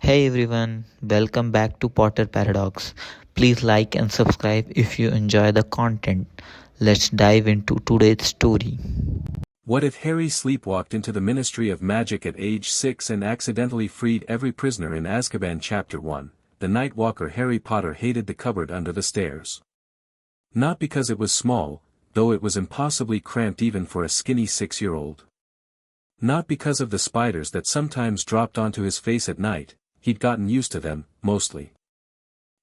Hey everyone, welcome back to Potter Paradox. Please like and subscribe if you enjoy the content. Let's dive into today's story. What if Harry sleepwalked into the Ministry of Magic at age 6 and accidentally freed every prisoner in Azkaban? Chapter 1, The Night Walker. Harry Potter hated the cupboard under the stairs. Not because it was small, though it was impossibly cramped even for a skinny 6-year-old. Not because of the spiders that sometimes dropped onto his face at night, he'd gotten used to them, mostly.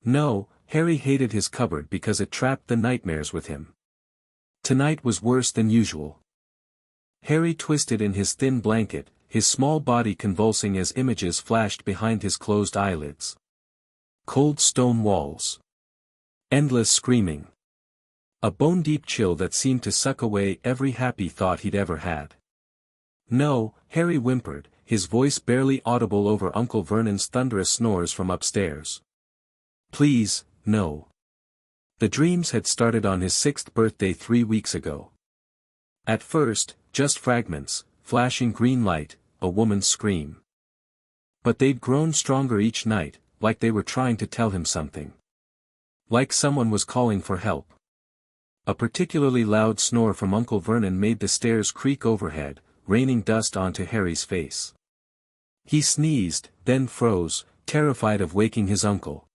No, Harry hated his cupboard because it trapped the nightmares with him. Tonight was worse than usual. Harry twisted in his thin blanket, his small body convulsing as images flashed behind his closed eyelids. Cold stone walls. Endless screaming. A bone-deep chill that seemed to suck away every happy thought he'd ever had. No, Harry whimpered, his voice barely audible over Uncle Vernon's thunderous snores from upstairs. Please, no. The dreams had started on his 6th birthday 3 weeks ago. At first, just fragments, flashing green light, a woman's scream. But they'd grown stronger each night, like they were trying to tell him something. Like someone was calling for help. A particularly loud snore from Uncle Vernon made the stairs creak overhead, raining dust onto Harry's face. He sneezed, then froze, terrified of waking his uncle.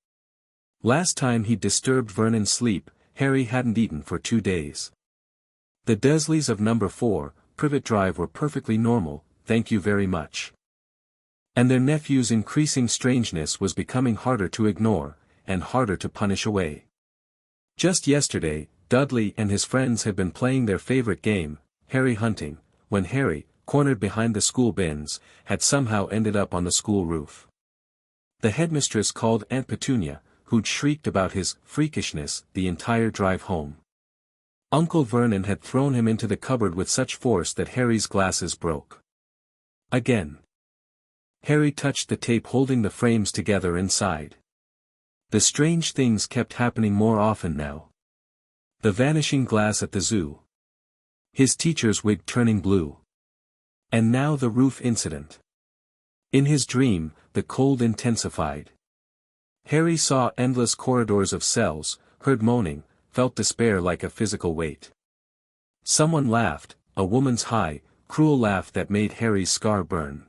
Last time he'd disturbed Vernon's sleep, Harry hadn't eaten for 2 days. The Dursleys of number 4, Privet Drive were perfectly normal, thank you very much. And their nephew's increasing strangeness was becoming harder to ignore, and harder to punish away. Just yesterday, Dudley and his friends had been playing their favorite game, Harry hunting, when Harry, cornered behind the school bins, had somehow ended up on the school roof. The headmistress called Aunt Petunia, who'd shrieked about his freakishness the entire drive home. Uncle Vernon had thrown him into the cupboard with such force that Harry's glasses broke. Again. Harry touched the tape holding the frames together inside. The strange things kept happening more often now. The vanishing glass at the zoo. His teacher's wig turning blue. And now the roof incident. In his dream, the cold intensified. Harry saw endless corridors of cells, heard moaning, felt despair like a physical weight. Someone laughed, a woman's high, cruel laugh that made Harry's scar burn.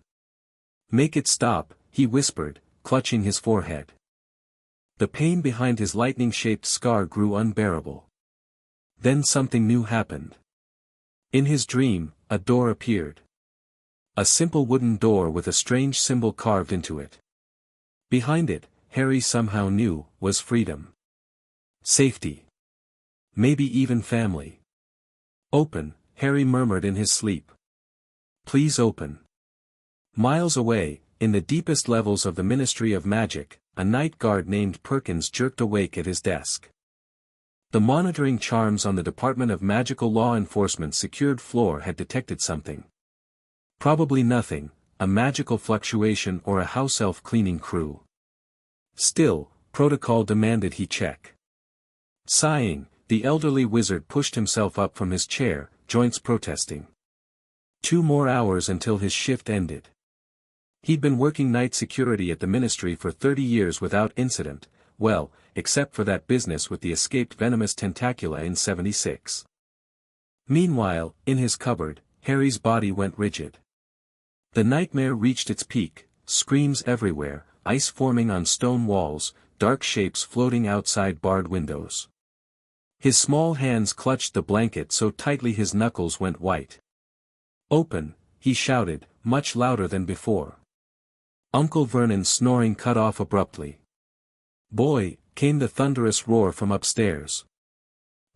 Make it stop, he whispered, clutching his forehead. The pain behind his lightning-shaped scar grew unbearable. Then something new happened. In his dream, a door appeared. A simple wooden door with a strange symbol carved into it. Behind it, Harry somehow knew, was freedom. Safety. Maybe even family. Open, Harry murmured in his sleep. Please open. Miles away, in the deepest levels of the Ministry of Magic, a night guard named Perkins jerked awake at his desk. The monitoring charms on the Department of Magical Law Enforcement's secured floor had detected something. Probably nothing, a magical fluctuation or a house elf cleaning crew. Still, protocol demanded he check. Sighing, the elderly wizard pushed himself up from his chair, joints protesting. 2 more hours until his shift ended. He'd been working night security at the ministry for 30 years without incident, well, except for that business with the escaped venomous tentacula in 76. Meanwhile, in his cupboard, Harry's body went rigid. The nightmare reached its peak, screams everywhere, ice forming on stone walls, dark shapes floating outside barred windows. His small hands clutched the blanket so tightly his knuckles went white. Open, he shouted, much louder than before. Uncle Vernon's snoring cut off abruptly. Boy, came the thunderous roar from upstairs.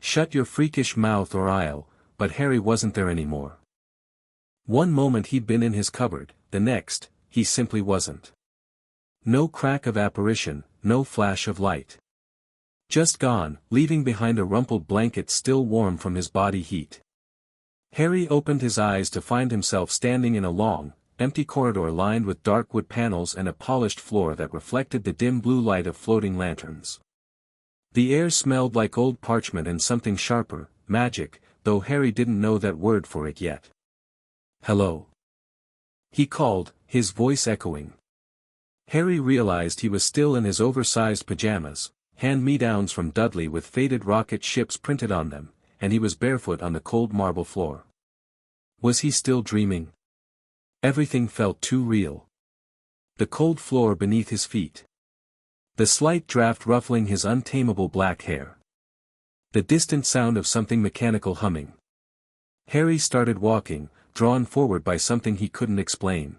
Shut your freakish mouth or I'll, but Harry wasn't there anymore. One moment he'd been in his cupboard, the next, he simply wasn't. No crack of apparition, no flash of light. Just gone, leaving behind a rumpled blanket still warm from his body heat. Harry opened his eyes to find himself standing in a long, empty corridor lined with dark wood panels and a polished floor that reflected the dim blue light of floating lanterns. The air smelled like old parchment and something sharper, magic, though Harry didn't know that word for it yet. Hello. He called, his voice echoing. Harry realized he was still in his oversized pajamas, hand-me-downs from Dudley with faded rocket ships printed on them, and he was barefoot on the cold marble floor. Was he still dreaming? Everything felt too real. The cold floor beneath his feet. The slight draft ruffling his untamable black hair. The distant sound of something mechanical humming. Harry started walking, drawn forward by something he couldn't explain.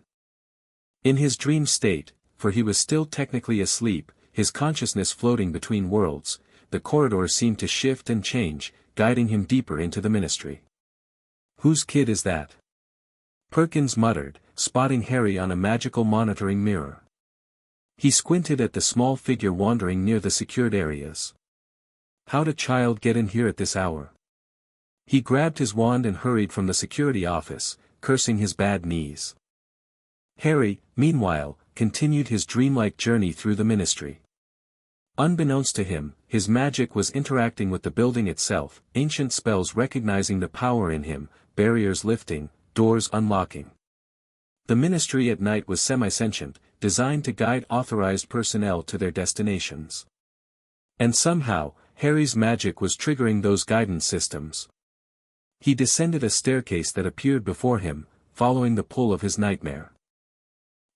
In his dream state, for he was still technically asleep, his consciousness floating between worlds, the corridor seemed to shift and change, guiding him deeper into the Ministry. "Whose kid is that?" Perkins muttered, spotting Harry on a magical monitoring mirror. He squinted at the small figure wandering near the secured areas. How'd a child get in here at this hour? He grabbed his wand and hurried from the security office, cursing his bad knees. Harry, meanwhile, continued his dreamlike journey through the Ministry. Unbeknownst to him, his magic was interacting with the building itself, ancient spells recognizing the power in him, barriers lifting, doors unlocking. The Ministry at night was semi-sentient, designed to guide authorized personnel to their destinations. And somehow, Harry's magic was triggering those guidance systems. He descended a staircase that appeared before him, following the pull of his nightmare.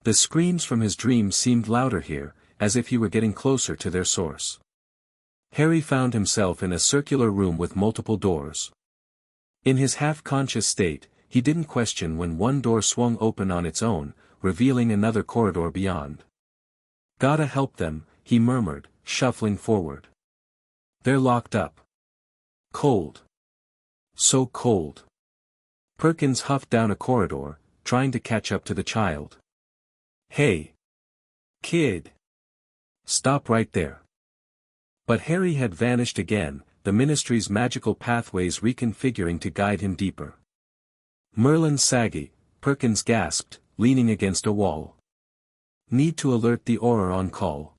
The screams from his dreams seemed louder here, as if he were getting closer to their source. Harry found himself in a circular room with multiple doors. In his half-conscious state, he didn't question when one door swung open on its own, revealing another corridor beyond. "Gotta help them," he murmured, shuffling forward. "They're locked up. Cold. So cold." Perkins huffed down a corridor, trying to catch up to the child. "Hey! Kid! Stop right there." But Harry had vanished again, the Ministry's magical pathways reconfiguring to guide him deeper. "Merlin Saggy," Perkins gasped, leaning against a wall. "Need to alert the Auror on call."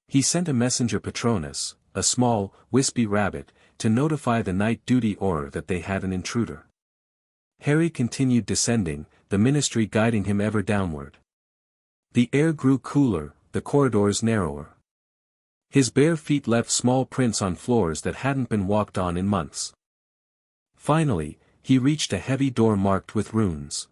He sent a messenger Patronus, a small, wispy rabbit, to notify the night duty Auror that they had an intruder. Harry continued descending, the Ministry guiding him ever downward. The air grew cooler, the corridors narrower. His bare feet left small prints on floors that hadn't been walked on in months. Finally, he reached a heavy door marked with runes.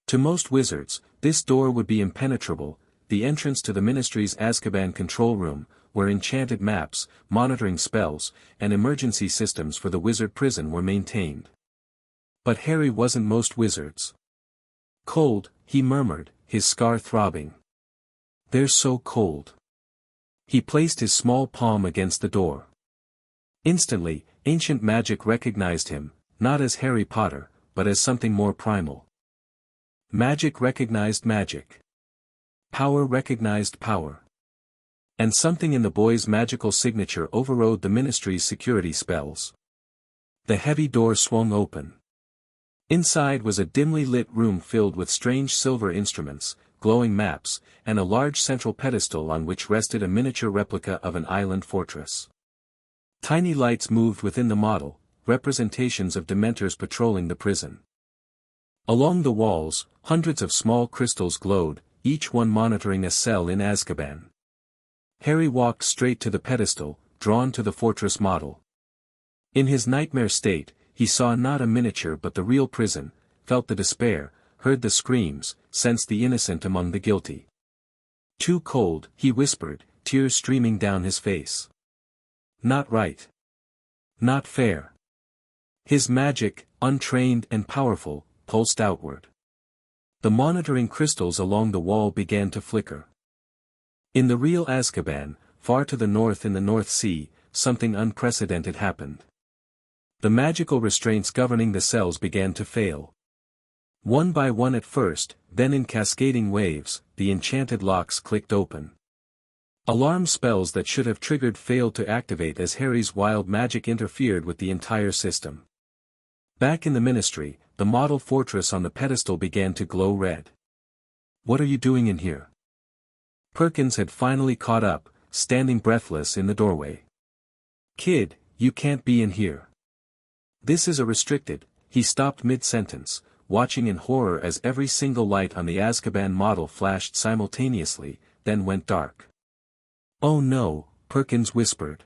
To most wizards, this door would be impenetrable, the entrance to the Ministry's Azkaban control room, where enchanted maps, monitoring spells, and emergency systems for the wizard prison were maintained. But Harry wasn't most wizards. "Cold," he murmured, his scar throbbing. "They're so cold." He placed his small palm against the door. Instantly, ancient magic recognized him, not as Harry Potter, but as something more primal. Magic recognized magic. Power recognized power. And something in the boy's magical signature overrode the Ministry's security spells. The heavy door swung open. Inside was a dimly lit room filled with strange silver instruments, glowing maps, and a large central pedestal on which rested a miniature replica of an island fortress. Tiny lights moved within the model, representations of Dementors patrolling the prison. Along the walls, hundreds of small crystals glowed, each one monitoring a cell in Azkaban. Harry walked straight to the pedestal, drawn to the fortress model. In his nightmare state, he saw not a miniature but the real prison, felt the despair, heard the screams, sensed the innocent among the guilty. "Too cold," he whispered, tears streaming down his face. "Not right. Not fair." His magic, untrained and powerful, pulsed outward. The monitoring crystals along the wall began to flicker. In the real Azkaban, far to the north in the North Sea, something unprecedented happened. The magical restraints governing the cells began to fail. One by one at first, then in cascading waves, the enchanted locks clicked open. Alarm spells that should have triggered failed to activate as Harry's wild magic interfered with the entire system. Back in the Ministry, the model fortress on the pedestal began to glow red. "What are you doing in here?" Perkins had finally caught up, standing breathless in the doorway. "Kid, you can't be in here. This is a restricted." He stopped mid-sentence, watching in horror as every single light on the Azkaban model flashed simultaneously, then went dark. "Oh no," Perkins whispered.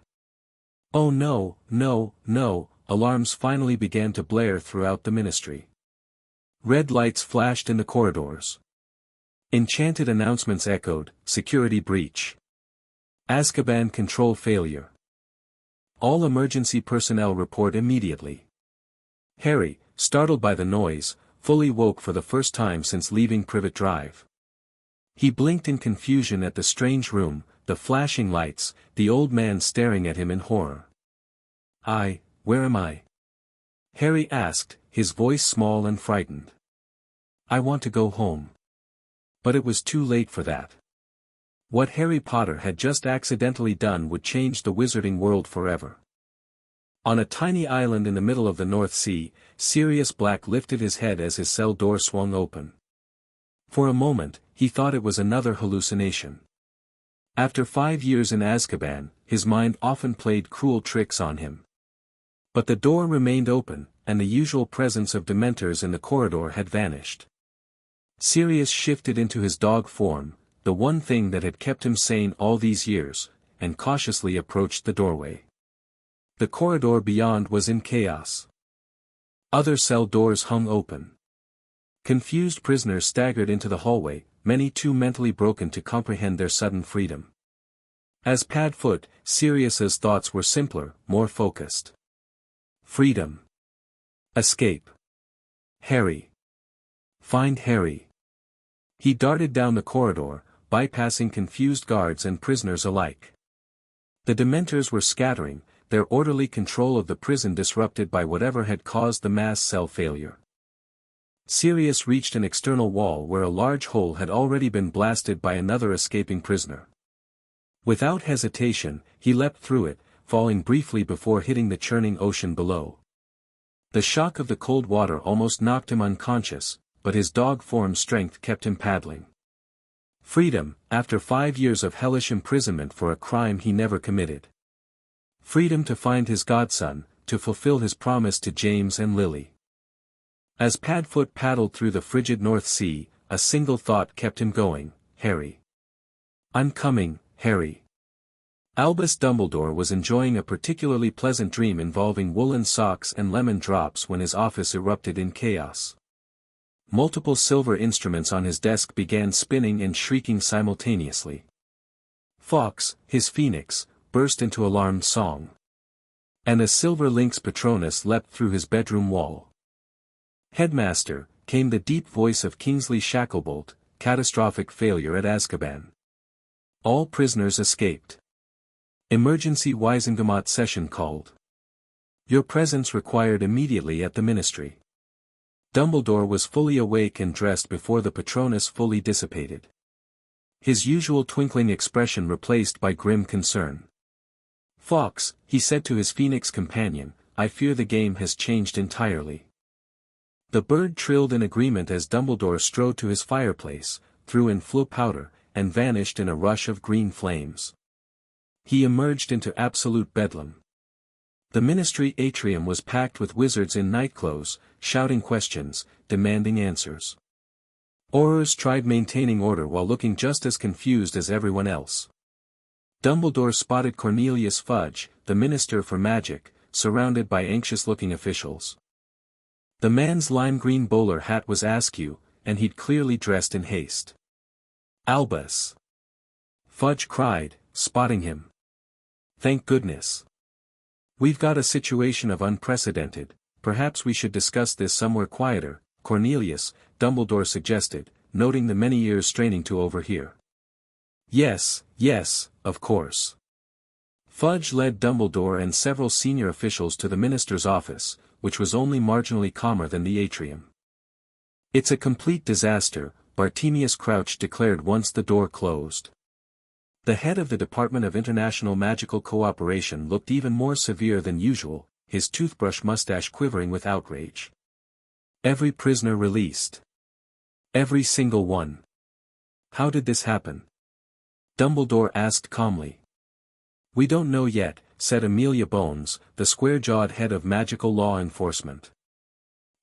"Oh no, no, no," alarms finally began to blare throughout the ministry. Red lights flashed in the corridors. Enchanted announcements echoed, "Security breach. Azkaban control failure. All emergency personnel report immediately." Harry, startled by the noise, fully woke for the first time since leaving Privet Drive. He blinked in confusion at the strange room, the flashing lights, the old man staring at him in horror. Where am I?" Harry asked, his voice small and frightened. "I want to go home." But it was too late for that. What Harry Potter had just accidentally done would change the wizarding world forever. On a tiny island in the middle of the North Sea, Sirius Black lifted his head as his cell door swung open. For a moment, he thought it was another hallucination. After 5 years in Azkaban, his mind often played cruel tricks on him. But the door remained open, and the usual presence of Dementors in the corridor had vanished. Sirius shifted into his dog form, the one thing that had kept him sane all these years, and cautiously approached the doorway. The corridor beyond was in chaos. Other cell doors hung open. Confused prisoners staggered into the hallway, many too mentally broken to comprehend their sudden freedom. As Padfoot, Sirius's thoughts were simpler, more focused. Freedom. Escape. Harry. Find Harry. He darted down the corridor, bypassing confused guards and prisoners alike. The Dementors were scattering, their orderly control of the prison disrupted by whatever had caused the mass cell failure. Sirius reached an external wall where a large hole had already been blasted by another escaping prisoner. Without hesitation, he leapt through it, falling briefly before hitting the churning ocean below. The shock of the cold water almost knocked him unconscious, but his dog form strength kept him paddling. Freedom, after 5 years of hellish imprisonment for a crime he never committed. Freedom to find his godson, to fulfill his promise to James and Lily. As Padfoot paddled through the frigid North Sea, a single thought kept him going: Harry. "I'm coming, Harry." Albus Dumbledore was enjoying a particularly pleasant dream involving woolen socks and lemon drops when his office erupted in chaos. Multiple silver instruments on his desk began spinning and shrieking simultaneously. Fawkes, his phoenix, burst into alarmed song. And a silver lynx Patronus leapt through his bedroom wall. "Headmaster," came the deep voice of Kingsley Shacklebolt, "catastrophic failure at Azkaban. All prisoners escaped. Emergency Wisengamot session called. Your presence required immediately at the ministry." Dumbledore was fully awake and dressed before the Patronus fully dissipated. His usual twinkling expression replaced by grim concern. "Fawkes," he said to his phoenix companion, "I fear the game has changed entirely." The bird trilled in agreement as Dumbledore strode to his fireplace, threw in Flo powder, and vanished in a rush of green flames. He emerged into absolute bedlam. The ministry atrium was packed with wizards in nightclothes, shouting questions, demanding answers. Aurors tried maintaining order while looking just as confused as everyone else. Dumbledore spotted Cornelius Fudge, the Minister for Magic, surrounded by anxious-looking officials. The man's lime-green bowler hat was askew, and he'd clearly dressed in haste. "Albus!" Fudge cried, spotting him. "Thank goodness. We've got a situation of unprecedented, perhaps we should discuss this somewhere quieter, Cornelius," Dumbledore suggested, noting the many ears straining to overhear. Yes, of course." Fudge led Dumbledore and several senior officials to the minister's office, which was only marginally calmer than the atrium. "It's a complete disaster," Bartemius Crouch declared once the door closed. The head of the Department of International Magical Cooperation looked even more severe than usual, his toothbrush mustache quivering with outrage. "Every prisoner released. Every single one. How did this happen?" Dumbledore asked calmly. "We don't know yet," said Amelia Bones, the square-jawed head of magical law enforcement.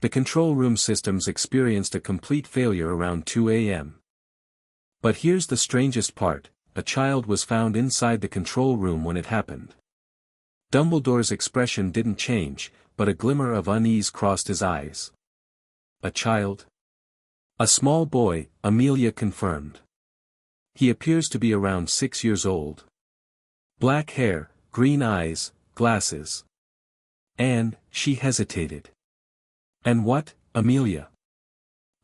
The control room systems experienced a complete failure around 2 a.m. But here's the strangest part, a child was found inside the control room when it happened. Dumbledore's expression didn't change, but a glimmer of unease crossed his eyes. A child? A small boy, Amelia confirmed. He appears to be around 6 years old. Black hair, green eyes, glasses. And, she hesitated. And what, Amelia?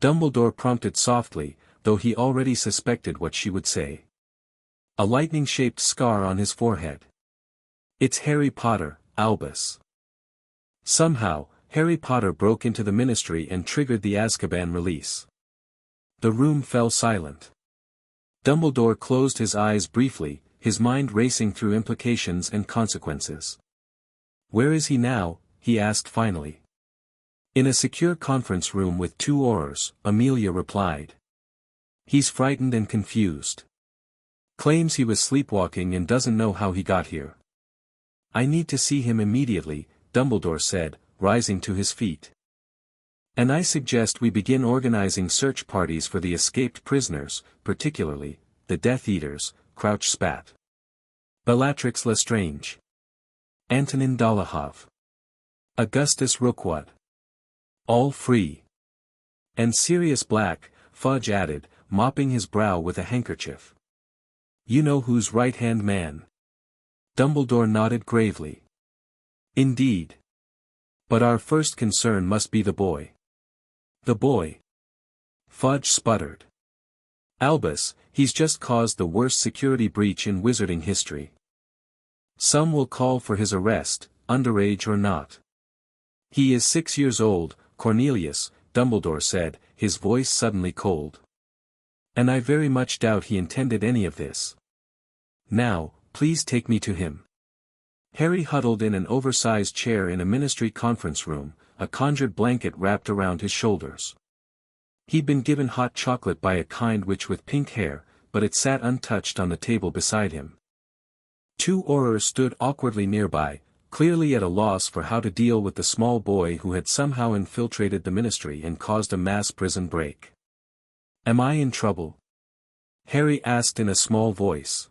Dumbledore prompted softly, though he already suspected what she would say. A lightning-shaped scar on his forehead. It's Harry Potter, Albus. Somehow, Harry Potter broke into the Ministry and triggered the Azkaban release. The room fell silent. Dumbledore closed his eyes briefly, his mind racing through implications and consequences. Where is he now? He asked finally. In a secure conference room with 2 Aurors, Amelia replied. He's frightened and confused. Claims he was sleepwalking and doesn't know how he got here. I need to see him immediately, Dumbledore said, rising to his feet. And I suggest we begin organizing search parties for the escaped prisoners, particularly, the Death Eaters, Crouch spat. Bellatrix Lestrange. Antonin Dolohov. Augustus Rookwood. All free. And Sirius Black, Fudge added, mopping his brow with a handkerchief. You know who's right-hand man? Dumbledore nodded gravely. Indeed. But our first concern must be the boy. The boy. Fudge sputtered. Albus, he's just caused the worst security breach in wizarding history. Some will call for his arrest, underage or not. He is 6 years old, Cornelius, Dumbledore said, his voice suddenly cold. And I very much doubt he intended any of this. Now, please take me to him. Harry huddled in an oversized chair in a ministry conference room, a conjured blanket wrapped around his shoulders. He'd been given hot chocolate by a kind witch with pink hair, but it sat untouched on the table beside him. 2 Aurors stood awkwardly nearby, clearly at a loss for how to deal with the small boy who had somehow infiltrated the ministry and caused a mass prison break. Am I in trouble? Harry asked in a small voice.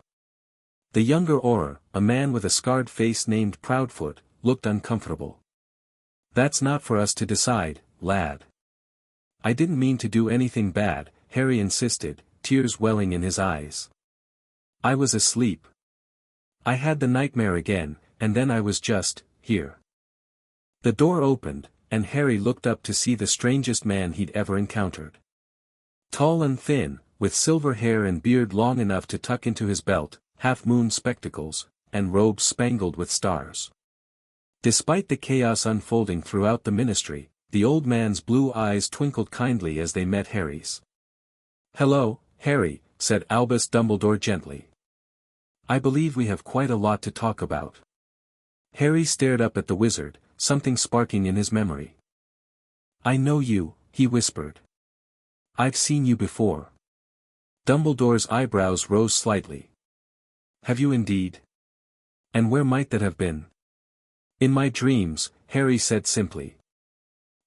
The younger Auror, a man with a scarred face named Proudfoot, looked uncomfortable. That's not for us to decide, lad. I didn't mean to do anything bad, Harry insisted, tears welling in his eyes. I was asleep. I had the nightmare again, and then I was just, here. The door opened, and Harry looked up to see the strangest man he'd ever encountered. Tall and thin, with silver hair and beard long enough to tuck into his belt, half-moon spectacles, and robes spangled with stars. Despite the chaos unfolding throughout the ministry, the old man's blue eyes twinkled kindly as they met Harry's. Hello, Harry, said Albus Dumbledore gently. I believe we have quite a lot to talk about. Harry stared up at the wizard, something sparking in his memory. I know you, he whispered. I've seen you before. Dumbledore's eyebrows rose slightly. Have you indeed? And where might that have been? In my dreams, Harry said simply.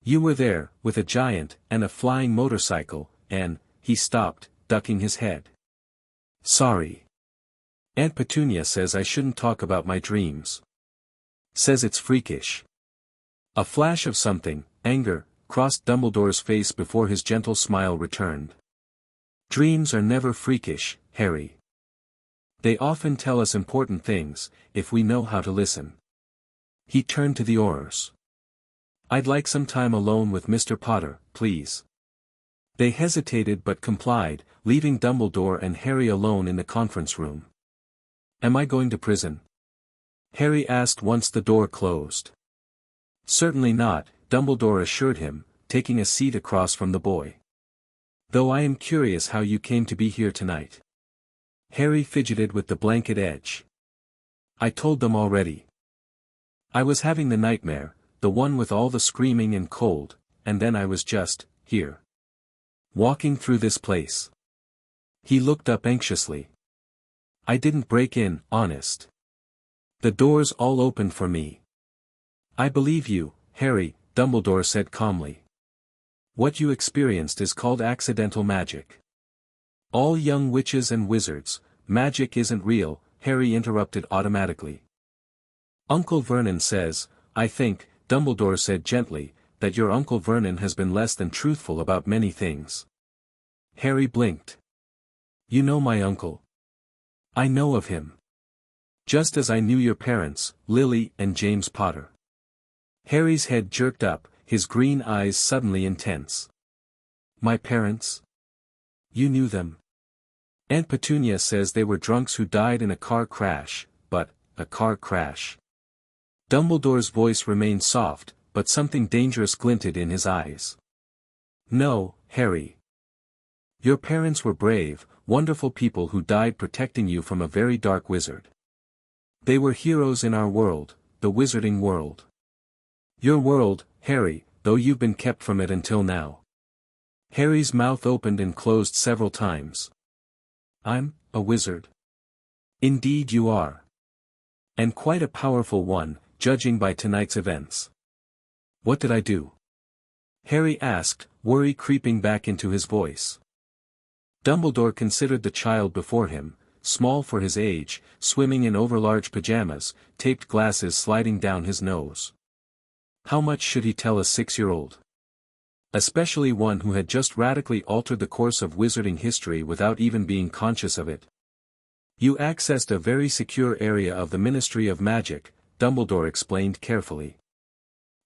You were there, with a giant, and a flying motorcycle, and, he stopped, ducking his head. Sorry. Aunt Petunia says I shouldn't talk about my dreams. Says it's freakish. A flash of something, anger, crossed Dumbledore's face before his gentle smile returned. Dreams are never freakish, Harry. They often tell us important things, if we know how to listen. He turned to the Aurors. I'd like some time alone with Mr. Potter, please. They hesitated but complied, leaving Dumbledore and Harry alone in the conference room. Am I going to prison? Harry asked once the door closed. Certainly not, Dumbledore assured him, taking a seat across from the boy. Though I am curious how you came to be here tonight. Harry fidgeted with the blanket edge. I told them already. I was having the nightmare, the one with all the screaming and cold, and then I was just, here. Walking through this place. He looked up anxiously. I didn't break in, honest. The doors all opened for me. I believe you, Harry, Dumbledore said calmly. What you experienced is called accidental magic. All young witches and wizards, magic isn't real, Harry interrupted automatically. Uncle Vernon says, I think, Dumbledore said gently, that your Uncle Vernon has been less than truthful about many things. Harry blinked. You know my uncle. I know of him. Just as I knew your parents, Lily and James Potter. Harry's head jerked up, his green eyes suddenly intense. My parents? You knew them? Aunt Petunia says they were drunks who died in a car crash, but, a car crash. Dumbledore's voice remained soft, but something dangerous glinted in his eyes. No, Harry. Your parents were brave, wonderful people who died protecting you from a very dark wizard. They were heroes in our world, the wizarding world. Your world, Harry, though you've been kept from it until now. Harry's mouth opened and closed several times. I'm a wizard. Indeed you are. And quite a powerful one, judging by tonight's events. What did I do? Harry asked, worry creeping back into his voice. Dumbledore considered the child before him, small for his age, swimming in overlarge pajamas, taped glasses sliding down his nose. How much should he tell a 6-year-old? Especially one who had just radically altered the course of wizarding history without even being conscious of it. You accessed a very secure area of the Ministry of Magic, Dumbledore explained carefully.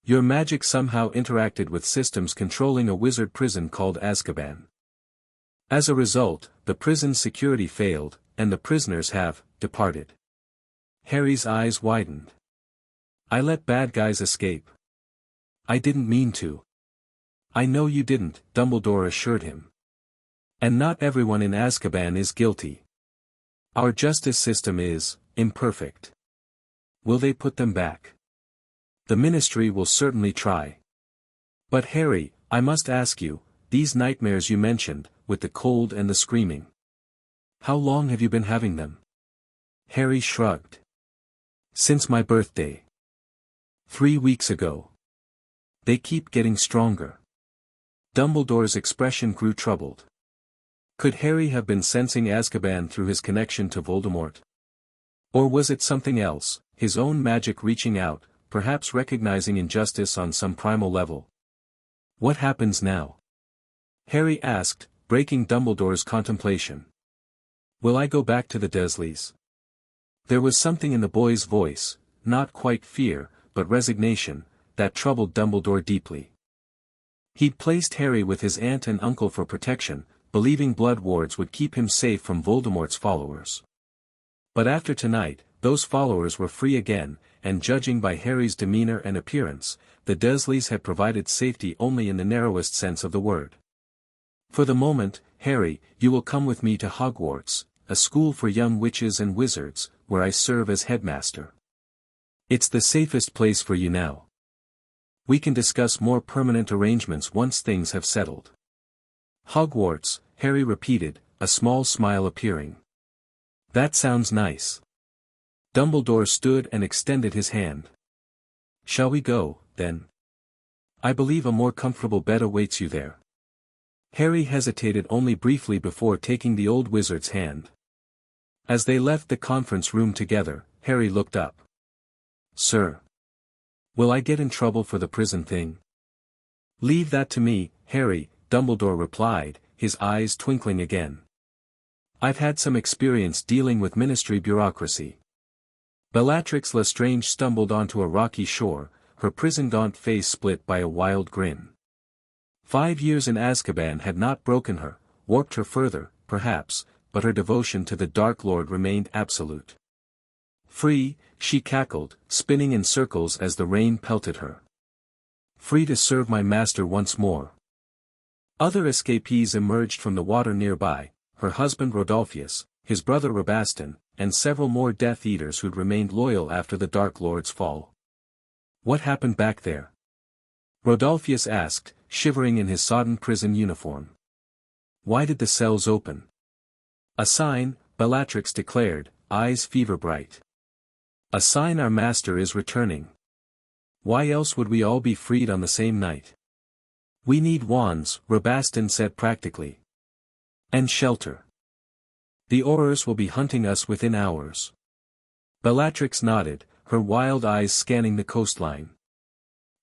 Your magic somehow interacted with systems controlling a wizard prison called Azkaban. As a result, the prison's security failed, and the prisoners have departed. Harry's eyes widened. I let bad guys escape. I didn't mean to. I know you didn't, Dumbledore assured him. And not everyone in Azkaban is guilty. Our justice system is imperfect. Will they put them back? The Ministry will certainly try. But Harry, I must ask you, these nightmares you mentioned, with the cold and the screaming. How long have you been having them? Harry shrugged. Since my birthday. 3 weeks ago. They keep getting stronger. Dumbledore's expression grew troubled. Could Harry have been sensing Azkaban through his connection to Voldemort? Or was it something else, his own magic reaching out, perhaps recognizing injustice on some primal level? What happens now? Harry asked, breaking Dumbledore's contemplation. Will I go back to the Dursleys? There was something in the boy's voice, not quite fear, but resignation, that troubled Dumbledore deeply. He'd placed Harry with his aunt and uncle for protection, believing blood wards would keep him safe from Voldemort's followers. But after tonight, those followers were free again, and judging by Harry's demeanor and appearance, the Dursleys had provided safety only in the narrowest sense of the word. For the moment, Harry, you will come with me to Hogwarts, a school for young witches and wizards, where I serve as headmaster. It's the safest place for you now. We can discuss more permanent arrangements once things have settled. Hogwarts, Harry repeated, a small smile appearing. That sounds nice. Dumbledore stood and extended his hand. Shall we go, then? I believe a more comfortable bed awaits you there. Harry hesitated only briefly before taking the old wizard's hand. As they left the conference room together, Harry looked up. Sir. Will I get in trouble for the prison thing? Leave that to me, Harry, Dumbledore replied, his eyes twinkling again. I've had some experience dealing with ministry bureaucracy. Bellatrix Lestrange stumbled onto a rocky shore, her prison-gaunt face split by a wild grin. 5 years in Azkaban had not broken her, warped her further, perhaps, but her devotion to the Dark Lord remained absolute. Free, she cackled, spinning in circles as the rain pelted her. Free to serve my master once more. Other escapees emerged from the water nearby, her husband Rodolphus, his brother Rabastan, and several more Death Eaters who'd remained loyal after the Dark Lord's fall. What happened back there? Rodolphus asked, shivering in his sodden prison uniform. Why did the cells open? A sign, Bellatrix declared, eyes fever-bright. A sign our master is returning. Why else would we all be freed on the same night? We need wands, Rabaston said practically. And shelter. The Aurors will be hunting us within hours. Bellatrix nodded, her wild eyes scanning the coastline.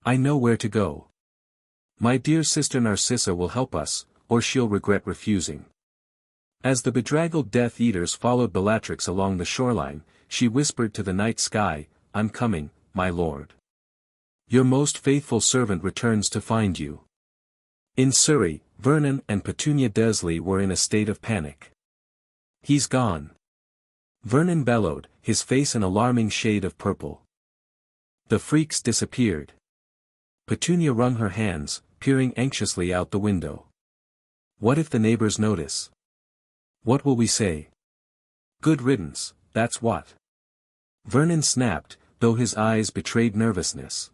I know where to go. My dear sister Narcissa will help us, or she'll regret refusing. As the bedraggled Death Eaters followed Bellatrix along the shoreline, she whispered to the night sky, I'm coming, my lord. Your most faithful servant returns to find you. In Surrey, Vernon and Petunia Dursley were in a state of panic. He's gone. Vernon bellowed, his face an alarming shade of purple. The freak's disappeared. Petunia wrung her hands, peering anxiously out the window. What if the neighbors notice? What will we say? Good riddance, that's what. Vernon snapped, though his eyes betrayed nervousness.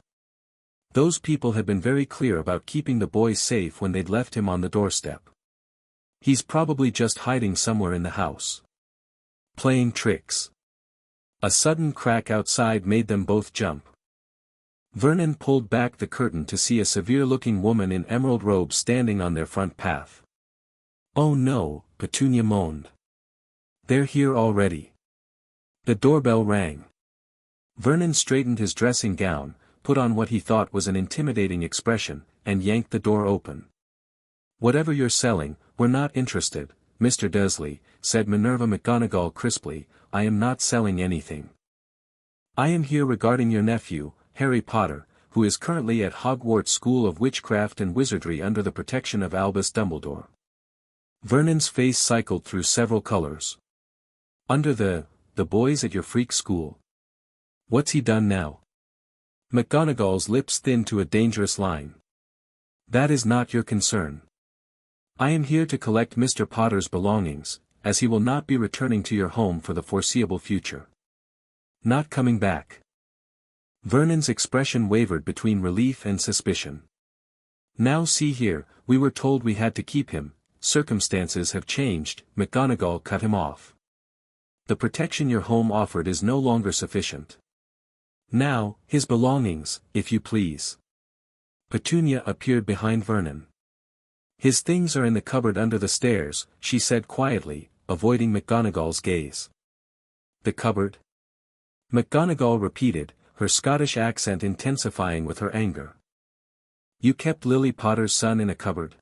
Those people had been very clear about keeping the boy safe when they'd left him on the doorstep. He's probably just hiding somewhere in the house. Playing tricks. A sudden crack outside made them both jump. Vernon pulled back the curtain to see a severe-looking woman in emerald robes standing on their front path. Oh no, Petunia moaned. They're here already. The doorbell rang. Vernon straightened his dressing gown, put on what he thought was an intimidating expression, and yanked the door open. Whatever you're selling, we're not interested, Mr. Dursley, said Minerva McGonagall crisply, I am not selling anything. I am here regarding your nephew, Harry Potter, who is currently at Hogwarts School of Witchcraft and Wizardry under the protection of Albus Dumbledore. Vernon's face cycled through several colors. Under the boys at your freak school. What's he done now? McGonagall's lips thinned to a dangerous line. That is not your concern. I am here to collect Mr. Potter's belongings, as he will not be returning to your home for the foreseeable future. Not coming back. Vernon's expression wavered between relief and suspicion. Now see here, we were told we had to keep him, circumstances have changed, McGonagall cut him off. The protection your home offered is no longer sufficient. Now, his belongings, if you please. Petunia appeared behind Vernon. His things are in the cupboard under the stairs, she said quietly, avoiding McGonagall's gaze. The cupboard? McGonagall repeated, her Scottish accent intensifying with her anger. You kept Lily Potter's son in a cupboard?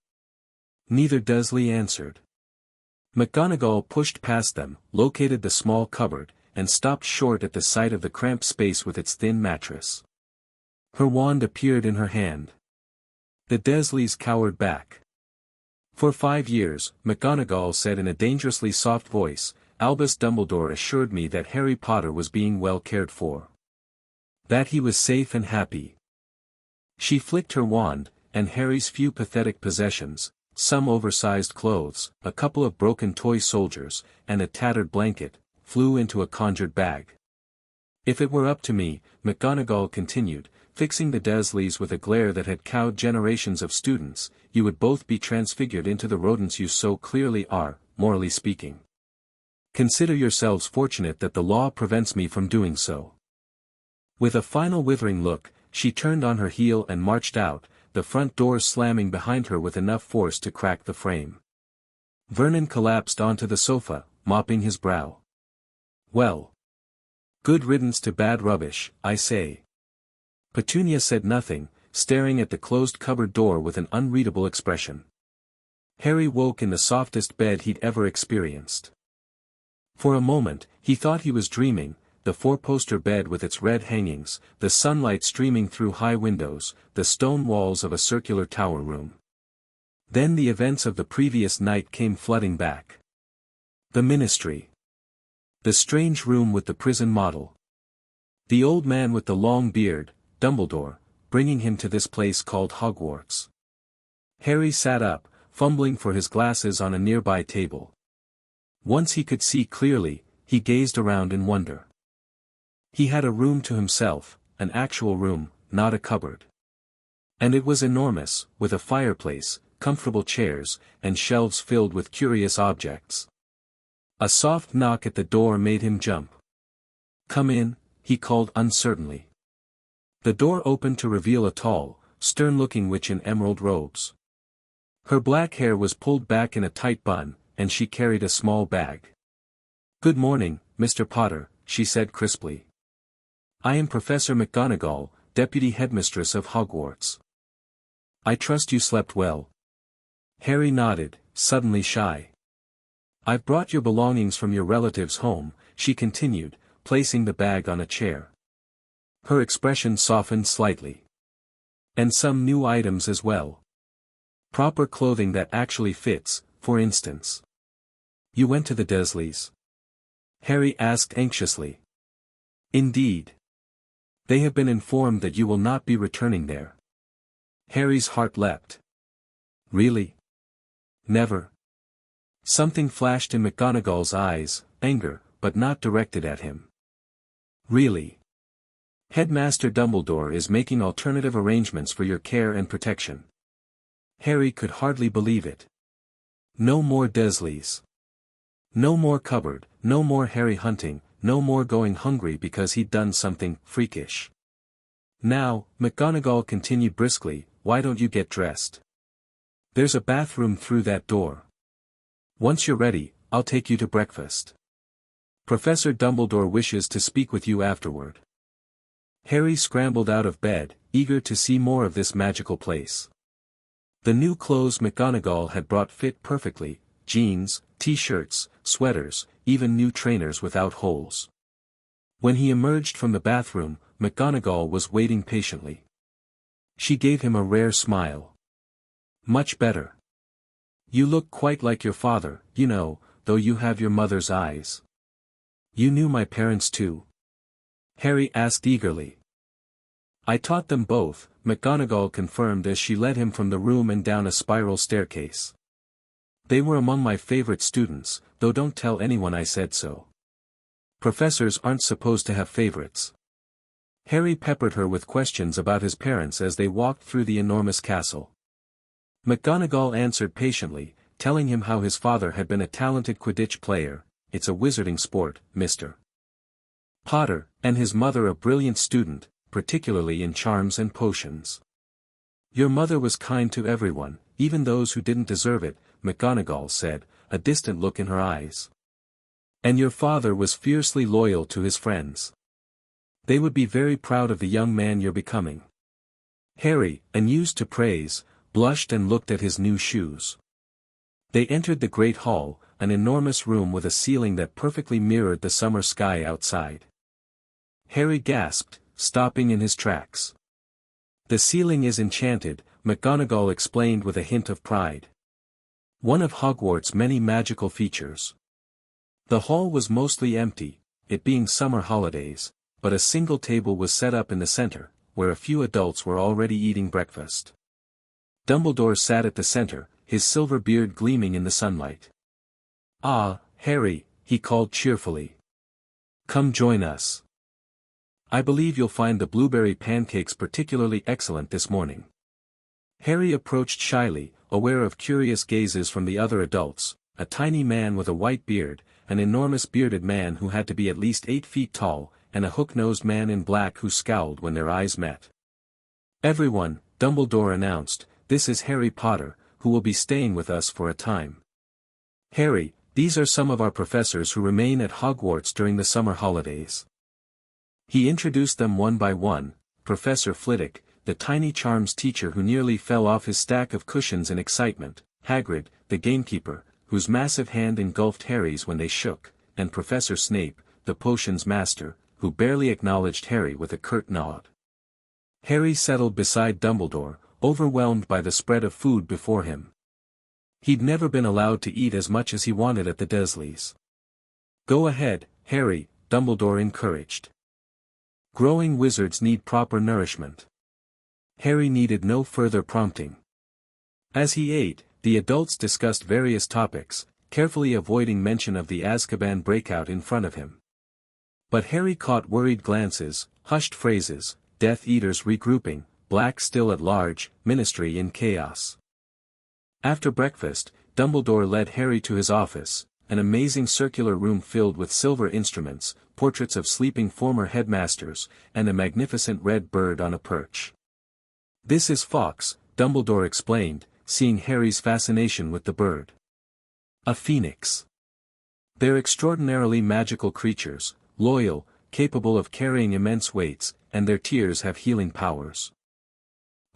Neither Dursley answered. McGonagall pushed past them, located the small cupboard, and stopped short at the sight of the cramped space with its thin mattress. Her wand appeared in her hand. The Dursleys cowered back. For 5 years, McGonagall said in a dangerously soft voice, Albus Dumbledore assured me that Harry Potter was being well cared for. That he was safe and happy. She flicked her wand, and Harry's few pathetic possessions, some oversized clothes, a couple of broken toy soldiers, and a tattered blanket, flew into a conjured bag. If it were up to me, McGonagall continued, fixing the Dursleys with a glare that had cowed generations of students, you would both be transfigured into the rodents you so clearly are, morally speaking. Consider yourselves fortunate that the law prevents me from doing so. With a final withering look, she turned on her heel and marched out, the front door slamming behind her with enough force to crack the frame. Vernon collapsed onto the sofa, mopping his brow. Well. Good riddance to bad rubbish, I say. Petunia said nothing, staring at the closed cupboard door with an unreadable expression. Harry woke in the softest bed he'd ever experienced. For a moment, he thought he was dreaming, the four-poster bed with its red hangings, the sunlight streaming through high windows, the stone walls of a circular tower room. Then the events of the previous night came flooding back. The ministry. The strange room with the prison model. The old man with the long beard, Dumbledore, bringing him to this place called Hogwarts. Harry sat up, fumbling for his glasses on a nearby table. Once he could see clearly, he gazed around in wonder. He had a room to himself, an actual room, not a cupboard. And it was enormous, with a fireplace, comfortable chairs, and shelves filled with curious objects. A soft knock at the door made him jump. Come in, he called uncertainly. The door opened to reveal a tall, stern-looking witch in emerald robes. Her black hair was pulled back in a tight bun, and she carried a small bag. "Good morning, Mr. Potter," she said crisply. "I am Professor McGonagall, Deputy Headmistress of Hogwarts. I trust you slept well." Harry nodded, suddenly shy. "I've brought your belongings from your relative's home," she continued, placing the bag on a chair. Her expression softened slightly. "And some new items as well. Proper clothing that actually fits, for instance." "You went to the Dursleys?" Harry asked anxiously. "Indeed. They have been informed that you will not be returning there." Harry's heart leapt. "Really? Never?" Something flashed in McGonagall's eyes, anger, but not directed at him. "Really? Headmaster Dumbledore is making alternative arrangements for your care and protection." Harry could hardly believe it. No more Dursleys. No more cupboard, no more Harry hunting, no more going hungry because he'd done something freakish. "Now," McGonagall continued briskly, "why don't you get dressed? There's a bathroom through that door. Once you're ready, I'll take you to breakfast. Professor Dumbledore wishes to speak with you afterward." Harry scrambled out of bed, eager to see more of this magical place. The new clothes McGonagall had brought fit perfectly: jeans, t-shirts, sweaters, even new trainers without holes. When he emerged from the bathroom, McGonagall was waiting patiently. She gave him a rare smile. "Much better. You look quite like your father, you know, though you have your mother's eyes." "You knew my parents too?" Harry asked eagerly. "I taught them both," McGonagall confirmed as she led him from the room and down a spiral staircase. "They were among my favorite students, though don't tell anyone I said so. Professors aren't supposed to have favorites." Harry peppered her with questions about his parents as they walked through the enormous castle. McGonagall answered patiently, telling him how his father had been a talented Quidditch player. "It's a wizarding sport, Mr. Potter, and his mother a brilliant student, particularly in charms and potions. Your mother was kind to everyone, even those who didn't deserve it," McGonagall said, a distant look in her eyes. "And your father was fiercely loyal to his friends. They would be very proud of the young man you're becoming." Harry, unused to praise, blushed and looked at his new shoes. They entered the great hall, an enormous room with a ceiling that perfectly mirrored the summer sky outside. Harry gasped, stopping in his tracks. "The ceiling is enchanted," McGonagall explained with a hint of pride. "One of Hogwarts' many magical features." The hall was mostly empty, it being summer holidays, but a single table was set up in the center, where a few adults were already eating breakfast. Dumbledore sat at the center, his silver beard gleaming in the sunlight. "Ah, Harry," he called cheerfully. "Come join us. I believe you'll find the blueberry pancakes particularly excellent this morning." Harry approached shyly, aware of curious gazes from the other adults: a tiny man with a white beard, an enormous bearded man who had to be at least 8 feet tall, and a hook-nosed man in black who scowled when their eyes met. "Everyone," Dumbledore announced, "this is Harry Potter, who will be staying with us for a time. Harry, these are some of our professors who remain at Hogwarts during the summer holidays." He introduced them one by one: Professor Flitwick, the tiny charms teacher who nearly fell off his stack of cushions in excitement; Hagrid, the gamekeeper, whose massive hand engulfed Harry's when they shook; and Professor Snape, the potions master, who barely acknowledged Harry with a curt nod. Harry settled beside Dumbledore, overwhelmed by the spread of food before him. He'd never been allowed to eat as much as he wanted at the Dursleys. "Go ahead, Harry," Dumbledore encouraged. Growing wizards need proper nourishment. Harry needed no further prompting. As he ate, the adults discussed various topics, carefully avoiding mention of the Azkaban breakout in front of him. But Harry caught worried glances, hushed phrases: Death Eaters regrouping, Black still at large, Ministry in chaos. After breakfast, Dumbledore led Harry to his office, an amazing circular room filled with silver instruments, portraits of sleeping former headmasters, and a magnificent red bird on a perch. "This is Fawkes," Dumbledore explained, seeing Harry's fascination with the bird. A phoenix. They're extraordinarily magical creatures, loyal, capable of carrying immense weights, and their tears have healing powers.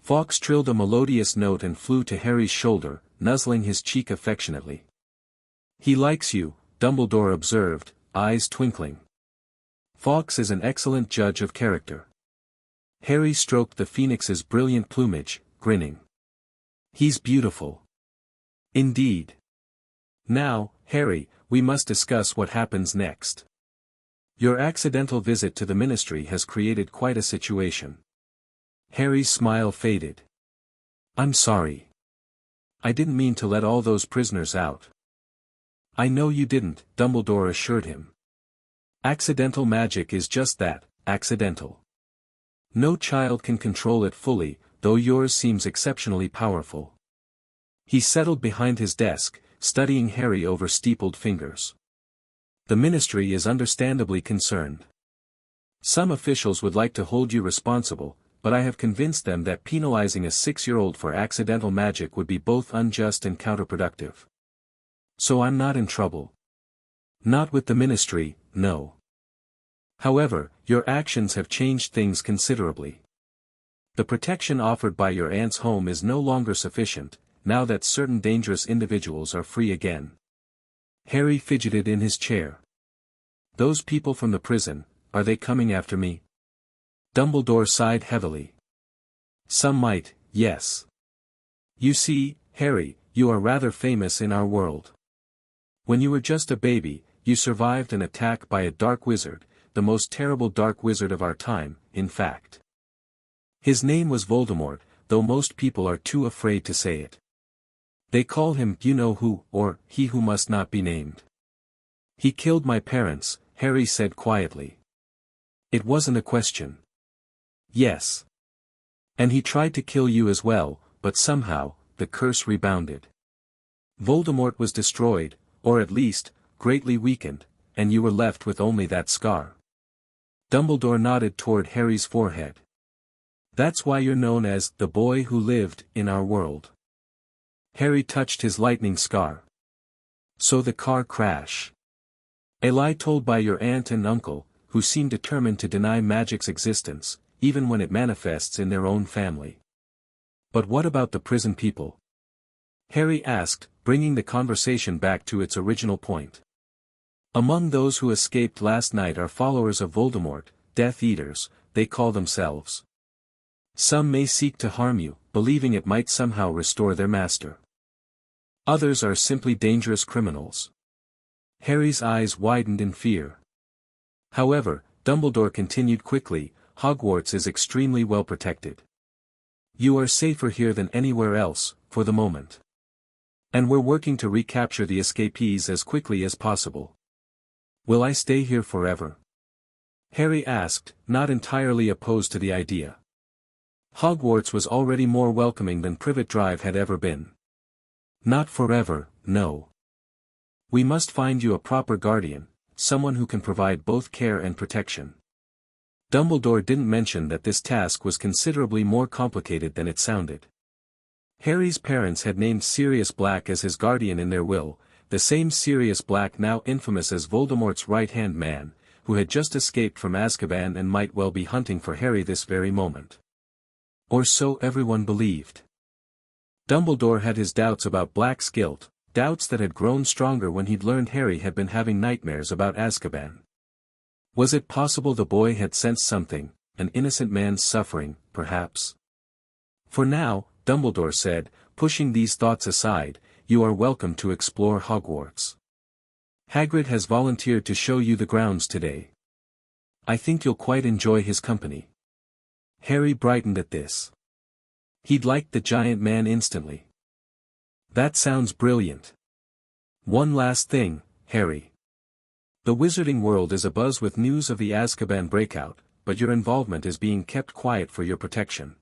Fawkes trilled a melodious note and flew to Harry's shoulder, nuzzling his cheek affectionately. "He likes you," Dumbledore observed, eyes twinkling. "Fawkes is an excellent judge of character." Harry stroked the phoenix's brilliant plumage, grinning. "He's beautiful." "Indeed." "Now, Harry, we must discuss what happens next. Your accidental visit to the Ministry has created quite a situation." Harry's smile faded. "I'm sorry. I didn't mean to let all those prisoners out." "I know you didn't," Dumbledore assured him. "Accidental magic is just that, accidental. No child can control it fully, though yours seems exceptionally powerful." He settled behind his desk, studying Harry over steepled fingers. "The Ministry is understandably concerned. Some officials would like to hold you responsible, but I have convinced them that penalizing a 6-year-old for accidental magic would be both unjust and counterproductive. So I'm not in trouble. Not with the Ministry, no. However, your actions have changed things considerably. The protection offered by your aunt's home is no longer sufficient, now that certain dangerous individuals are free again." Harry fidgeted in his chair. "Those people from the prison, are they coming after me?" Dumbledore sighed heavily. "Some might, yes. You see, Harry, you are rather famous in our world. When you were just a baby, you survived an attack by a dark wizard, the most terrible dark wizard of our time, in fact. His name was Voldemort, though most people are too afraid to say it. They call him you-know-who, or he who must not be named. He killed my parents," Harry said quietly. "It wasn't a question." "Yes. And he tried to kill you as well, but somehow, the curse rebounded. Voldemort was destroyed, or at least, greatly weakened, and you were left with only that scar." Dumbledore nodded toward Harry's forehead. "That's why you're known as the boy who lived in our world." Harry touched his lightning scar. "So the car crash. A lie told by your aunt and uncle, who seem determined to deny magic's existence, even when it manifests in their own family. But what about the prison people?" Harry asked, bringing the conversation back to its original point. "Among those who escaped last night are followers of Voldemort, Death Eaters, they call themselves. Some may seek to harm you, believing it might somehow restore their master. Others are simply dangerous criminals." Harry's eyes widened in fear. "However," Dumbledore continued quickly, "Hogwarts is extremely well protected. You are safer here than anywhere else, for the moment. And we're working to recapture the escapees as quickly as possible." "Will I stay here forever?" Harry asked, not entirely opposed to the idea. Hogwarts was already more welcoming than Privet Drive had ever been. "Not forever, no. We must find you a proper guardian, someone who can provide both care and protection." Dumbledore didn't mention that this task was considerably more complicated than it sounded. Harry's parents had named Sirius Black as his guardian in their will, the same Sirius Black now infamous as Voldemort's right-hand man, who had just escaped from Azkaban and might well be hunting for Harry this very moment. Or so everyone believed. Dumbledore had his doubts about Black's guilt, doubts that had grown stronger when he'd learned Harry had been having nightmares about Azkaban. Was it possible the boy had sensed something, an innocent man's suffering, perhaps? "For now," Dumbledore said, pushing these thoughts aside, "you are welcome to explore Hogwarts. Hagrid has volunteered to show you the grounds today. I think you'll quite enjoy his company." Harry brightened at this. He'd liked the giant man instantly. "That sounds brilliant. One last thing, Harry. The wizarding world is abuzz with news of the Azkaban breakout, but your involvement is being kept quiet for your protection.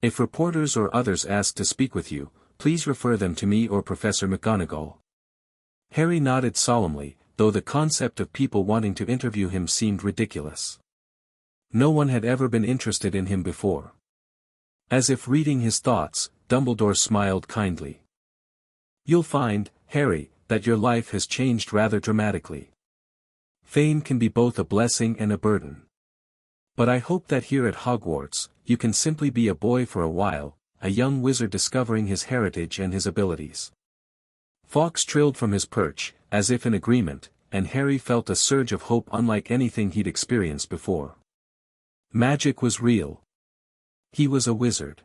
If reporters or others ask to speak with you, please refer them to me or Professor McGonagall." Harry nodded solemnly, though the concept of people wanting to interview him seemed ridiculous. No one had ever been interested in him before. As if reading his thoughts, Dumbledore smiled kindly. You'll find, Harry, that your life has changed rather dramatically. Fame can be both a blessing and a burden. But I hope that here at Hogwarts, you can simply be a boy for a while, a young wizard discovering his heritage and his abilities. Fawkes trilled from his perch, as if in agreement, and Harry felt a surge of hope unlike anything he'd experienced before. Magic was real. He was a wizard.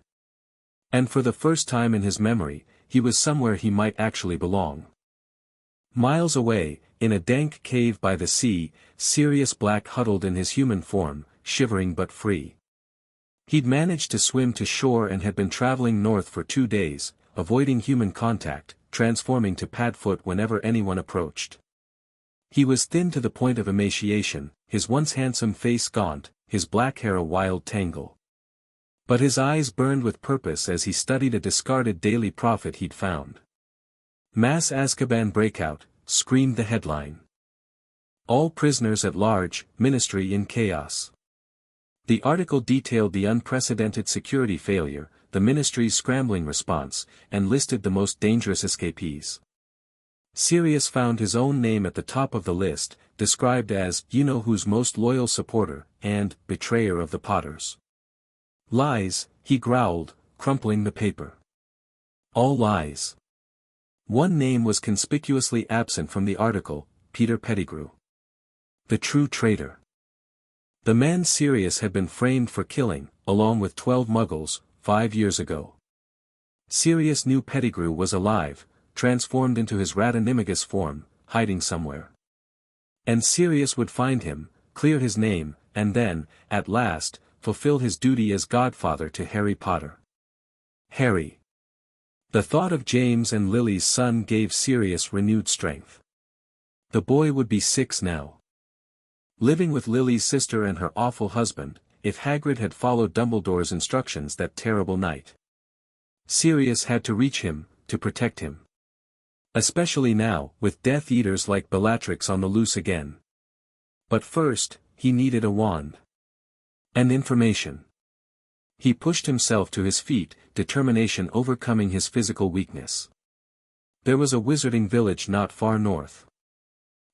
And for the first time in his memory, he was somewhere he might actually belong. Miles away, in a dank cave by the sea, Sirius Black huddled in his human form, shivering but free. He'd managed to swim to shore and had been traveling north for 2 days, avoiding human contact, transforming to Padfoot whenever anyone approached. He was thin to the point of emaciation, his once handsome face gaunt, his black hair a wild tangle. But his eyes burned with purpose as he studied a discarded daily prophet he'd found. Mass Azkaban breakout, screamed the headline. All prisoners at large, ministry in chaos. The article detailed the unprecedented security failure, the ministry's scrambling response, and listed the most dangerous escapees. Sirius found his own name at the top of the list, described as, you-know-who's most loyal supporter, and, betrayer of the Potters. Lies, he growled, crumpling the paper. All lies. One name was conspicuously absent from the article, Peter Pettigrew. The true traitor. The man Sirius had been framed for killing, along with 12 Muggles, 5 years ago. Sirius knew Pettigrew was alive, transformed into his Ratanimigus form, hiding somewhere. And Sirius would find him, clear his name, and then, at last, fulfill his duty as godfather to Harry Potter. Harry. The thought of James and Lily's son gave Sirius renewed strength. The boy would be 6 now. Living with Lily's sister and her awful husband, if Hagrid had followed Dumbledore's instructions that terrible night. Sirius had to reach him, to protect him. Especially now, with Death Eaters like Bellatrix on the loose again. But first, he needed a wand. And information. He pushed himself to his feet, determination overcoming his physical weakness. There was a wizarding village not far north.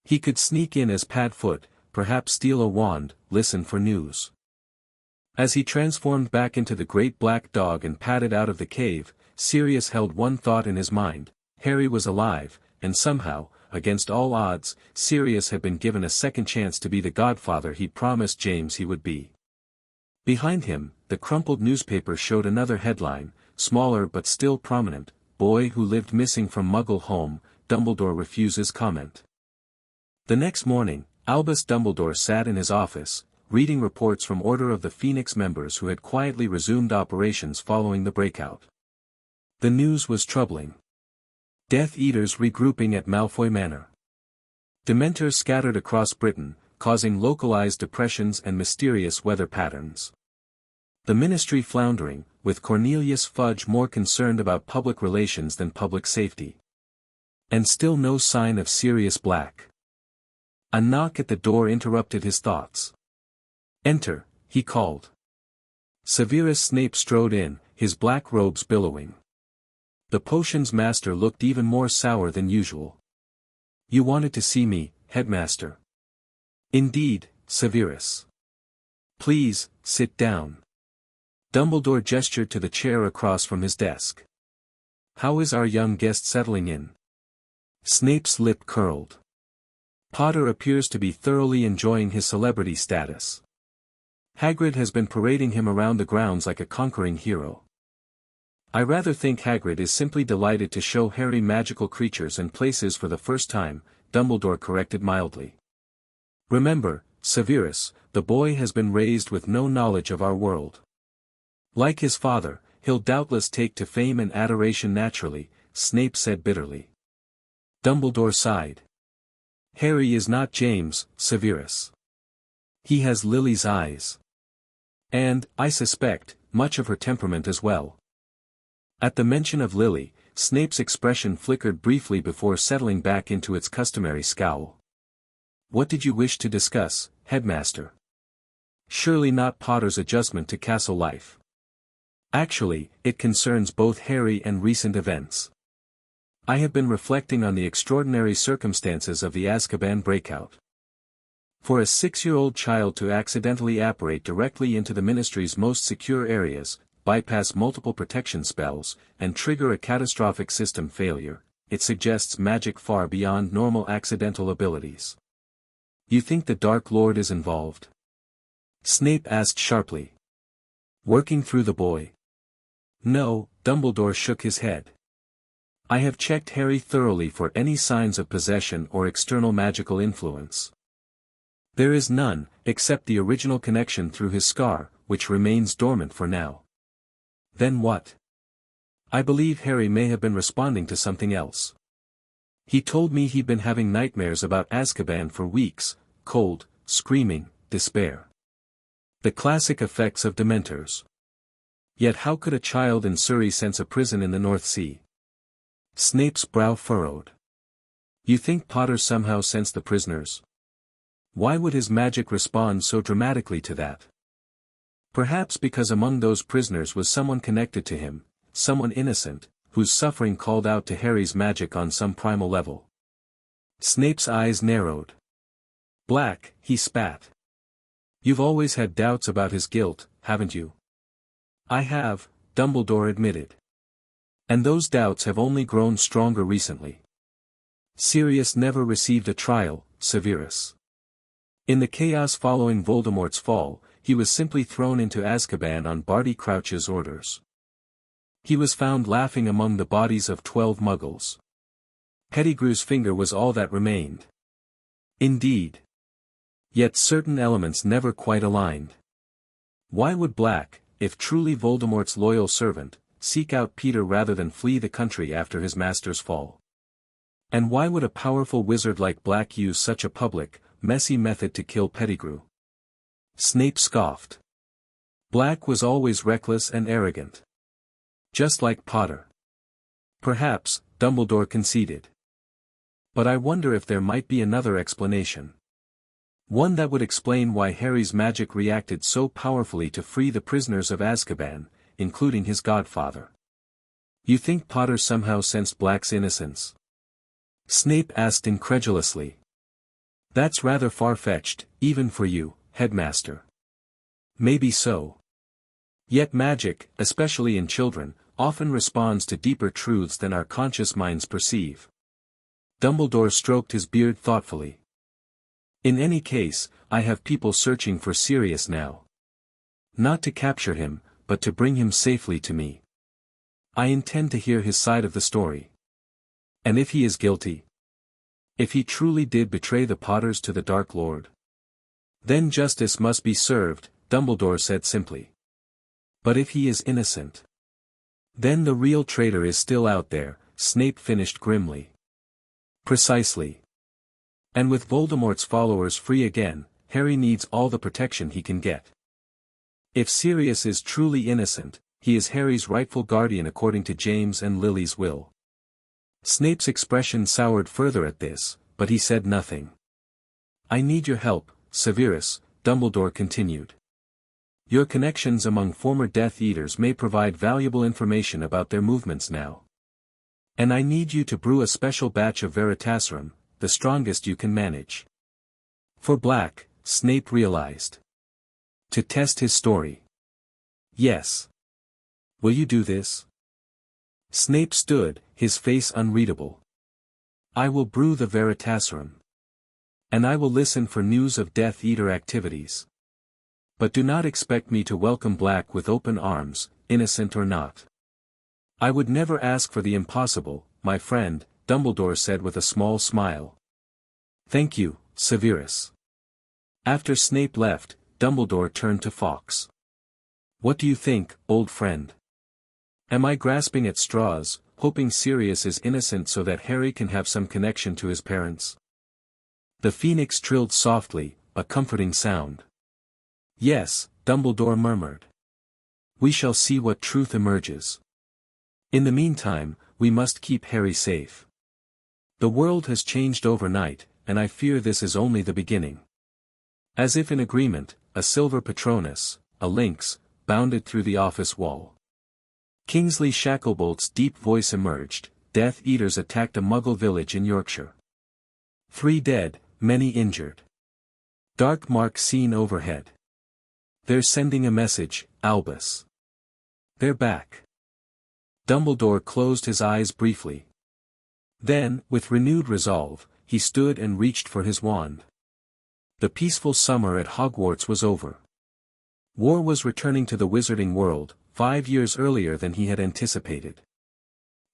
He could sneak in as Padfoot, perhaps steal a wand, listen for news. As he transformed back into the great black dog and padded out of the cave, Sirius held one thought in his mind: Harry was alive, and somehow, against all odds, Sirius had been given a second chance to be the godfather he promised James he would be. Behind him, the crumpled newspaper showed another headline, smaller but still prominent: Boy who lived missing from Muggle home, Dumbledore refuses comment. The next morning, Albus Dumbledore sat in his office, reading reports from Order of the Phoenix members who had quietly resumed operations following the breakout. The news was troubling. Death Eaters regrouping at Malfoy Manor. Dementors scattered across Britain, causing localized depressions and mysterious weather patterns. The ministry floundering, with Cornelius Fudge more concerned about public relations than public safety. And still no sign of Sirius Black. A knock at the door interrupted his thoughts. Enter, he called. Severus Snape strode in, his black robes billowing. The potions master looked even more sour than usual. You wanted to see me, headmaster. Indeed, Severus. Please, sit down. Dumbledore gestured to the chair across from his desk. How is our young guest settling in? Snape's lip curled. Potter appears to be thoroughly enjoying his celebrity status. Hagrid has been parading him around the grounds like a conquering hero. I rather think Hagrid is simply delighted to show Harry magical creatures and places for the first time, Dumbledore corrected mildly. Remember, Severus, the boy has been raised with no knowledge of our world. Like his father, he'll doubtless take to fame and adoration naturally, Snape said bitterly. Dumbledore sighed. Harry is not James, Severus. He has Lily's eyes. And, I suspect, much of her temperament as well. At the mention of Lily, Snape's expression flickered briefly before settling back into its customary scowl. What did you wish to discuss, headmaster? Surely not Potter's adjustment to castle life. Actually, it concerns both Harry and recent events. I have been reflecting on the extraordinary circumstances of the Azkaban breakout. For a 6-year-old child to accidentally apparate directly into the Ministry's most secure areas, bypass multiple protection spells, and trigger a catastrophic system failure, it suggests magic far beyond normal accidental abilities. You think the Dark Lord is involved? Snape asked sharply. Working through the boy? No, Dumbledore shook his head. I have checked Harry thoroughly for any signs of possession or external magical influence. There is none, except the original connection through his scar, which remains dormant for now. Then what? I believe Harry may have been responding to something else. He told me he'd been having nightmares about Azkaban for weeks, cold, screaming, despair. The classic effects of Dementors. Yet how could a child in Surrey sense a prison in the North Sea? Snape's brow furrowed. You think Potter somehow sensed the prisoners? Why would his magic respond so dramatically to that? Perhaps because among those prisoners was someone connected to him, someone innocent, whose suffering called out to Harry's magic on some primal level. Snape's eyes narrowed. Black, he spat. You've always had doubts about his guilt, haven't you? I have, Dumbledore admitted. And those doubts have only grown stronger recently. Sirius never received a trial, Severus. In the chaos following Voldemort's fall, he was simply thrown into Azkaban on Barty Crouch's orders. He was found laughing among the bodies of 12 muggles. Pettigrew's finger was all that remained. Indeed. Yet certain elements never quite aligned. Why would Black, if truly Voldemort's loyal servant, seek out Peter rather than flee the country after his master's fall? And why would a powerful wizard like Black use such a public, messy method to kill Pettigrew? Snape scoffed. Black was always reckless and arrogant. Just like Potter. Perhaps, Dumbledore conceded. But I wonder if there might be another explanation. One that would explain why Harry's magic reacted so powerfully to free the prisoners of Azkaban, including his godfather. You think Potter somehow sensed Black's innocence? Snape asked incredulously. That's rather far-fetched, even for you, headmaster. Maybe so. Yet magic, especially in children, often responds to deeper truths than our conscious minds perceive. Dumbledore stroked his beard thoughtfully. In any case, I have people searching for Sirius now. Not to capture him, but to bring him safely to me. I intend to hear his side of the story. And if he is guilty? If he truly did betray the Potters to the Dark Lord? Then justice must be served, Dumbledore said simply. But if he is innocent? Then the real traitor is still out there, Snape finished grimly. Precisely. And with Voldemort's followers free again, Harry needs all the protection he can get. If Sirius is truly innocent, he is Harry's rightful guardian according to James and Lily's will. Snape's expression soured further at this, but he said nothing. I need your help, Severus, Dumbledore continued. Your connections among former Death Eaters may provide valuable information about their movements now. And I need you to brew a special batch of Veritaserum, the strongest you can manage. For Black, Snape realized. To test his story. Yes. Will you do this? Snape stood, his face unreadable. I will brew the Veritaserum. And I will listen for news of Death Eater activities. But do not expect me to welcome Black with open arms, innocent or not. I would never ask for the impossible, my friend, Dumbledore said with a small smile. Thank you, Severus. After Snape left, Dumbledore turned to Fawkes. What do you think, old friend? Am I grasping at straws, hoping Sirius is innocent so that Harry can have some connection to his parents? The phoenix trilled softly, a comforting sound. Yes, Dumbledore murmured. We shall see what truth emerges. In the meantime, we must keep Harry safe. The world has changed overnight, and I fear this is only the beginning. As if in agreement, a silver Patronus, a lynx, bounded through the office wall. Kingsley Shacklebolt's deep voice emerged. Death Eaters attacked a Muggle village in Yorkshire. 3 dead, many injured. Dark mark seen overhead. They're sending a message, Albus. They're back. Dumbledore closed his eyes briefly. Then, with renewed resolve, he stood and reached for his wand. The peaceful summer at Hogwarts was over. War was returning to the wizarding world, 5 years earlier than he had anticipated.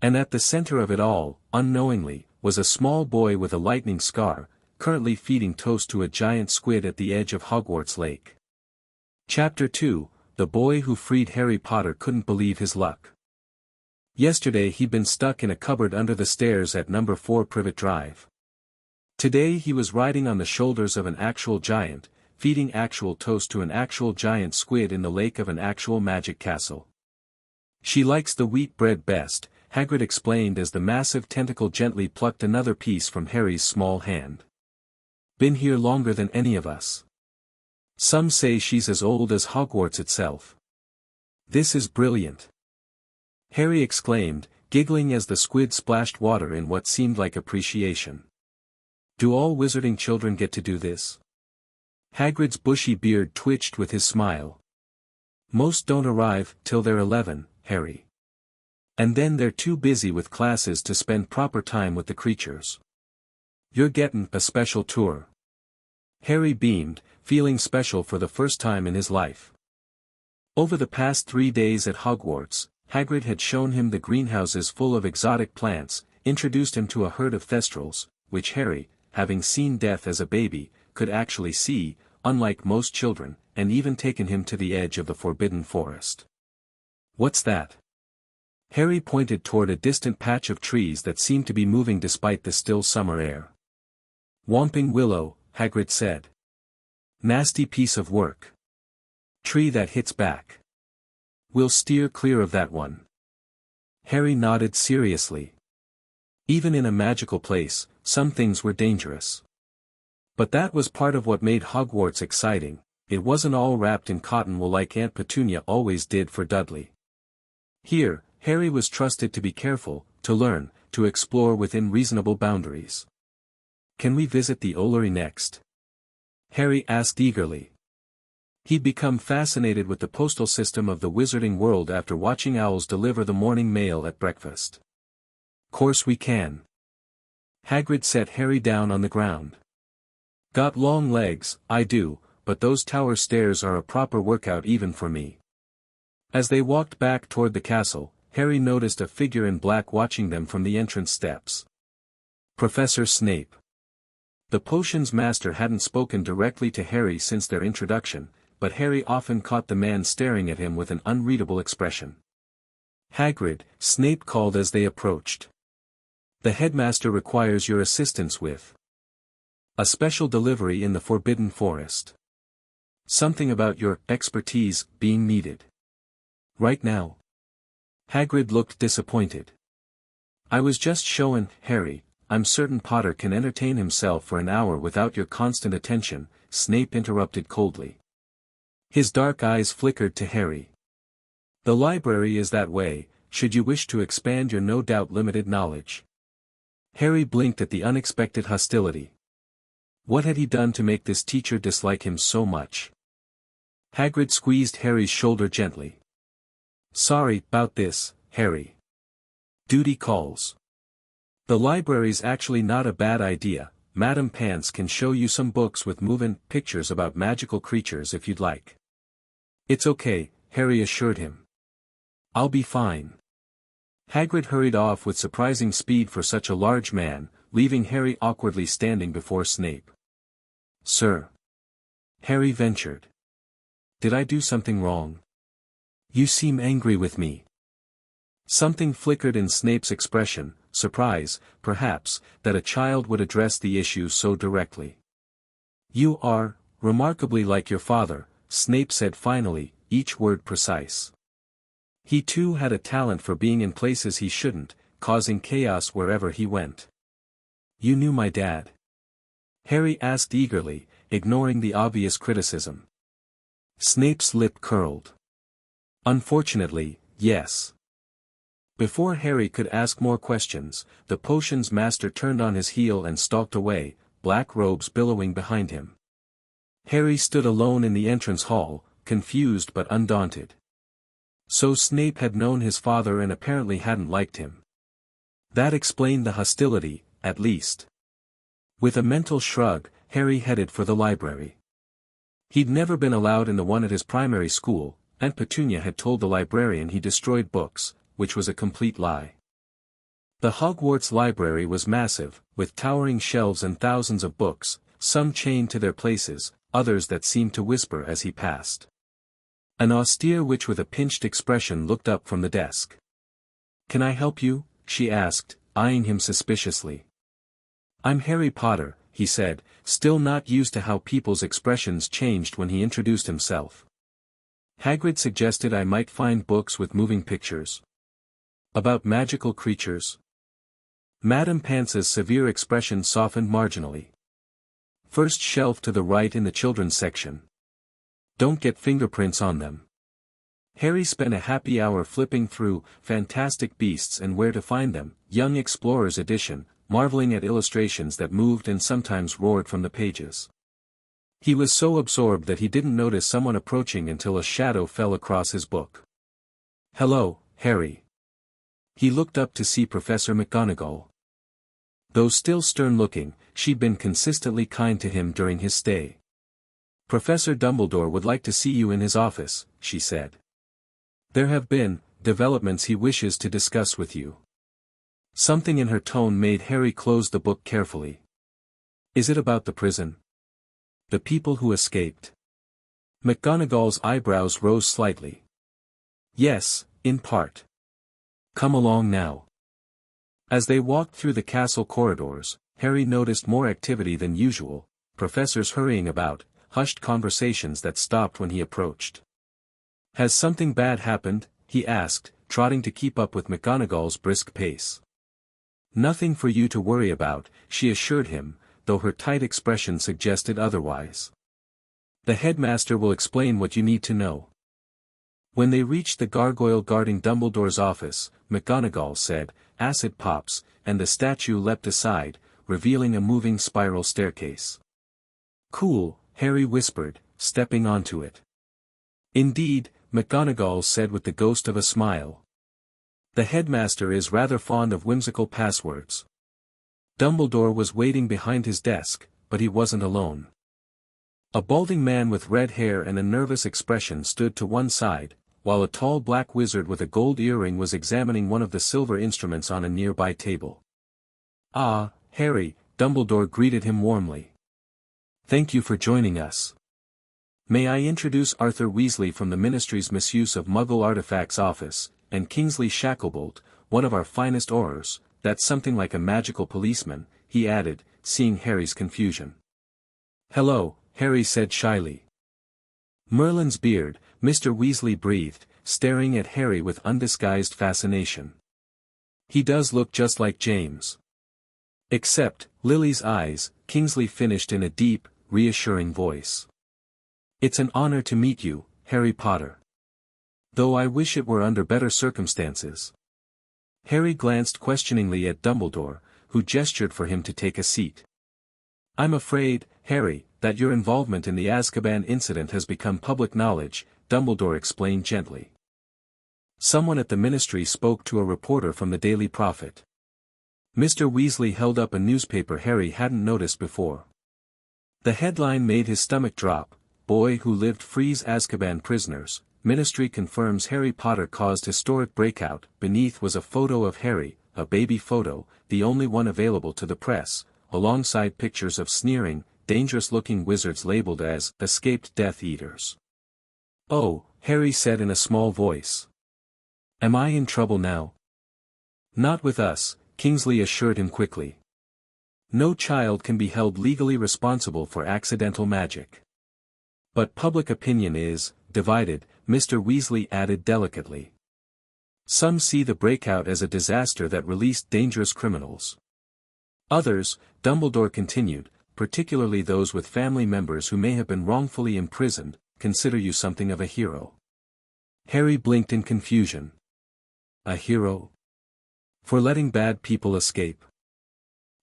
And at the center of it all, unknowingly, was a small boy with a lightning scar, currently feeding toast to a giant squid at the edge of Hogwarts Lake. Chapter 2, The Boy Who Freed Harry Potter Couldn't Believe His Luck. Yesterday he'd been stuck in a cupboard under the stairs at number 4 Privet Drive. Today he was riding on the shoulders of an actual giant, feeding actual toast to an actual giant squid in the lake of an actual magic castle. She likes the wheat bread best, Hagrid explained as the massive tentacle gently plucked another piece from Harry's small hand. Been here longer than any of us. Some say she's as old as Hogwarts itself. This is brilliant. Harry exclaimed, giggling as the squid splashed water in what seemed like appreciation. Do all wizarding children get to do this? Hagrid's bushy beard twitched with his smile. Most don't arrive till they're 11, Harry. And then they're too busy with classes to spend proper time with the creatures. You're gettin' a special tour. Harry beamed, feeling special for the first time in his life. Over the past 3 days at Hogwarts, Hagrid had shown him the greenhouses full of exotic plants, introduced him to a herd of thestrals, which Harry, having seen death as a baby, could actually see, unlike most children, and even taken him to the edge of the Forbidden Forest. What's that? Harry pointed toward a distant patch of trees that seemed to be moving despite the still summer air. Whomping willow, Hagrid said. Nasty piece of work. Tree that hits back. We'll steer clear of that one. Harry nodded seriously. Even in a magical place, some things were dangerous. But that was part of what made Hogwarts exciting. It wasn't all wrapped in cotton wool like Aunt Petunia always did for Dudley. Here, Harry was trusted to be careful, to learn, to explore within reasonable boundaries. Can we visit the Ollery next? Harry asked eagerly. He'd become fascinated with the postal system of the wizarding world after watching owls deliver the morning mail at breakfast. Course we can. Hagrid set Harry down on the ground. Got long legs, I do, but those tower stairs are a proper workout even for me. As they walked back toward the castle, Harry noticed a figure in black watching them from the entrance steps. Professor Snape. The potions master hadn't spoken directly to Harry since their introduction, but Harry often caught the man staring at him with an unreadable expression. Hagrid, Snape called as they approached. The headmaster requires your assistance with a special delivery in the Forbidden Forest. Something about your expertise being needed. Right now. Hagrid looked disappointed. I was just showin', Harry, I'm certain Potter can entertain himself for an hour without your constant attention, Snape interrupted coldly. His dark eyes flickered to Harry. The library is that way, should you wish to expand your no doubt limited knowledge. Harry blinked at the unexpected hostility. What had he done to make this teacher dislike him so much? Hagrid squeezed Harry's shoulder gently. Sorry about this, Harry. Duty calls. The library's actually not a bad idea. Madam Pants can show you some books with moving pictures about magical creatures if you'd like. It's okay, Harry assured him. I'll be fine. Hagrid hurried off with surprising speed for such a large man, leaving Harry awkwardly standing before Snape. Sir. Harry ventured. Did I do something wrong? You seem angry with me. Something flickered in Snape's expression, surprise, perhaps, that a child would address the issue so directly. You are, remarkably like your father, Snape said finally, each word precise. He too had a talent for being in places he shouldn't, causing chaos wherever he went. You knew my dad? Harry asked eagerly, ignoring the obvious criticism. Snape's lip curled. Unfortunately, yes. Before Harry could ask more questions, the potions master turned on his heel and stalked away, black robes billowing behind him. Harry stood alone in the entrance hall, confused but undaunted. So Snape had known his father and apparently hadn't liked him. That explained the hostility, at least. With a mental shrug, Harry headed for the library. He'd never been allowed in the one at his primary school, Aunt Petunia had told the librarian he destroyed books, which was a complete lie. The Hogwarts library was massive, with towering shelves and thousands of books, some chained to their places, others that seemed to whisper as he passed. An austere witch with a pinched expression looked up from the desk. "Can I help you?" she asked, eyeing him suspiciously. "I'm Harry Potter," he said, still not used to how people's expressions changed when he introduced himself. "Hagrid suggested I might find books with moving pictures. About magical creatures?" Madame Pance's severe expression softened marginally. "First shelf to the right in the children's section. Don't get fingerprints on them." Harry spent a happy hour flipping through Fantastic Beasts and Where to Find Them, Young Explorers edition, marveling at illustrations that moved and sometimes roared from the pages. He was so absorbed that he didn't notice someone approaching until a shadow fell across his book. "Hello, Harry." He looked up to see Professor McGonagall. Though still stern-looking, she'd been consistently kind to him during his stay. "Professor Dumbledore would like to see you in his office," she said. "There have been developments he wishes to discuss with you." Something in her tone made Harry close the book carefully. "Is it about the prison? The people who escaped?" McGonagall's eyebrows rose slightly. "Yes, in part. Come along now." As they walked through the castle corridors, Harry noticed more activity than usual, professors hurrying about, hushed conversations that stopped when he approached. "Has something bad happened?" he asked, trotting to keep up with McGonagall's brisk pace. "Nothing for you to worry about," she assured him, though her tight expression suggested otherwise. "The headmaster will explain what you need to know." When they reached the gargoyle guarding Dumbledore's office, McGonagall said, "Acid pops," and the statue leapt aside, revealing a moving spiral staircase. "Cool," Harry whispered, stepping onto it. "Indeed," McGonagall said with the ghost of a smile. "The headmaster is rather fond of whimsical passwords." Dumbledore was waiting behind his desk, but he wasn't alone. A balding man with red hair and a nervous expression stood to one side, while a tall black wizard with a gold earring was examining one of the silver instruments on a nearby table. "Ah, Harry," Dumbledore greeted him warmly. "Thank you for joining us. May I introduce Arthur Weasley from the Ministry's Misuse of Muggle Artifacts Office, and Kingsley Shacklebolt, one of our finest aurors, that's something like a magical policeman," he added, seeing Harry's confusion. "Hello," Harry said shyly. "Merlin's beard," Mr. Weasley breathed, staring at Harry with undisguised fascination. "He does look just like James." "Except, Lily's eyes," Kingsley finished in a deep, reassuring voice. "It's an honor to meet you, Harry Potter. Though I wish it were under better circumstances." Harry glanced questioningly at Dumbledore, who gestured for him to take a seat. "I'm afraid, Harry, that your involvement in the Azkaban incident has become public knowledge," Dumbledore explained gently. Someone at the ministry spoke to a reporter from the Daily Prophet. Mr. Weasley held up a newspaper Harry hadn't noticed before. The headline made his stomach drop: "Boy who lived frees Azkaban prisoners, Ministry confirms Harry Potter caused historic breakout." Beneath was a photo of Harry, a baby photo, the only one available to the press, alongside pictures of sneering, dangerous-looking wizards labeled as escaped Death Eaters. "Oh," Harry said in a small voice. "Am I in trouble now?" "Not with us," Kingsley assured him quickly. "No child can be held legally responsible for accidental magic. But public opinion is divided," Mr. Weasley added delicately. "Some see the breakout as a disaster that released dangerous criminals. Others," Dumbledore continued, "particularly those with family members who may have been wrongfully imprisoned, consider you something of a hero." Harry blinked in confusion. "A hero?" For letting bad people escape.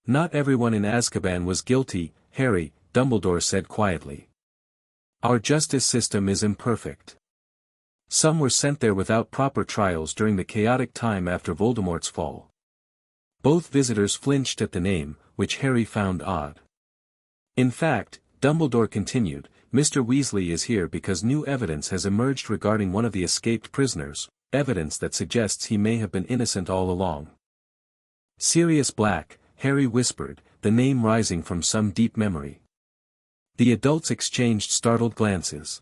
Not everyone in Azkaban was guilty, Harry, Dumbledore said quietly. Our justice system is imperfect. Some were sent there without proper trials during the chaotic time after Voldemort's fall. Both visitors flinched at the name, which Harry found odd. In fact, Dumbledore continued, Mr. Weasley is here because new evidence has emerged regarding one of the escaped prisoners, evidence that suggests he may have been innocent all along. Sirius Black, Harry whispered, the name rising from some deep memory. The adults exchanged startled glances.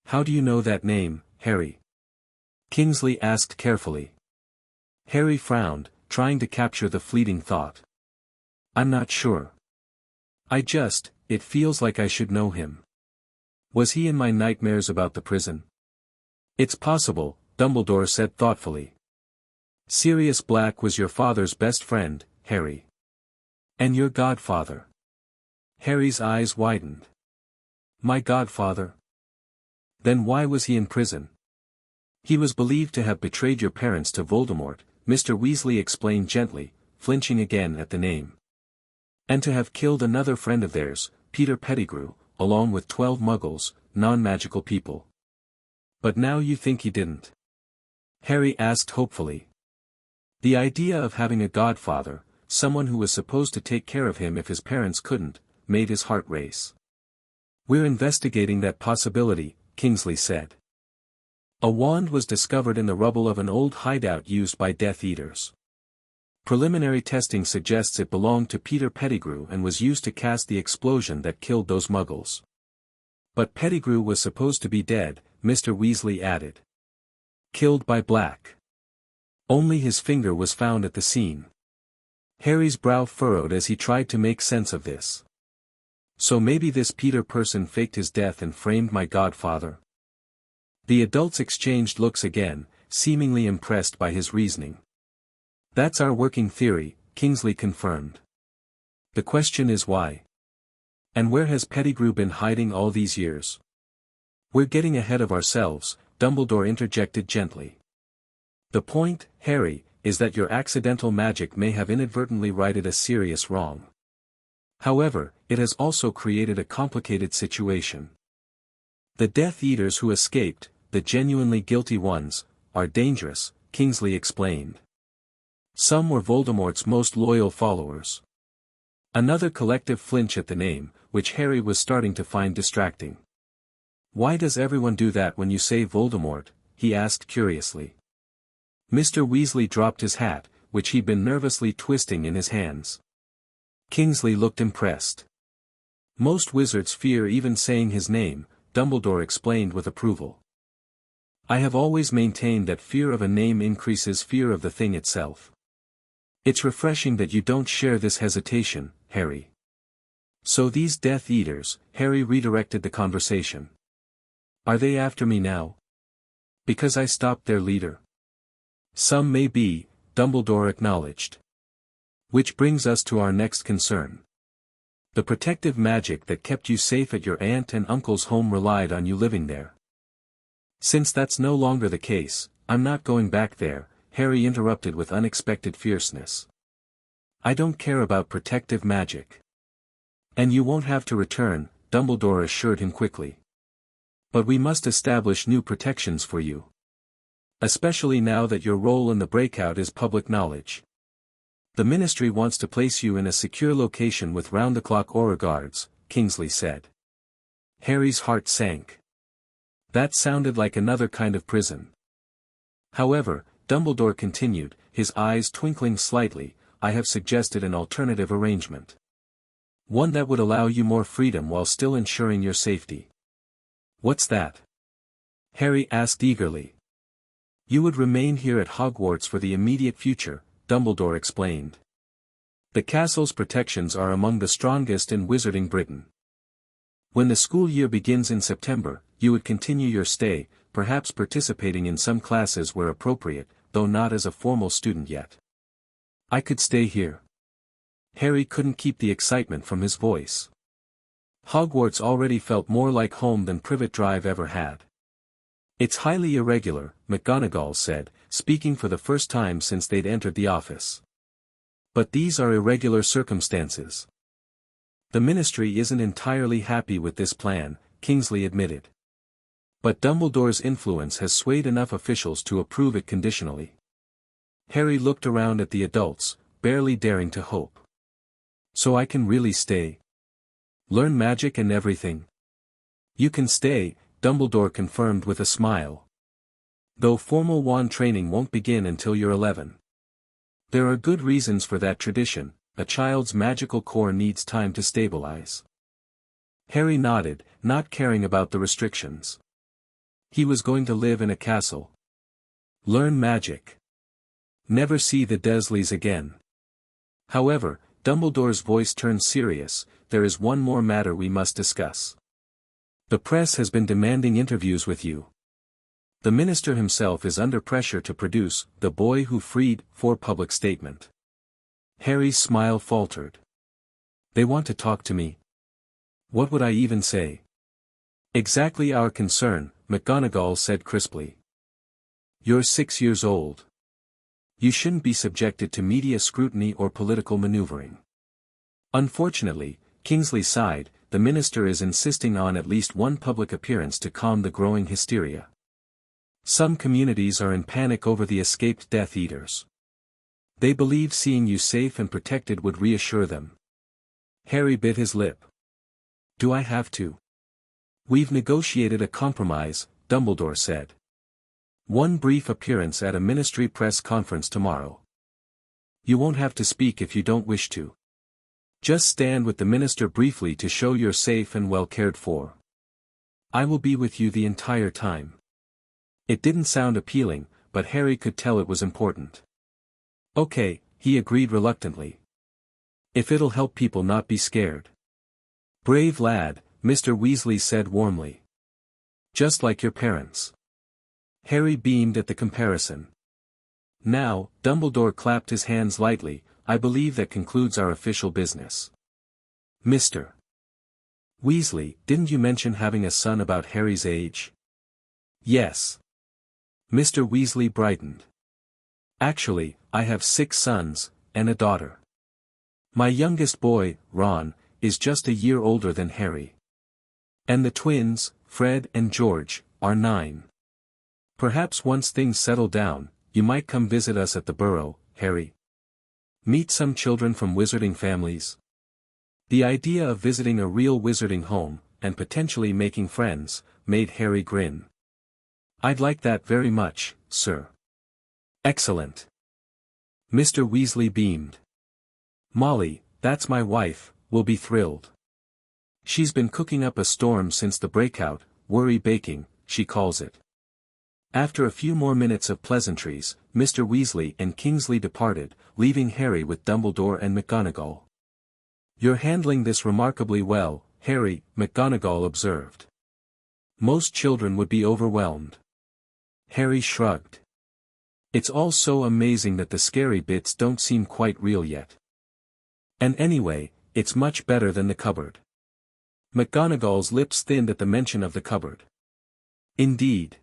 How do you know that name, Harry? Kingsley asked carefully. Harry frowned, trying to capture the fleeting thought. I'm not sure. It feels like I should know him. Was he in my nightmares about the prison? It's possible, Dumbledore said thoughtfully. Sirius Black was your father's best friend, Harry. And your godfather. Harry's eyes widened. My godfather? Then why was he in prison? He was believed to have betrayed your parents to Voldemort, Mr. Weasley explained gently, flinching again at the name. And to have killed another friend of theirs, Peter Pettigrew, along with 12 muggles, non-magical people. But now you think he didn't? Harry asked hopefully. The idea of having a godfather, someone who was supposed to take care of him if his parents couldn't, made his heart race. We're investigating that possibility, Kingsley said. A wand was discovered in the rubble of an old hideout used by Death Eaters. Preliminary testing suggests it belonged to Peter Pettigrew and was used to cast the explosion that killed those muggles. But Pettigrew was supposed to be dead, Mr. Weasley added. Killed by Black. Only his finger was found at the scene. Harry's brow furrowed as he tried to make sense of this. So maybe this Peter person faked his death and framed my godfather? The adults exchanged looks again, seemingly impressed by his reasoning. That's our working theory, Kingsley confirmed. The question is why? And where has Pettigrew been hiding all these years? We're getting ahead of ourselves, Dumbledore interjected gently. The point, Harry, is that your accidental magic may have inadvertently righted a serious wrong. However, it has also created a complicated situation. The Death Eaters who escaped, the genuinely guilty ones, are dangerous, Kingsley explained. Some were Voldemort's most loyal followers. Another collective flinch at the name, which Harry was starting to find distracting. Why does everyone do that when you say Voldemort? He asked curiously. Mr. Weasley dropped his hat, which he'd been nervously twisting in his hands. Kingsley looked impressed. Most wizards fear even saying his name, Dumbledore explained with approval. I have always maintained that fear of a name increases fear of the thing itself. It's refreshing that you don't share this hesitation, Harry. So these Death Eaters, Harry redirected the conversation. Are they after me now? Because I stopped their leader? Some may be, Dumbledore acknowledged. Which brings us to our next concern. The protective magic that kept you safe at your aunt and uncle's home relied on you living there. Since that's no longer the case, I'm not going back there, Harry interrupted with unexpected fierceness. I don't care about protective magic. And you won't have to return, Dumbledore assured him quickly. But we must establish new protections for you. Especially now that your role in the breakout is public knowledge. The Ministry wants to place you in a secure location with round-the-clock Aura guards, Kingsley said. Harry's heart sank. That sounded like another kind of prison. However, Dumbledore continued, his eyes twinkling slightly, I have suggested an alternative arrangement. One that would allow you more freedom while still ensuring your safety. What's that? Harry asked eagerly. You would remain here at Hogwarts for the immediate future, Dumbledore explained. The castle's protections are among the strongest in Wizarding Britain. When the school year begins in September, you would continue your stay, perhaps participating in some classes where appropriate, though not as a formal student yet. I could stay here. Harry couldn't keep the excitement from his voice. Hogwarts already felt more like home than Privet Drive ever had. It's highly irregular, McGonagall said, speaking for the first time since they'd entered the office. But these are irregular circumstances. The Ministry isn't entirely happy with this plan, Kingsley admitted. But Dumbledore's influence has swayed enough officials to approve it conditionally. Harry looked around at the adults, barely daring to hope. So I can really stay? Learn magic and everything? You can stay, Dumbledore confirmed with a smile. Though formal wand training won't begin until you're 11. There are good reasons for that tradition. A child's magical core needs time to stabilize. Harry nodded, not caring about the restrictions. He was going to live in a castle. Learn magic. Never see the Dursleys again. However, Dumbledore's voice turned serious. There is one more matter we must discuss. The press has been demanding interviews with you. The minister himself is under pressure to produce The Boy Who Freed for public statement. Harry's smile faltered. They want to talk to me. What would I even say? Exactly our concern, McGonagall said crisply. You're 6 years old. You shouldn't be subjected to media scrutiny or political maneuvering. Unfortunately, Kingsley sighed, the minister is insisting on at least one public appearance to calm the growing hysteria. Some communities are in panic over the escaped Death Eaters. They believe seeing you safe and protected would reassure them. Harry bit his lip. Do I have to? We've negotiated a compromise, Dumbledore said. One brief appearance at a ministry press conference tomorrow. You won't have to speak if you don't wish to. Just stand with the minister briefly to show you're safe and well cared for. I will be with you the entire time. It didn't sound appealing, but Harry could tell it was important. Okay, he agreed reluctantly. If it'll help people not be scared. Brave lad, Mr. Weasley said warmly. Just like your parents. Harry beamed at the comparison. Now, Dumbledore clapped his hands lightly, I believe that concludes our official business. Mr. Weasley, didn't you mention having a son about Harry's age? Yes. Mr. Weasley brightened. Actually, I have 6 sons, and a daughter. My youngest boy, Ron, is just a year older than Harry. And the twins, Fred and George, are 9. Perhaps once things settle down, you might come visit us at the Burrow, Harry. Meet some children from wizarding families. The idea of visiting a real wizarding home, and potentially making friends, made Harry grin. I'd like that very much, sir. Excellent. Mr. Weasley beamed. Molly, that's my wife, will be thrilled. She's been cooking up a storm since the breakout, worry baking, she calls it. After a few more minutes of pleasantries, Mr. Weasley and Kingsley departed, leaving Harry with Dumbledore and McGonagall. You're handling this remarkably well, Harry, McGonagall observed. Most children would be overwhelmed. Harry shrugged. It's all so amazing that the scary bits don't seem quite real yet. And anyway, it's much better than the cupboard. McGonagall's lips thinned at the mention of the cupboard. Indeed.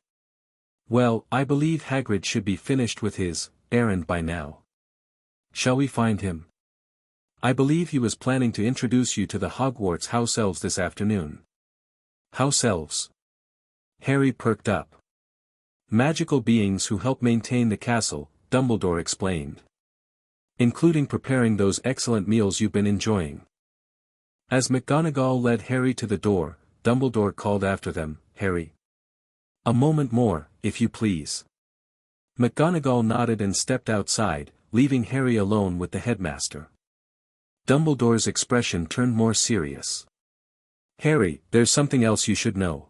Well, I believe Hagrid should be finished with his errand by now. Shall we find him? I believe he was planning to introduce you to the Hogwarts house elves this afternoon. House elves? Harry perked up. Magical beings who help maintain the castle, Dumbledore explained. Including preparing those excellent meals you've been enjoying. As McGonagall led Harry to the door, Dumbledore called after them, Harry. A moment more, if you please. McGonagall nodded and stepped outside, leaving Harry alone with the headmaster. Dumbledore's expression turned more serious. Harry, there's something else you should know.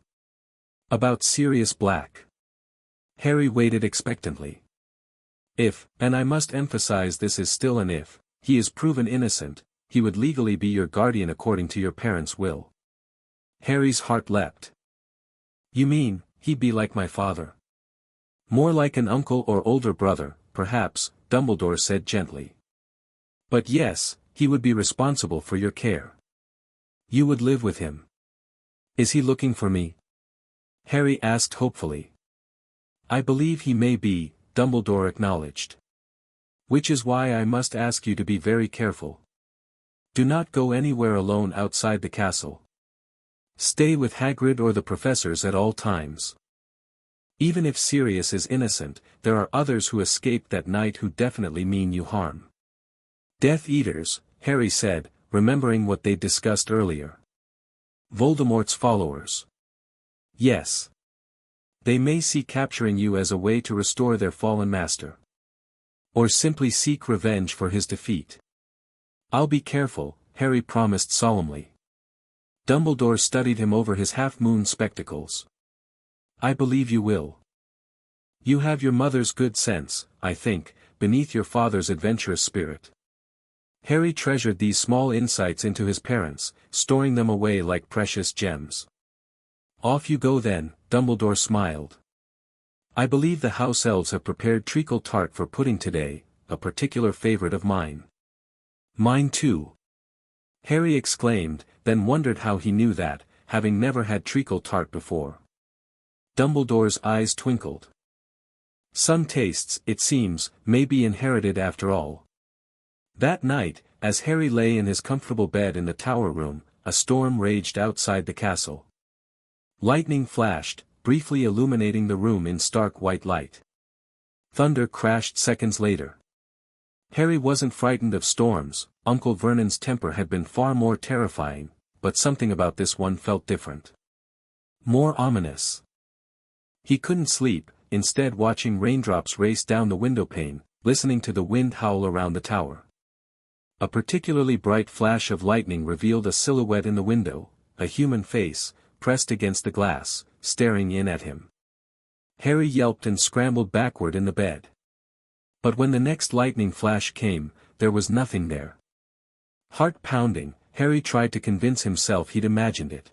About Sirius Black. Harry waited expectantly. If, and I must emphasize this is still an if, he is proven innocent, he would legally be your guardian according to your parents' will. Harry's heart leapt. You mean, he'd be like my father? More like an uncle or older brother, perhaps, Dumbledore said gently. But yes, he would be responsible for your care. You would live with him. Is he looking for me? Harry asked hopefully. I believe he may be, Dumbledore acknowledged. Which is why I must ask you to be very careful. Do not go anywhere alone outside the castle. Stay with Hagrid or the professors at all times. Even if Sirius is innocent, there are others who escaped that night who definitely mean you harm. Death Eaters, Harry said, remembering what they'd discussed earlier. Voldemort's followers. Yes. They may see capturing you as a way to restore their fallen master. Or simply seek revenge for his defeat. I'll be careful, Harry promised solemnly. Dumbledore studied him over his half-moon spectacles. I believe you will. You have your mother's good sense, I think, beneath your father's adventurous spirit. Harry treasured these small insights into his parents, storing them away like precious gems. Off you go then, Dumbledore smiled. I believe the house elves have prepared treacle tart for pudding today, a particular favorite of mine. Mine too. Harry exclaimed, then wondered how he knew that, having never had treacle tart before. Dumbledore's eyes twinkled. Some tastes, it seems, may be inherited after all. That night, as Harry lay in his comfortable bed in the tower room, a storm raged outside the castle. Lightning flashed, briefly illuminating the room in stark white light. Thunder crashed seconds later. Harry wasn't frightened of storms, Uncle Vernon's temper had been far more terrifying, but something about this one felt different. More ominous. He couldn't sleep, instead watching raindrops race down the windowpane, listening to the wind howl around the tower. A particularly bright flash of lightning revealed a silhouette in the window, a human face, pressed against the glass, staring in at him. Harry yelped and scrambled backward in the bed. But when the next lightning flash came, there was nothing there. Heart pounding, Harry tried to convince himself he'd imagined it.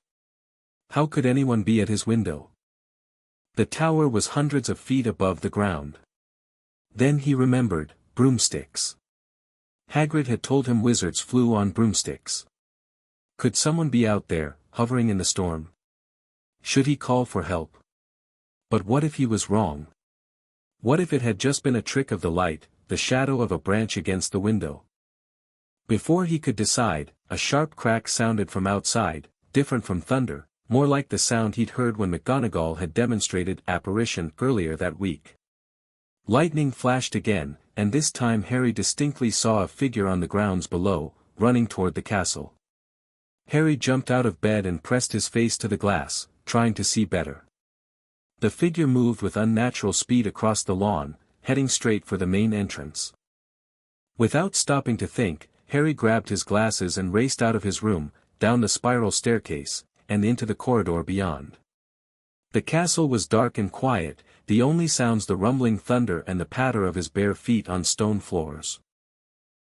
How could anyone be at his window? The tower was hundreds of feet above the ground. Then he remembered, broomsticks. Hagrid had told him wizards flew on broomsticks. Could someone be out there, hovering in the storm? Should he call for help? But what if he was wrong? What if it had just been a trick of the light, the shadow of a branch against the window? Before he could decide, a sharp crack sounded from outside, different from thunder, more like the sound he'd heard when McGonagall had demonstrated apparition earlier that week. Lightning flashed again, and this time Harry distinctly saw a figure on the grounds below, running toward the castle. Harry jumped out of bed and pressed his face to the glass, trying to see better. The figure moved with unnatural speed across the lawn, heading straight for the main entrance. Without stopping to think, Harry grabbed his glasses and raced out of his room, down the spiral staircase, and into the corridor beyond. The castle was dark and quiet, the only sounds the rumbling thunder and the patter of his bare feet on stone floors.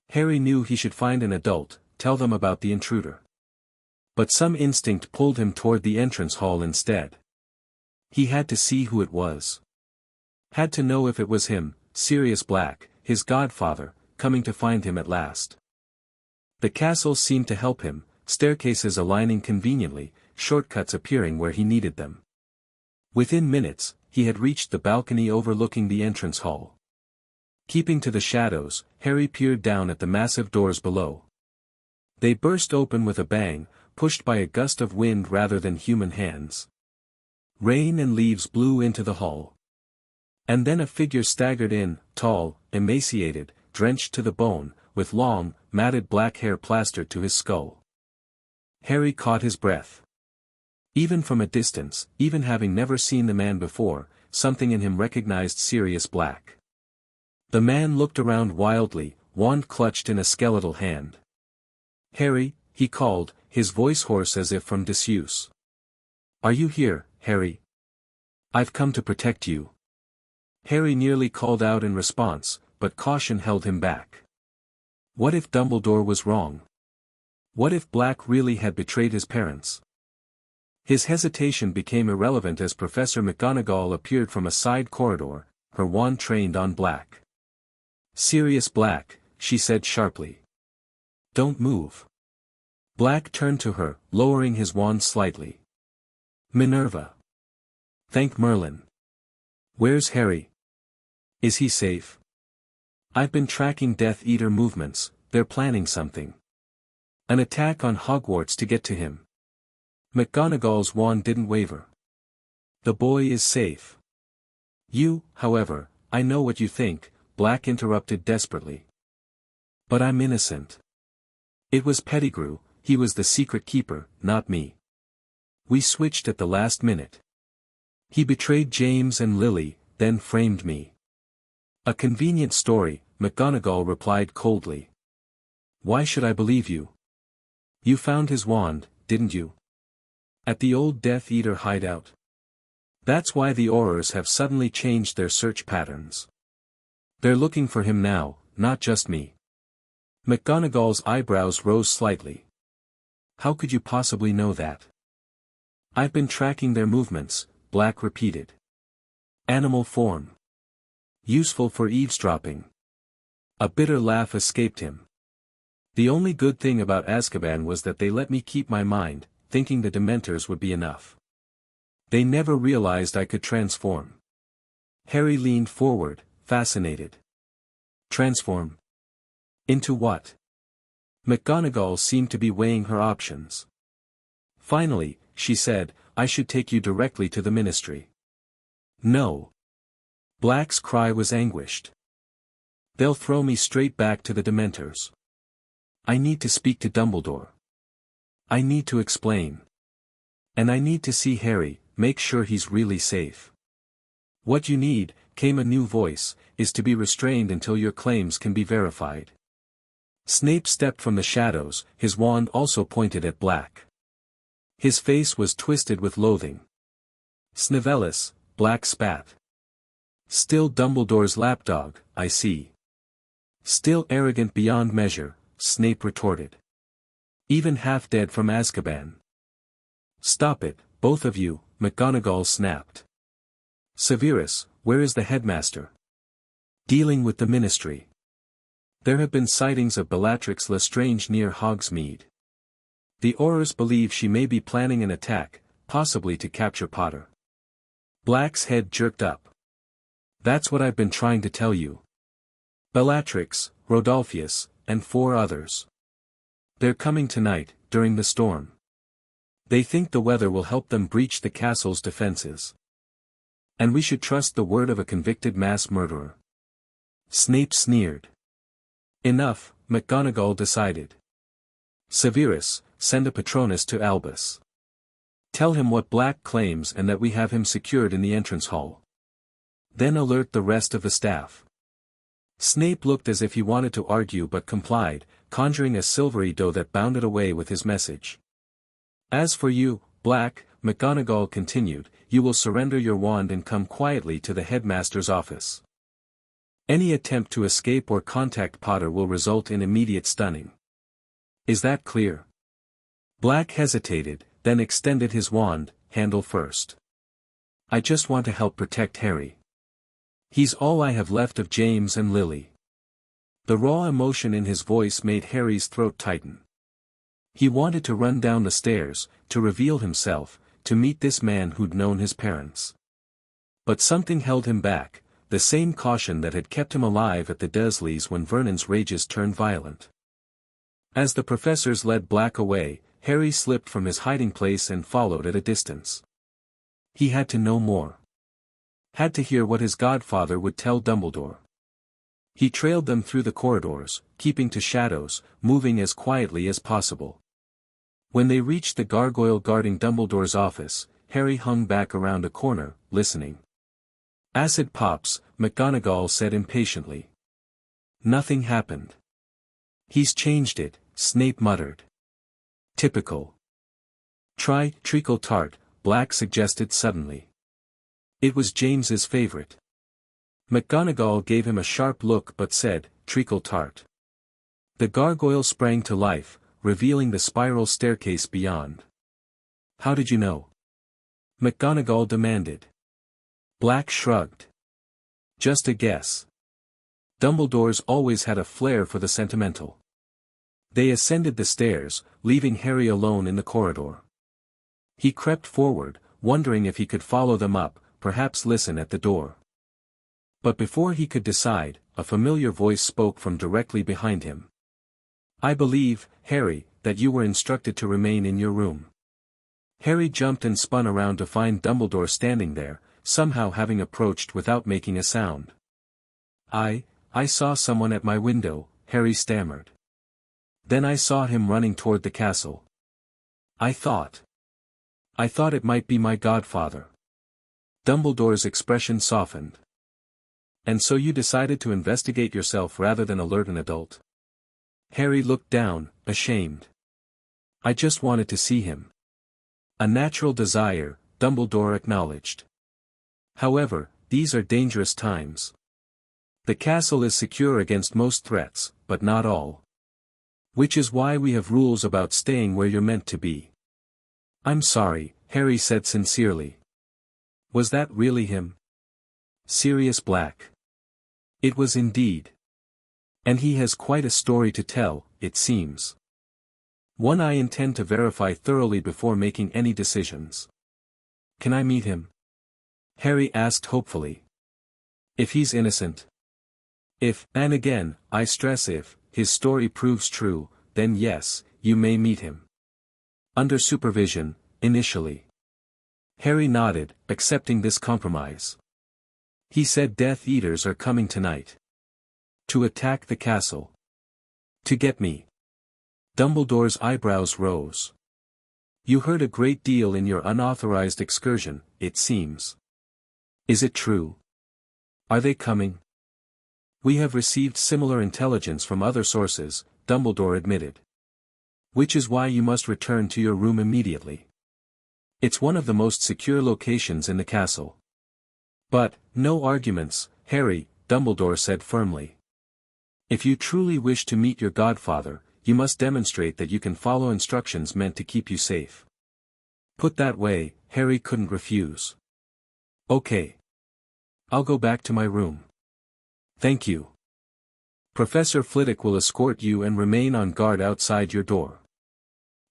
Harry knew he should find an adult, tell them about the intruder. But some instinct pulled him toward the entrance hall instead. He had to see who it was. Had to know if it was him, Sirius Black, his godfather, coming to find him at last. The castle seemed to help him, staircases aligning conveniently, shortcuts appearing where he needed them. Within minutes, he had reached the balcony overlooking the entrance hall. Keeping to the shadows, Harry peered down at the massive doors below. They burst open with a bang, pushed by a gust of wind rather than human hands. Rain and leaves blew into the hall. And then a figure staggered in, tall, emaciated, drenched to the bone, with long, matted black hair plastered to his skull. Harry caught his breath. Even from a distance, even having never seen the man before, something in him recognized Sirius Black. The man looked around wildly, wand clutched in a skeletal hand. "Harry," he called, his voice hoarse as if from disuse. "Are you here, Harry? I've come to protect you." Harry nearly called out in response, but caution held him back. What if Dumbledore was wrong? What if Black really had betrayed his parents? His hesitation became irrelevant as Professor McGonagall appeared from a side corridor, her wand trained on Black. "Sirius Black," she said sharply. "Don't move." Black turned to her, lowering his wand slightly. "Minerva. Thank Merlin." Where's Harry? Is he safe? I've been tracking Death Eater movements, they're planning something. An attack on Hogwarts to get to him. McGonagall's wand didn't waver. The boy is safe. You, however, I know what you think, Black interrupted desperately. But I'm innocent. It was Pettigrew, he was the secret keeper, not me. We switched at the last minute. He betrayed James and Lily, then framed me. A convenient story, McGonagall replied coldly. Why should I believe you? You found his wand, didn't you? At the old Death Eater hideout. That's why the Aurors have suddenly changed their search patterns. They're looking for him now, not just me. McGonagall's eyebrows rose slightly. How could you possibly know that? I've been tracking their movements, Black repeated. Animal form. Useful for eavesdropping. A bitter laugh escaped him. The only good thing about Azkaban was that they let me keep my mind, thinking the Dementors would be enough. They never realized I could transform. Harry leaned forward, fascinated. Transform? Into what? McGonagall seemed to be weighing her options. Finally, she said, I should take you directly to the Ministry. No. Black's cry was anguished. They'll throw me straight back to the Dementors. I need to speak to Dumbledore. I need to explain. And I need to see Harry, make sure he's really safe. What you need, came a new voice, is to be restrained until your claims can be verified. Snape stepped from the shadows, his wand also pointed at Black. His face was twisted with loathing. Snivellis, Black spat. Still Dumbledore's lapdog, I see. Still arrogant beyond measure, Snape retorted. Even half dead from Azkaban. Stop it, both of you, McGonagall snapped. Severus, where is the headmaster? Dealing with the Ministry. There have been sightings of Bellatrix Lestrange near Hogsmeade. The Aurors believe she may be planning an attack, possibly to capture Potter. Black's head jerked up. That's what I've been trying to tell you. Bellatrix, Rodolphius, and 4 others. They're coming tonight, during the storm. They think the weather will help them breach the castle's defenses. And we should trust the word of a convicted mass murderer. Snape sneered. Enough, McGonagall decided. Severus, send a Patronus to Albus. Tell him what Black claims and that we have him secured in the entrance hall. Then alert the rest of the staff. Snape looked as if he wanted to argue but complied, conjuring a silvery doe that bounded away with his message. As for you, Black, McGonagall continued, you will surrender your wand and come quietly to the headmaster's office. Any attempt to escape or contact Potter will result in immediate stunning. Is that clear? Black hesitated, then extended his wand, handle first. I just want to help protect Harry. He's all I have left of James and Lily. The raw emotion in his voice made Harry's throat tighten. He wanted to run down the stairs, to reveal himself, to meet this man who'd known his parents. But something held him back, the same caution that had kept him alive at the Dursleys when Vernon's rages turned violent. As the professors led Black away, Harry slipped from his hiding place and followed at a distance. He had to know more. Had to hear what his godfather would tell Dumbledore. He trailed them through the corridors, keeping to shadows, moving as quietly as possible. When they reached the gargoyle guarding Dumbledore's office, Harry hung back around a corner, listening. Acid pops, McGonagall said impatiently. Nothing happened. He's changed it, Snape muttered. Typical. Try treacle tart, Black suggested suddenly. It was James's favorite. McGonagall gave him a sharp look but said, treacle tart. The gargoyle sprang to life, revealing the spiral staircase beyond. How did you know? McGonagall demanded. Black shrugged. Just a guess. Dumbledore's always had a flair for the sentimental. They ascended the stairs, leaving Harry alone in the corridor. He crept forward, wondering if he could follow them up, perhaps listen at the door. But before he could decide, a familiar voice spoke from directly behind him. "I believe, Harry, that you were instructed to remain in your room." Harry jumped and spun around to find Dumbledore standing there, somehow having approached without making a sound. I saw someone at my window," Harry stammered. "Then I saw him running toward the castle. I thought it might be my godfather." Dumbledore's expression softened. "And so you decided to investigate yourself rather than alert an adult?" Harry looked down, ashamed. "I just wanted to see him." "A natural desire," Dumbledore acknowledged. "However, these are dangerous times. The castle is secure against most threats, but not all. Which is why we have rules about staying where you're meant to be." "I'm sorry," Harry said sincerely. "Was that really him?" "Sirius Black." "It was indeed. And he has quite a story to tell, it seems. One I intend to verify thoroughly before making any decisions." "Can I meet him?" Harry asked hopefully. "If he's innocent." "If, and again, I stress if, his story proves true, then yes, you may meet him. Under supervision, initially." Harry nodded, accepting this compromise. "He said Death Eaters are coming tonight. To attack the castle. To get me." Dumbledore's eyebrows rose. "You heard a great deal in your unauthorized excursion, it seems. Is it true? Are they coming?" "We have received similar intelligence from other sources," Dumbledore admitted. "Which is why you must return to your room immediately. It's one of the most secure locations in the castle." "But, no arguments, Harry," Dumbledore said firmly. "If you truly wish to meet your godfather, you must demonstrate that you can follow instructions meant to keep you safe." Put that way, Harry couldn't refuse. "Okay. I'll go back to my room. Thank you. Professor Flitwick will escort you and remain on guard outside your door."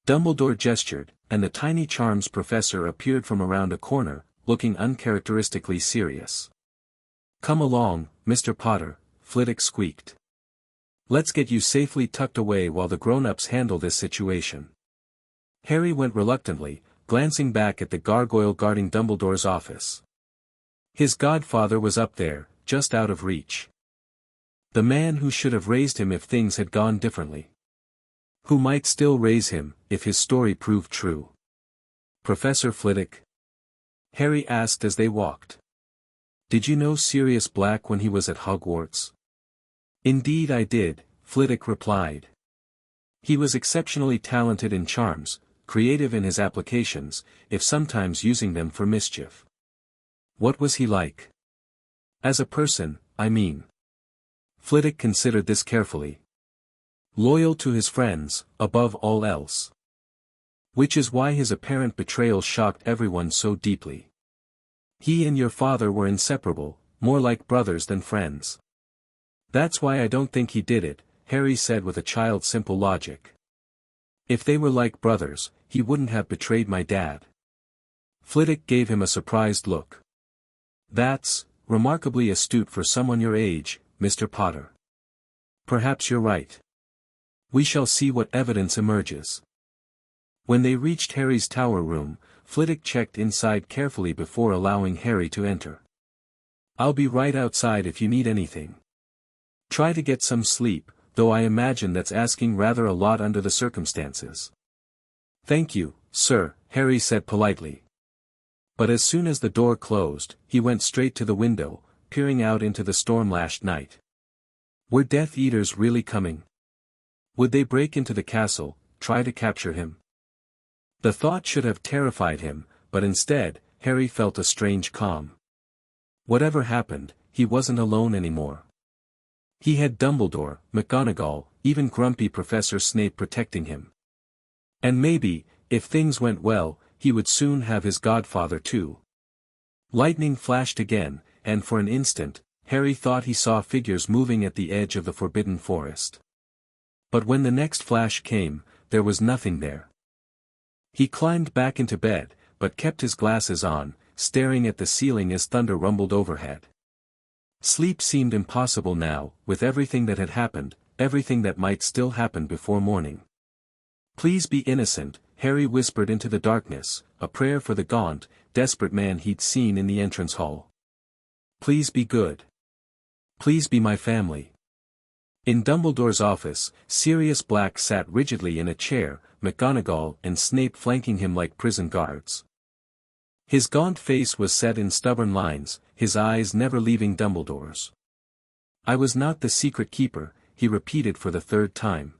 Dumbledore gestured, and the tiny charms professor appeared from around a corner, looking uncharacteristically serious. "Come along, Mr. Potter," Flitwick squeaked. "Let's get you safely tucked away while the grown-ups handle this situation." Harry went reluctantly, glancing back at the gargoyle guarding Dumbledore's office. His godfather was up there, just out of reach. The man who should have raised him if things had gone differently. Who might still raise him, if his story proved true. "Professor Flitwick?" Harry asked as they walked. "Did you know Sirius Black when he was at Hogwarts?" "Indeed I did," Flitwick replied. "He was exceptionally talented in charms, creative in his applications, if sometimes using them for mischief." "What was he like?" "As a person, I mean." Flitwick considered this carefully. "Loyal to his friends, above all else. Which is why his apparent betrayal shocked everyone so deeply. He and your father were inseparable, more like brothers than friends." "That's why I don't think he did it," Harry said with a child's simple logic. "If they were like brothers, he wouldn't have betrayed my dad." Flitwick gave him a surprised look. "That's remarkably astute for someone your age, Mr. Potter. Perhaps you're right. We shall see what evidence emerges." When they reached Harry's tower room, Flitwick checked inside carefully before allowing Harry to enter. "I'll be right outside if you need anything. Try to get some sleep, though I imagine that's asking rather a lot under the circumstances." "Thank you, sir," Harry said politely. But as soon as the door closed, he went straight to the window, peering out into the storm-lashed night. Were Death Eaters really coming? Would they break into the castle, try to capture him? The thought should have terrified him, but instead, Harry felt a strange calm. Whatever happened, he wasn't alone anymore. He had Dumbledore, McGonagall, even grumpy Professor Snape protecting him. And maybe, if things went well, he would soon have his godfather too. Lightning flashed again, and for an instant, Harry thought he saw figures moving at the edge of the forbidden forest. But when the next flash came, there was nothing there. He climbed back into bed, but kept his glasses on, staring at the ceiling as thunder rumbled overhead. Sleep seemed impossible now, with everything that had happened, everything that might still happen before morning. "Please be innocent," Harry whispered into the darkness, a prayer for the gaunt, desperate man he'd seen in the entrance hall. "Please be good. Please be my family." In Dumbledore's office, Sirius Black sat rigidly in a chair, McGonagall and Snape flanking him like prison guards. His gaunt face was set in stubborn lines, his eyes never leaving Dumbledore's. "I was not the secret keeper," he repeated for the third time.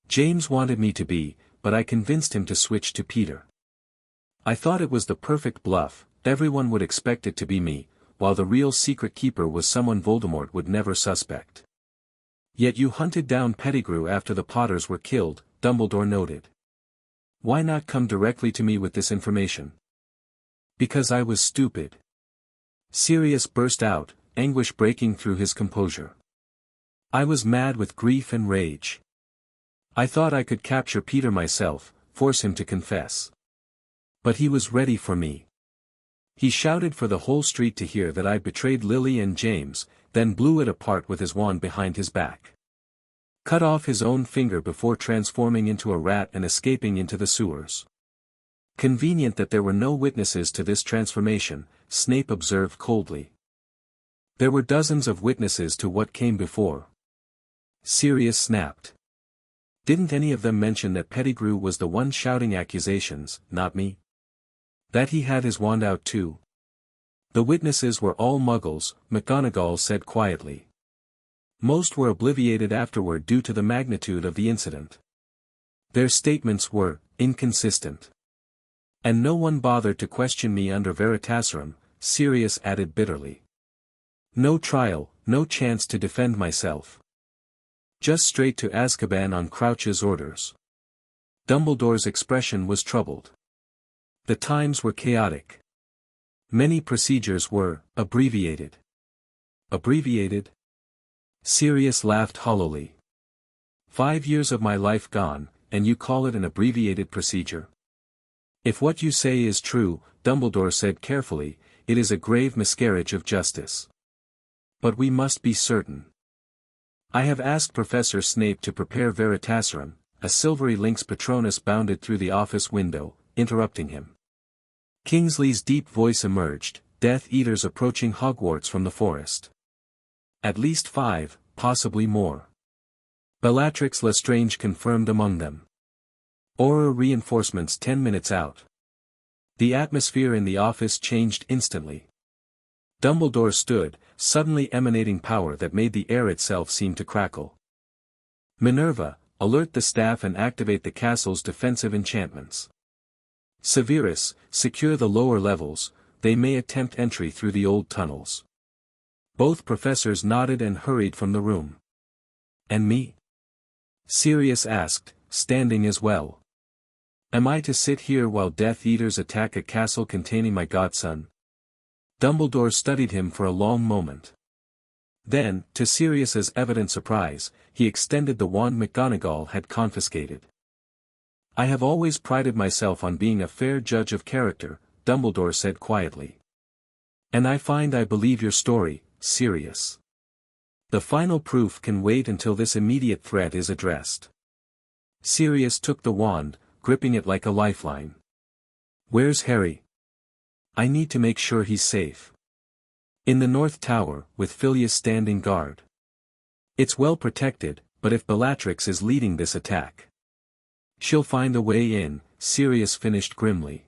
"James wanted me to be, but I convinced him to switch to Peter. I thought it was the perfect bluff, everyone would expect it to be me, while the real secret keeper was someone Voldemort would never suspect." "Yet you hunted down Pettigrew after the Potters were killed," Dumbledore noted. "Why not come directly to me with this information?" "Because I was stupid." Sirius burst out, anguish breaking through his composure. "I was mad with grief and rage. I thought I could capture Peter myself, force him to confess. But he was ready for me. He shouted for the whole street to hear that I'd betrayed Lily and James, then blew it apart with his wand behind his back. Cut off his own finger before transforming into a rat and escaping into the sewers." "Convenient that there were no witnesses to this transformation," Snape observed coldly. "There were dozens of witnesses to what came before." Sirius snapped. "Didn't any of them mention that Pettigrew was the one shouting accusations, not me? That he had his wand out too?" "The witnesses were all Muggles," McGonagall said quietly. "Most were obliterated afterward due to the magnitude of the incident. Their statements were inconsistent. And no one bothered to question me under Veritaserum," Sirius added bitterly. "No trial, no chance to defend myself. Just straight to Azkaban on Crouch's orders." Dumbledore's expression was troubled. The times were chaotic. Many procedures were abbreviated. "Abbreviated?" Sirius laughed hollowly. 5 years of my life gone, and you call it an abbreviated procedure? "If what you say is true," Dumbledore said carefully, "it is a grave miscarriage of justice. But we must be certain. I have asked Professor Snape to prepare Veritaserum." A silvery lynx Patronus bounded through the office window, interrupting him. Kingsley's deep voice emerged, "Death Eaters approaching Hogwarts from the forest. At least 5, possibly more. Bellatrix Lestrange confirmed among them. Auror reinforcements 10 minutes out." The atmosphere in the office changed instantly. Dumbledore stood, suddenly emanating power that made the air itself seem to crackle. "Minerva, alert the staff and activate the castle's defensive enchantments. Severus, secure the lower levels, they may attempt entry through the old tunnels." Both professors nodded and hurried from the room. "And me?" Sirius asked, standing as well. "Am I to sit here while Death Eaters attack a castle containing my godson?" Dumbledore studied him for a long moment. Then, to Sirius's evident surprise, he extended the wand McGonagall had confiscated. "I have always prided myself on being a fair judge of character," Dumbledore said quietly. "And I find I believe your story, Sirius. The final proof can wait until this immediate threat is addressed." Sirius took the wand, gripping it like a lifeline. "Where's Harry? I need to make sure he's safe." "In the North Tower, with Phileas standing guard. It's well protected, but if Bellatrix is leading this attack, she'll find a way in," Sirius finished grimly.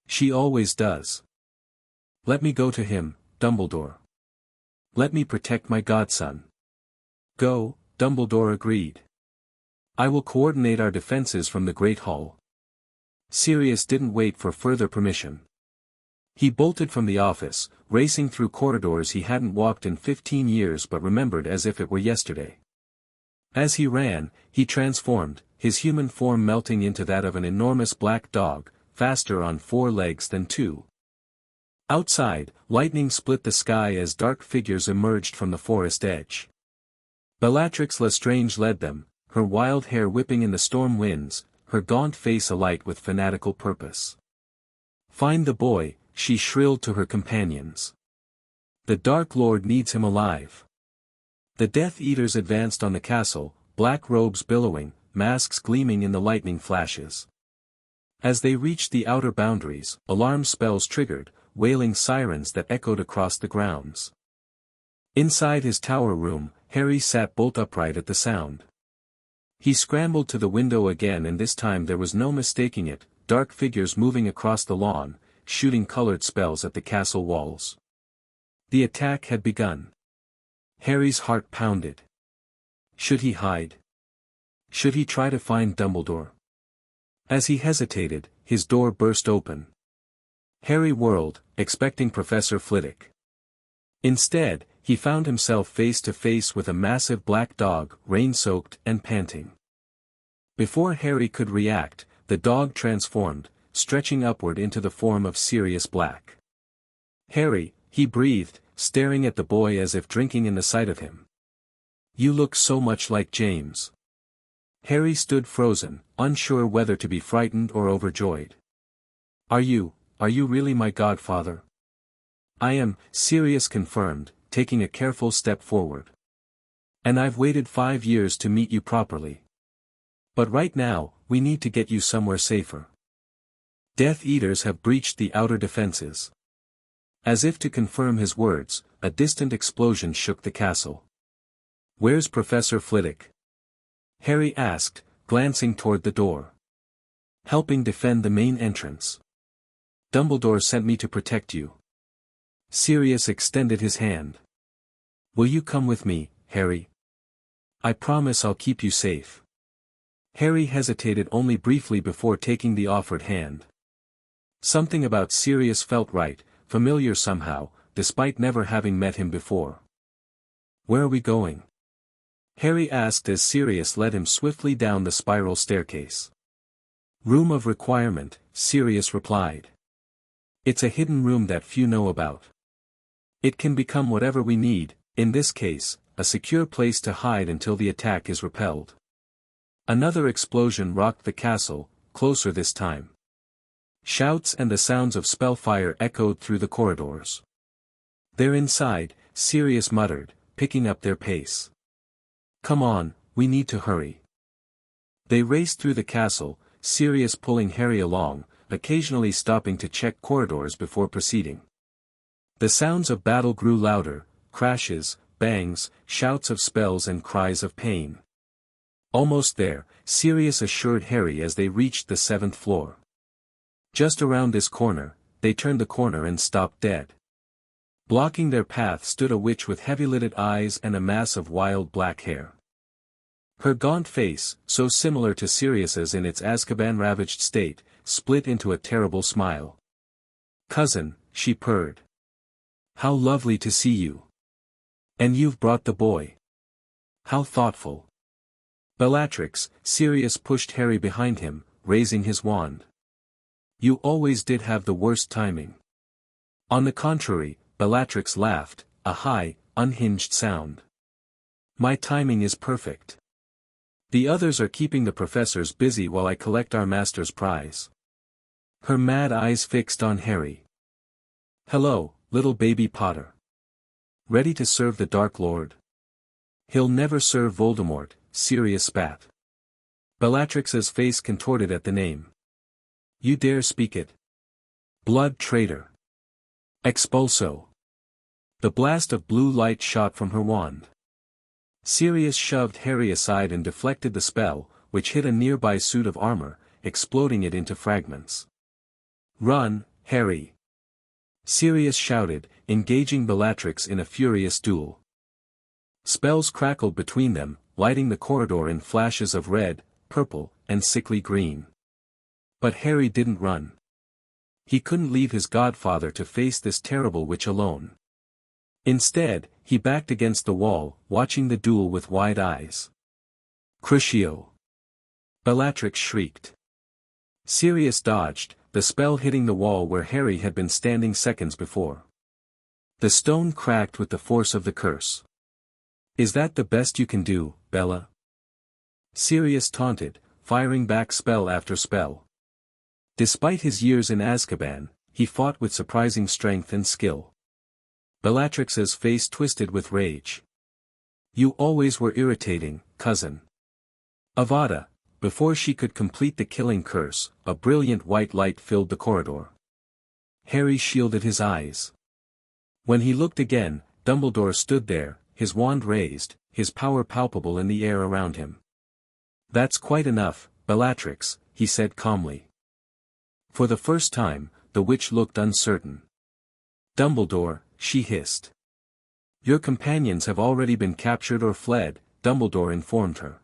"She always does. Let me go to him, Dumbledore. Let me protect my godson." "Go," Dumbledore agreed. "I will coordinate our defenses from the Great Hall." Sirius didn't wait for further permission. He bolted from the office, racing through corridors he hadn't walked in 15 years but remembered as if it were yesterday. As he ran, he transformed, his human form melting into that of an enormous black dog, faster on 4 legs than 2. Outside, lightning split the sky as dark figures emerged from the forest edge. Bellatrix Lestrange led them, her wild hair whipping in the storm winds, her gaunt face alight with fanatical purpose. "Find the boy," she shrilled to her companions. The Dark Lord needs him alive. The Death Eaters advanced on the castle, black robes billowing, masks gleaming in the lightning flashes. As they reached the outer boundaries, alarm spells triggered, wailing sirens that echoed across the grounds. Inside his tower room, Harry sat bolt upright at the sound. He scrambled to the window again, and this time there was no mistaking it, dark figures moving across the lawn, shooting colored spells at the castle walls. The attack had begun. Harry's heart pounded. Should he hide? Should he try to find Dumbledore? As he hesitated, his door burst open. Harry whirled, expecting Professor Flitwick. Instead, he found himself face to face with a massive black dog, rain-soaked and panting. Before Harry could react, the dog transformed, stretching upward into the form of Sirius Black. "Harry," he breathed, staring at the boy as if drinking in the sight of him. "You look so much like James." Harry stood frozen, unsure whether to be frightened or overjoyed. Are you really my godfather?" "I am," Sirius confirmed, taking a careful step forward. "And I've waited 5 years to meet you properly. But right now, we need to get you somewhere safer. Death Eaters have breached the outer defenses." As if to confirm his words, a distant explosion shook the castle. "Where's Professor Flitwick?" Harry asked, glancing toward the door. "Helping defend the main entrance. Dumbledore sent me to protect you." Sirius extended his hand. "Will you come with me, Harry? I promise I'll keep you safe." Harry hesitated only briefly before taking the offered hand. Something about Sirius felt right, familiar somehow, despite never having met him before. "Where are we going?" Harry asked as Sirius led him swiftly down the spiral staircase. "Room of Requirement," Sirius replied. "It's a hidden room that few know about. It can become whatever we need, in this case, a secure place to hide until the attack is repelled." Another explosion rocked the castle, closer this time. Shouts and the sounds of spellfire echoed through the corridors. "They're inside," Sirius muttered, picking up their pace. "Come on, we need to hurry." They raced through the castle, Sirius pulling Harry along, occasionally stopping to check corridors before proceeding. The sounds of battle grew louder, crashes, bangs, shouts of spells and cries of pain. "Almost there," Sirius assured Harry as they reached the 7th floor. Just around this corner, they turned the corner and stopped dead. Blocking their path stood a witch with heavy-lidded eyes and a mass of wild black hair. Her gaunt face, so similar to Sirius's in its Azkaban-ravaged state, split into a terrible smile. "Cousin," she purred. "How lovely to see you. And you've brought the boy. How thoughtful." "Bellatrix," Sirius pushed Harry behind him, raising his wand. "You always did have the worst timing." "On the contrary," Bellatrix laughed, a high, unhinged sound. "My timing is perfect. The others are keeping the professors busy while I collect our master's prize." Her mad eyes fixed on Harry. "Hello, little baby Potter. Ready to serve the Dark Lord?" "He'll never serve Voldemort," Sirius spat. Bellatrix's face contorted at the name. "You dare speak it? Blood traitor. Expulso." The blast of blue light shot from her wand. Sirius shoved Harry aside and deflected the spell, which hit a nearby suit of armor, exploding it into fragments. "Run, Harry!" Sirius shouted, engaging Bellatrix in a furious duel. Spells crackled between them, lighting the corridor in flashes of red, purple, and sickly green. But Harry didn't run. He couldn't leave his godfather to face this terrible witch alone. Instead, he backed against the wall, watching the duel with wide eyes. "Crucio!" Bellatrix shrieked. Sirius dodged, the spell hitting the wall where Harry had been standing seconds before. The stone cracked with the force of the curse. "Is that the best you can do, Bella?" Sirius taunted, firing back spell after spell. Despite his years in Azkaban, he fought with surprising strength and skill. Bellatrix's face twisted with rage. You always were irritating, cousin. Avada. Before she could complete the killing curse, a brilliant white light filled the corridor. Harry shielded his eyes. When he looked again, Dumbledore stood there, his wand raised, his power palpable in the air around him. That's quite enough, Bellatrix, he said calmly. For the first time, the witch looked uncertain. Dumbledore, she hissed. Your companions have already been captured or fled, Dumbledore informed her.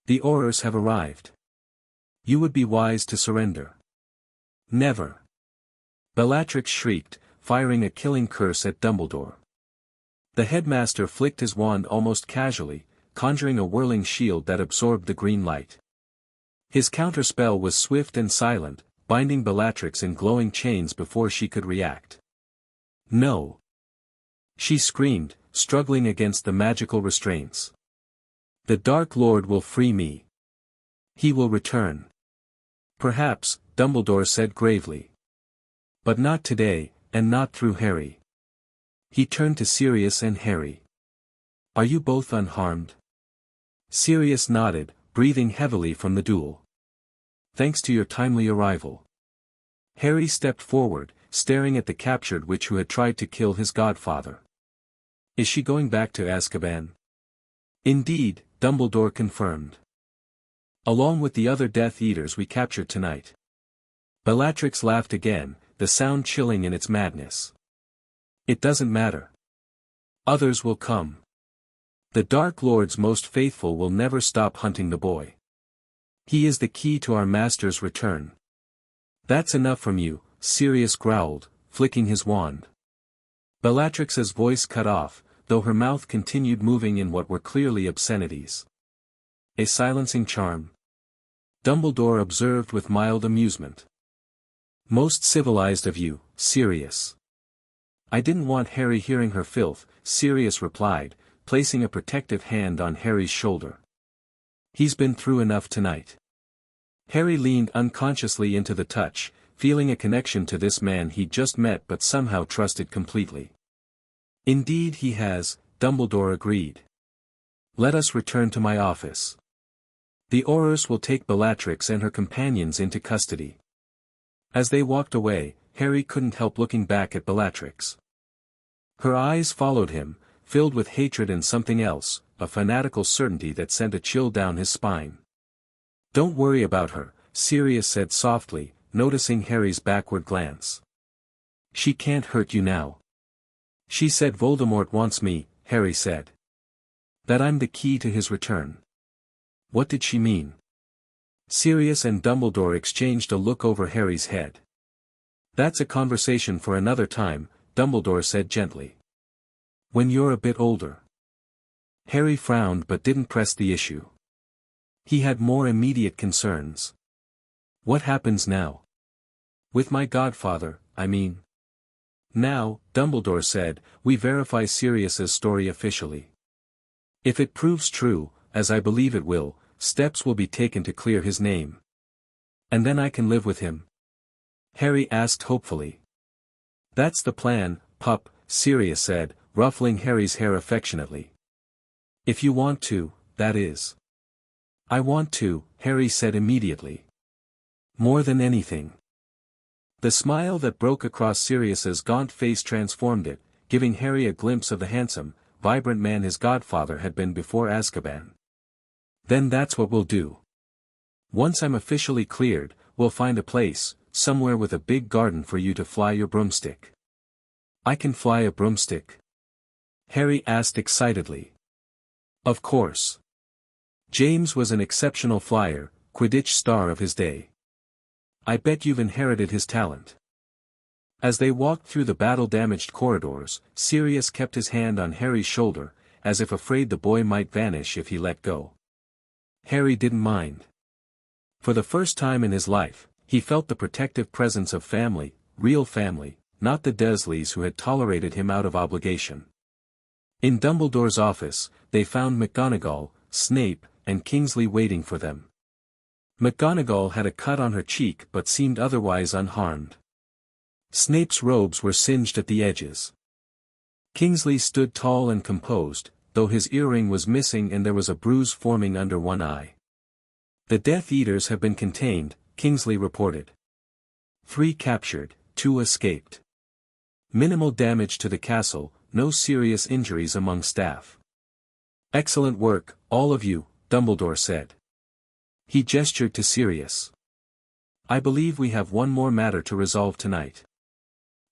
The Aurors have arrived. You would be wise to surrender. Never. Bellatrix shrieked, firing a killing curse at Dumbledore. The headmaster flicked his wand almost casually, conjuring a whirling shield that absorbed the green light. His counterspell was swift and silent, binding Bellatrix in glowing chains before she could react. No. She screamed, struggling against the magical restraints. The Dark Lord will free me. He will return. Perhaps, Dumbledore said gravely. But not today, and not through Harry. He turned to Sirius and Harry. Are you both unharmed? Sirius nodded, breathing heavily from the duel. Thanks to your timely arrival. Harry stepped forward, staring at the captured witch who had tried to kill his godfather. Is she going back to Azkaban? Indeed, Dumbledore confirmed. Along with the other Death Eaters we captured tonight. Bellatrix laughed again, the sound chilling in its madness. It doesn't matter. Others will come. The Dark Lord's most faithful will never stop hunting the boy. He is the key to our master's return. That's enough from you, Sirius growled, flicking his wand. Bellatrix's voice cut off, though her mouth continued moving in what were clearly obscenities. A silencing charm? Dumbledore observed with mild amusement. Most civilized of you, Sirius. I didn't want Harry hearing her filth, Sirius replied, placing a protective hand on Harry's shoulder. He's been through enough tonight. Harry leaned unconsciously into the touch, feeling a connection to this man he'd just met but somehow trusted completely. Indeed he has, Dumbledore agreed. Let us return to my office. The Aurors will take Bellatrix and her companions into custody. As they walked away, Harry couldn't help looking back at Bellatrix. Her eyes followed him, filled with hatred and something else, a fanatical certainty that sent a chill down his spine. Don't worry about her, Sirius said softly, noticing Harry's backward glance. She can't hurt you now. She said Voldemort wants me, Harry said. That I'm the key to his return. What did she mean? Sirius and Dumbledore exchanged a look over Harry's head. That's a conversation for another time, Dumbledore said gently. When you're a bit older. Harry frowned but didn't press the issue. He had more immediate concerns. What happens now? With my godfather, I mean. Now, Dumbledore said, we verify Sirius's story officially. If it proves true, as I believe it will, steps will be taken to clear his name. And then I can live with him? Harry asked hopefully. That's the plan, pup, Sirius said, ruffling Harry's hair affectionately. If you want to, that is. I want to, Harry said immediately. More than anything. The smile that broke across Sirius's gaunt face transformed it, giving Harry a glimpse of the handsome, vibrant man his godfather had been before Azkaban. Then that's what we'll do. Once I'm officially cleared, we'll find a place, somewhere with a big garden for you to fly your broomstick. I can fly a broomstick? Harry asked excitedly. Of course. James was an exceptional flyer, Quidditch star of his day. I bet you've inherited his talent. As they walked through the battle-damaged corridors, Sirius kept his hand on Harry's shoulder, as if afraid the boy might vanish if he let go. Harry didn't mind. For the first time in his life, he felt the protective presence of family, real family, not the Dursleys who had tolerated him out of obligation. In Dumbledore's office, they found McGonagall, Snape, and Kingsley waiting for them. McGonagall had a cut on her cheek but seemed otherwise unharmed. Snape's robes were singed at the edges. Kingsley stood tall and composed, though his earring was missing and there was a bruise forming under one eye. The Death Eaters have been contained, Kingsley reported. 3 captured, 2 escaped. Minimal damage to the castle, no serious injuries among staff. Excellent work, all of you, Dumbledore said. He gestured to Sirius. I believe we have one more matter to resolve tonight.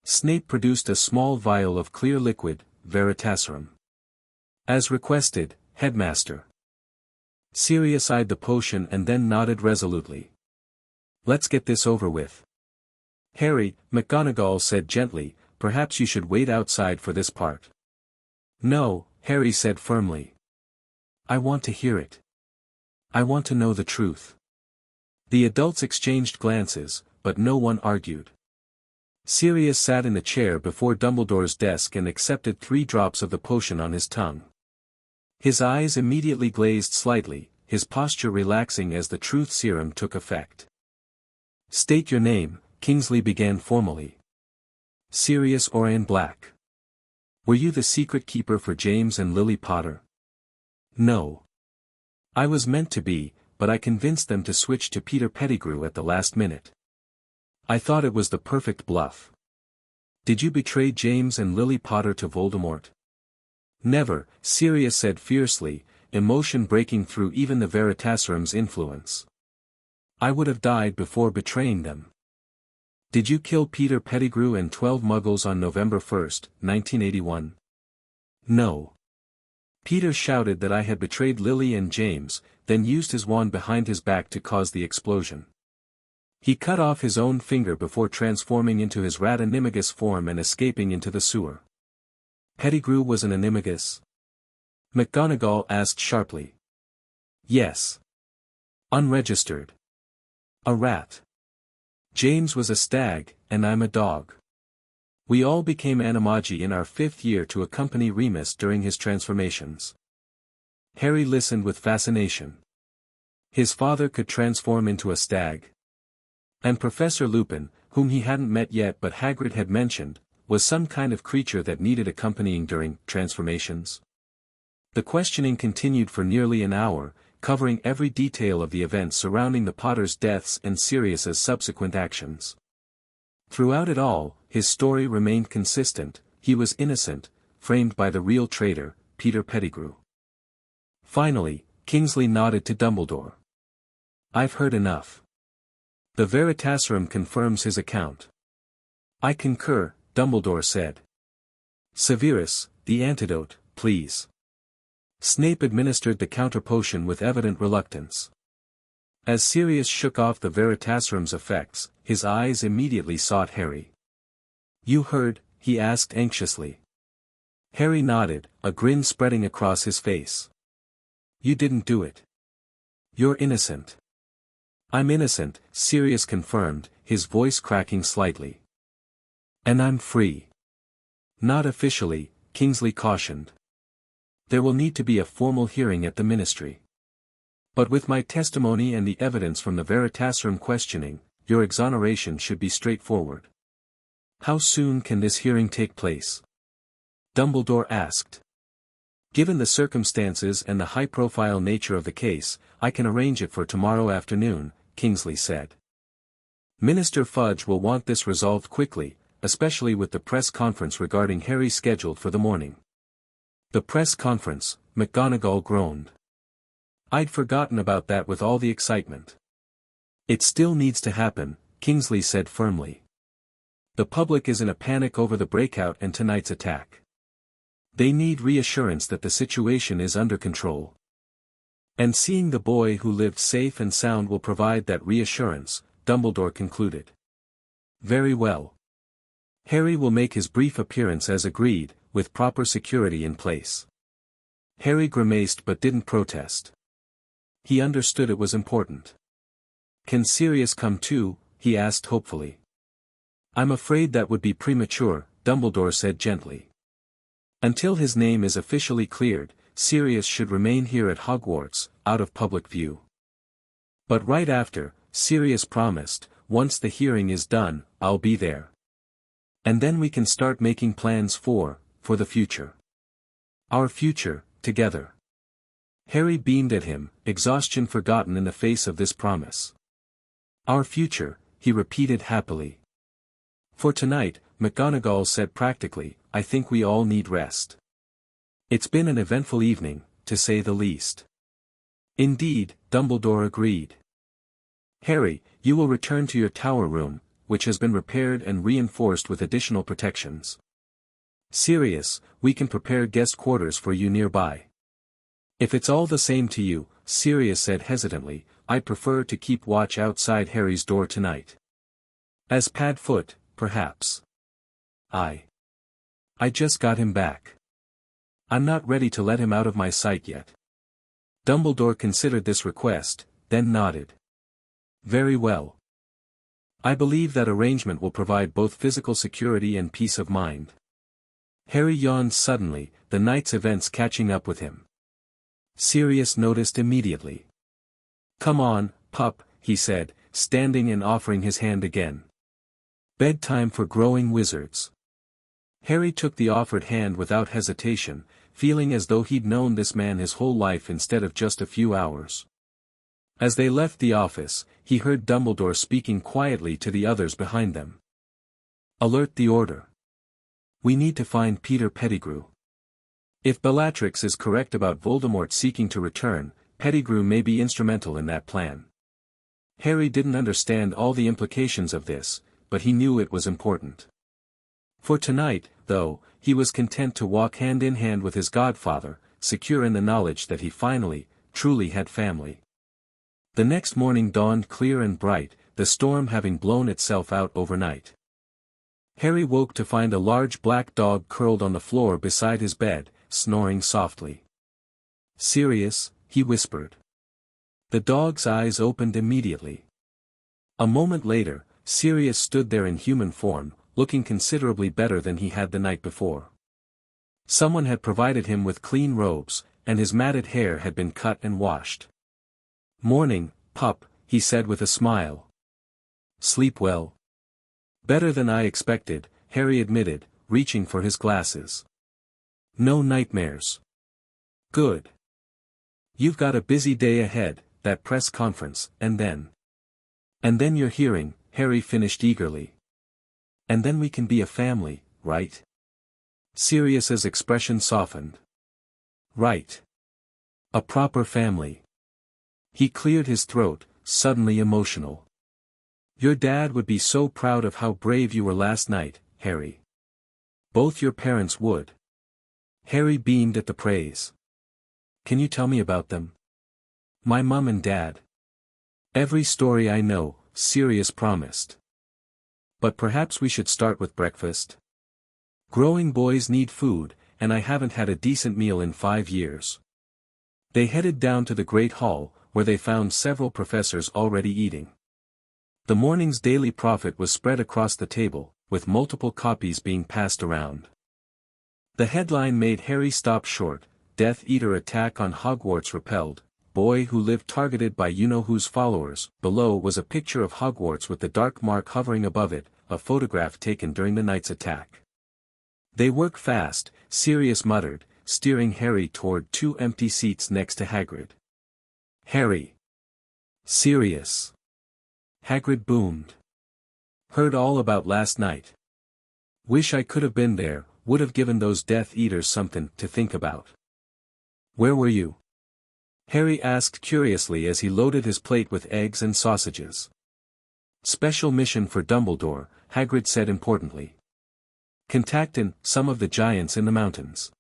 Snape produced a small vial of clear liquid, Veritaserum. As requested, Headmaster. Sirius eyed the potion and then nodded resolutely. Let's get this over with. Harry, McGonagall said gently, perhaps you should wait outside for this part. No, Harry said firmly. I want to hear it. I want to know the truth. The adults exchanged glances, but no one argued. Sirius sat in the chair before Dumbledore's desk and accepted 3 drops of the potion on his tongue. His eyes immediately glazed slightly, his posture relaxing as the truth serum took effect. State your name, Kingsley began formally. Sirius Black. Were you the secret keeper for James and Lily Potter? No. I was meant to be, but I convinced them to switch to Peter Pettigrew at the last minute. I thought it was the perfect bluff. Did you betray James and Lily Potter to Voldemort? Never, Sirius said fiercely, emotion breaking through even the Veritaserum's influence. I would have died before betraying them. Did you kill Peter Pettigrew and 12 Muggles on November 1, 1981? No. Peter shouted that I had betrayed Lily and James, then used his wand behind his back to cause the explosion. He cut off his own finger before transforming into his rat animagus form and escaping into the sewer. Pettigrew was an animagus? McGonagall asked sharply. Yes. Unregistered. A rat. James was a stag, and I'm a dog. We all became animagi in our 5th year to accompany Remus during his transformations. Harry listened with fascination. His father could transform into a stag. And Professor Lupin, whom he hadn't met yet but Hagrid had mentioned, was some kind of creature that needed accompanying during transformations. The questioning continued for nearly an hour, covering every detail of the events surrounding the Potters' deaths and Sirius's subsequent actions. Throughout it all, his story remained consistent, he was innocent, framed by the real traitor, Peter Pettigrew. Finally, Kingsley nodded to Dumbledore. I've heard enough. The Veritaserum confirms his account. I concur, Dumbledore said. Severus, the antidote, please. Snape administered the counter potion with evident reluctance. As Sirius shook off the Veritaserum's effects, his eyes immediately sought Harry. You heard? He asked anxiously. Harry nodded, a grin spreading across his face. You didn't do it. You're innocent. I'm innocent, Sirius confirmed, his voice cracking slightly. And I'm free. Not officially, Kingsley cautioned. There will need to be a formal hearing at the Ministry. But with my testimony and the evidence from the Veritaserum questioning, your exoneration should be straightforward. How soon can this hearing take place? Dumbledore asked. Given the circumstances and the high-profile nature of the case, I can arrange it for tomorrow afternoon, Kingsley said. Minister Fudge will want this resolved quickly, especially with the press conference regarding Harry scheduled for the morning. The press conference, McGonagall groaned. I'd forgotten about that with all the excitement. It still needs to happen, Kingsley said firmly. The public is in a panic over the breakout and tonight's attack. They need reassurance that the situation is under control. And seeing the boy who lived safe and sound will provide that reassurance, Dumbledore concluded. Very well. Harry will make his brief appearance as agreed, with proper security in place. Harry grimaced but didn't protest. He understood it was important. Can Sirius come too? He asked hopefully. I'm afraid that would be premature, Dumbledore said gently. Until his name is officially cleared, Sirius should remain here at Hogwarts, out of public view. But right after, Sirius promised, once the hearing is done, I'll be there. And then we can start making plans for for the future. Our future, together. Harry beamed at him, exhaustion forgotten in the face of this promise. Our future, he repeated happily. For tonight, McGonagall said practically, I think we all need rest. It's been an eventful evening, to say the least. Indeed, Dumbledore agreed. Harry, you will return to your tower room, which has been repaired and reinforced with additional protections. Sirius, we can prepare guest quarters for you nearby. If it's all the same to you, Sirius said hesitantly, I'd prefer to keep watch outside Harry's door tonight. As Padfoot, perhaps. I just got him back. I'm not ready to let him out of my sight yet. Dumbledore considered this request, then nodded. Very well. I believe that arrangement will provide both physical security and peace of mind. Harry yawned suddenly, the night's events catching up with him. Sirius noticed immediately. Come on, pup, he said, standing and offering his hand again. Bedtime for growing wizards. Harry took the offered hand without hesitation, feeling as though he'd known this man his whole life instead of just a few hours. As they left the office, he heard Dumbledore speaking quietly to the others behind them. Alert the Order. We need to find Peter Pettigrew. If Bellatrix is correct about Voldemort seeking to return, Pettigrew may be instrumental in that plan. Harry didn't understand all the implications of this, but he knew it was important. For tonight, though, he was content to walk hand in hand with his godfather, secure in the knowledge that he finally, truly had family. The next morning dawned clear and bright, the storm having blown itself out overnight. Harry woke to find a large black dog curled on the floor beside his bed, snoring softly. Sirius, he whispered. The dog's eyes opened immediately. A moment later, Sirius stood there in human form, looking considerably better than he had the night before. Someone had provided him with clean robes, and his matted hair had been cut and washed. Morning, pup, he said with a smile. Sleep well? Better than I expected, Harry admitted, reaching for his glasses. No nightmares. Good. You've got a busy day ahead, that press conference, and then. And then your hearing, Harry finished eagerly. And then we can be a family, right? Sirius's expression softened. Right. A proper family. He cleared his throat, suddenly emotional. Your dad would be so proud of how brave you were last night, Harry. Both your parents would. Harry beamed at the praise. Can you tell me about them? My mum and dad. Every story I know, Sirius promised. But perhaps we should start with breakfast. Growing boys need food, and I haven't had a decent meal in 5 years. They headed down to the Great Hall, where they found several professors already eating. The morning's Daily Prophet was spread across the table, with multiple copies being passed around. The headline made Harry stop short, Death Eater attack on Hogwarts repelled, boy who lived targeted by you-know-who's followers. Below was a picture of Hogwarts with the dark mark hovering above it, a photograph taken during the night's attack. They work fast, Sirius muttered, steering Harry toward 2 empty seats next to Hagrid. Harry. Sirius. Hagrid boomed. Heard all about last night. Wish I could have been there, would have given those Death Eaters something to think about. Where were you? Harry asked curiously as he loaded his plate with eggs and sausages. Special mission for Dumbledore, Hagrid said importantly. Contactin' some of the giants in the mountains.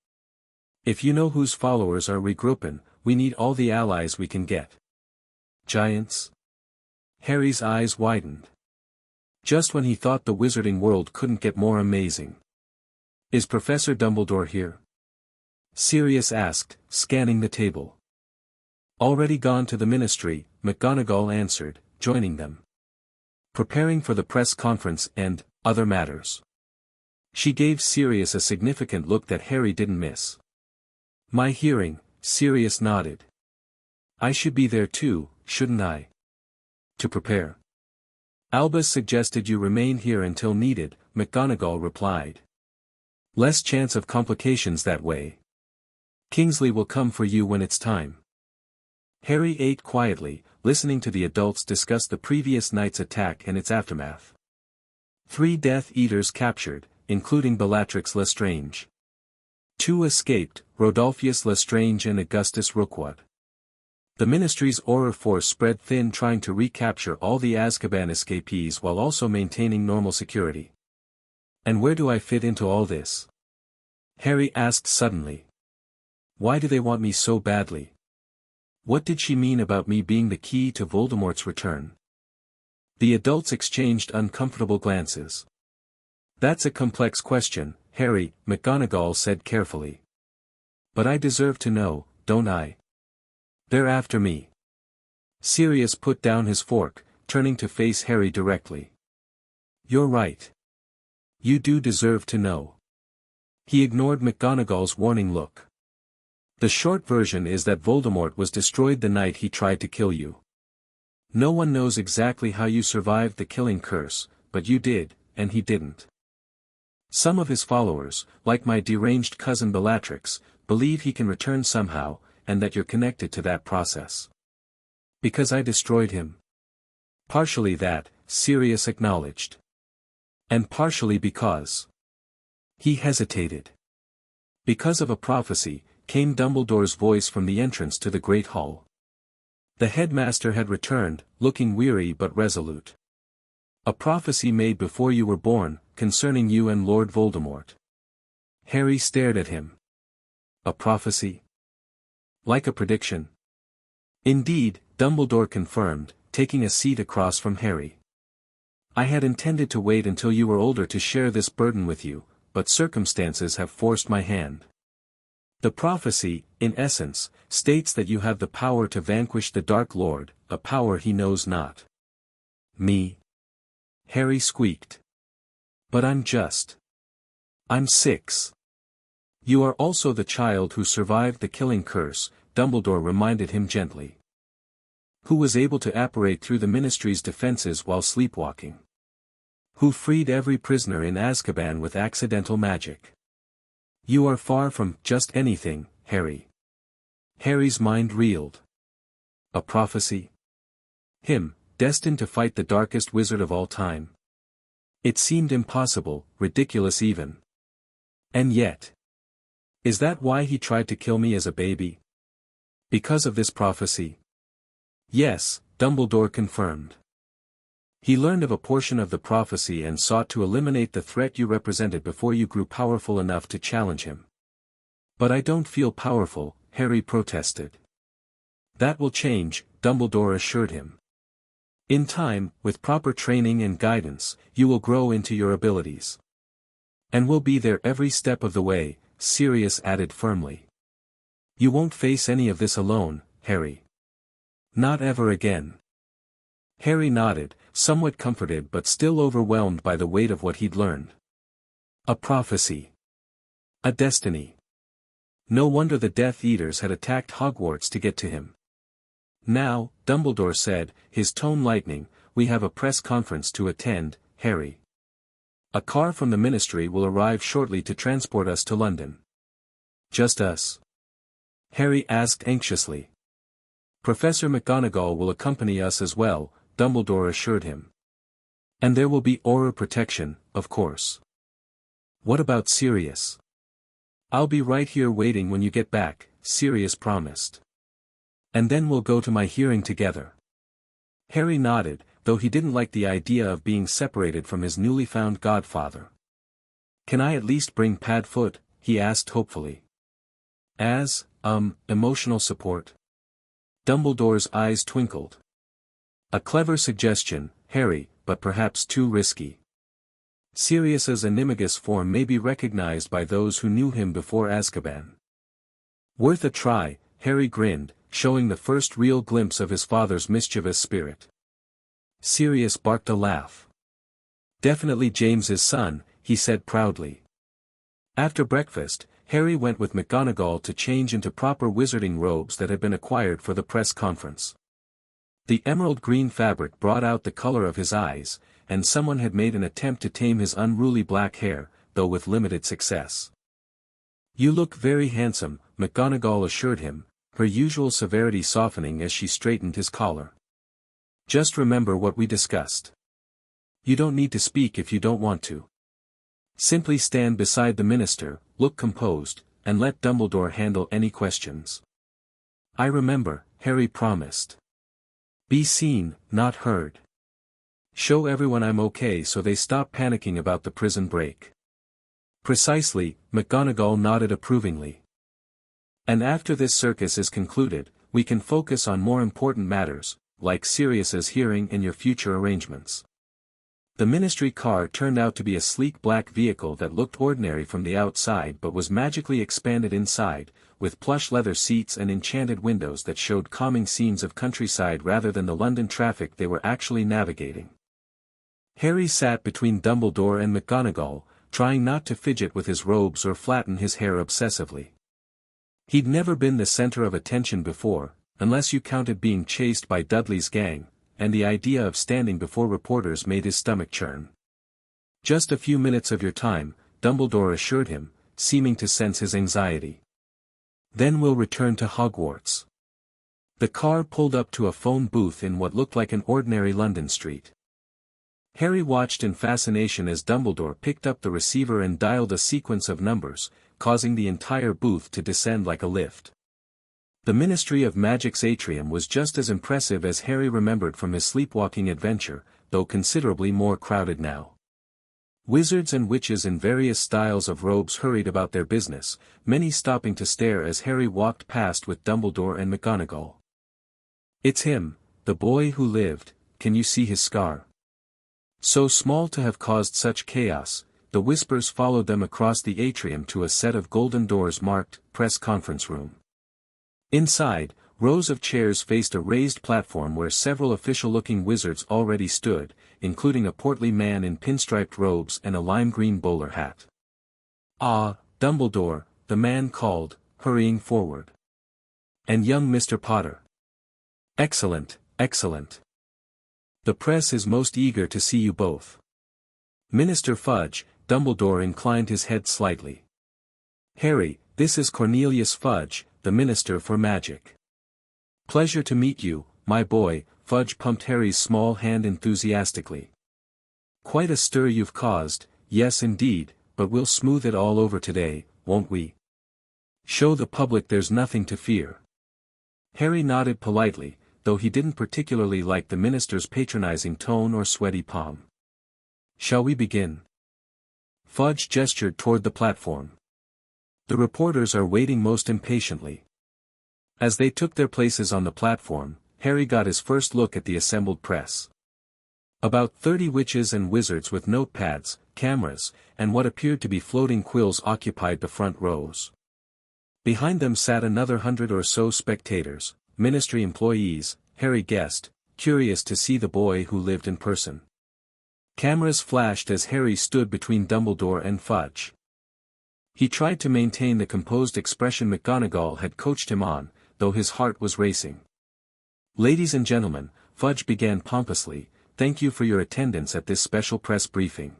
If you know whose followers are regroupin', we need all the allies we can get. Giants? Harry's eyes widened. Just when he thought the wizarding world couldn't get more amazing. Is Professor Dumbledore here? Sirius asked, scanning the table. Already gone to the ministry, McGonagall answered, joining them. Preparing for the press conference and other matters. She gave Sirius a significant look that Harry didn't miss. My hearing, Sirius nodded. I should be there too, shouldn't I? To prepare. Albus suggested you remain here until needed, McGonagall replied. Less chance of complications that way. Kingsley will come for you when it's time. Harry ate quietly, listening to the adults discuss the previous night's attack and its aftermath. 3 Death Eaters captured, including Bellatrix Lestrange. 2 escaped, Rodolphus Lestrange and Augustus Rookwood. The Ministry's Auror force spread thin trying to recapture all the Azkaban escapees while also maintaining normal security. And where do I fit into all this? Harry asked suddenly. Why do they want me so badly? What did she mean about me being the key to Voldemort's return? The adults exchanged uncomfortable glances. That's a complex question, Harry, McGonagall said carefully. But I deserve to know, don't I? They're after me. Sirius put down his fork, turning to face Harry directly. You're right. You do deserve to know. He ignored McGonagall's warning look. The short version is that Voldemort was destroyed the night he tried to kill you. No one knows exactly how you survived the killing curse, but you did, and he didn't. Some of his followers, like my deranged cousin Bellatrix, believe he can return somehow, and that you're connected to that process. Because I destroyed him. Partially that, Sirius acknowledged. And partially because. He hesitated. Because of a prophecy, came Dumbledore's voice from the entrance to the Great Hall. The headmaster had returned, looking weary but resolute. A prophecy made before you were born, concerning you and Lord Voldemort. Harry stared at him. A prophecy? Like a prediction? Indeed, Dumbledore confirmed, taking a seat across from Harry. I had intended to wait until you were older to share this burden with you, but circumstances have forced my hand. The prophecy, in essence, states that you have the power to vanquish the Dark Lord, a power he knows not. Me? Harry squeaked. But I'm 6. You are also the child who survived the killing curse, Dumbledore reminded him gently. Who was able to apparate through the Ministry's defenses while sleepwalking. Who freed every prisoner in Azkaban with accidental magic. You are far from just anything, Harry. Harry's mind reeled. A prophecy? Him, destined to fight the darkest wizard of all time. It seemed impossible, ridiculous even. And yet. Is that why he tried to kill me as a baby? Because of this prophecy? Yes, Dumbledore confirmed. He learned of a portion of the prophecy and sought to eliminate the threat you represented before you grew powerful enough to challenge him. But I don't feel powerful, Harry protested. That will change, Dumbledore assured him. In time, with proper training and guidance, you will grow into your abilities. And we'll be there every step of the way, Sirius added firmly. You won't face any of this alone, Harry. Not ever again. Harry nodded, somewhat comforted but still overwhelmed by the weight of what he'd learned. A prophecy. A destiny. No wonder the Death Eaters had attacked Hogwarts to get to him. Now, Dumbledore said, his tone lightening, we have a press conference to attend, Harry. A car from the Ministry will arrive shortly to transport us to London. Just us? Harry asked anxiously. Professor McGonagall will accompany us as well, Dumbledore assured him. And there will be Auror protection, of course. What about Sirius? I'll be right here waiting when you get back, Sirius promised. And then we'll go to my hearing together. Harry nodded, though he didn't like the idea of being separated from his newly found godfather. Can I at least bring Padfoot? He asked hopefully. As, emotional support? Dumbledore's eyes twinkled. A clever suggestion, Harry, but perhaps too risky. Sirius's animagus form may be recognized by those who knew him before Azkaban. Worth a try, Harry grinned, showing the first real glimpse of his father's mischievous spirit. Sirius barked a laugh. Definitely James's son, he said proudly. After breakfast, Harry went with McGonagall to change into proper wizarding robes that had been acquired for the press conference. The emerald green fabric brought out the color of his eyes, and someone had made an attempt to tame his unruly black hair, though with limited success. "You look very handsome," McGonagall assured him, her usual severity softening as she straightened his collar. "Just remember what we discussed. You don't need to speak if you don't want to. Simply stand beside the minister, look composed, and let Dumbledore handle any questions." "I remember," Harry promised. "Be seen, not heard. Show everyone I'm okay so they stop panicking about the prison break." "Precisely," McGonagall nodded approvingly. "And after this circus is concluded, we can focus on more important matters, like Sirius's hearing and your future arrangements." The ministry car turned out to be a sleek black vehicle that looked ordinary from the outside but was magically expanded inside, with plush leather seats and enchanted windows that showed calming scenes of countryside rather than the London traffic they were actually navigating. Harry sat between Dumbledore and McGonagall, trying not to fidget with his robes or flatten his hair obsessively. He'd never been the center of attention before, unless you counted being chased by Dudley's gang, and the idea of standing before reporters made his stomach churn. "Just a few minutes of your time," Dumbledore assured him, seeming to sense his anxiety. "Then we'll return to Hogwarts." The car pulled up to a phone booth in what looked like an ordinary London street. Harry watched in fascination as Dumbledore picked up the receiver and dialed a sequence of numbers, causing the entire booth to descend like a lift. The Ministry of Magic's atrium was just as impressive as Harry remembered from his sleepwalking adventure, though considerably more crowded now. Wizards and witches in various styles of robes hurried about their business, many stopping to stare as Harry walked past with Dumbledore and McGonagall. "It's him, the boy who lived, can you see his scar? So small to have caused such chaos." The whispers followed them across the atrium to a set of golden doors marked, "Press Conference Room." Inside, rows of chairs faced a raised platform where several official-looking wizards already stood, including a portly man in pinstriped robes and a lime-green bowler hat. "Ah, Dumbledore," the man called, hurrying forward. "And young Mr. Potter." "Excellent, excellent. The press is most eager to see you both." "Minister Fudge," Dumbledore inclined his head slightly. "Harry, this is Cornelius Fudge, the Minister for Magic." "Pleasure to meet you, my boy," Fudge pumped Harry's small hand enthusiastically. "Quite a stir you've caused, yes indeed, but we'll smooth it all over today, won't we? Show the public there's nothing to fear." Harry nodded politely, though he didn't particularly like the minister's patronizing tone or sweaty palm. "Shall we begin?" Fudge gestured toward the platform. "The reporters are waiting most impatiently." As they took their places on the platform, Harry got his first look at the assembled press. About 30 witches and wizards with notepads, cameras, and what appeared to be floating quills occupied the front rows. Behind them sat another 100 or so spectators, ministry employees, Harry guessed, curious to see the boy who lived in person. Cameras flashed as Harry stood between Dumbledore and Fudge. He tried to maintain the composed expression McGonagall had coached him on, though his heart was racing. "Ladies and gentlemen," Fudge began pompously, "thank you for your attendance at this special press briefing.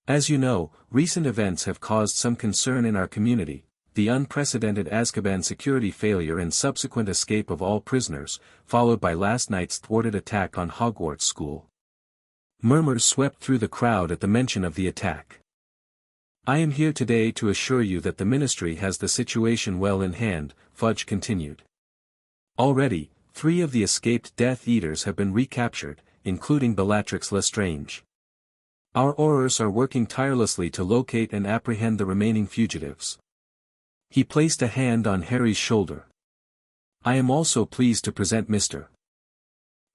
As you know, recent events have caused some concern in our community, the unprecedented Azkaban security failure and subsequent escape of all prisoners, followed by last night's thwarted attack on Hogwarts School." Murmurs swept through the crowd at the mention of the attack. "I am here today to assure you that the Ministry has the situation well in hand," Fudge continued. "Already, 3 of the escaped Death Eaters have been recaptured, including Bellatrix Lestrange. Our Aurors are working tirelessly to locate and apprehend the remaining fugitives." He placed a hand on Harry's shoulder. "I am also pleased to present Mr.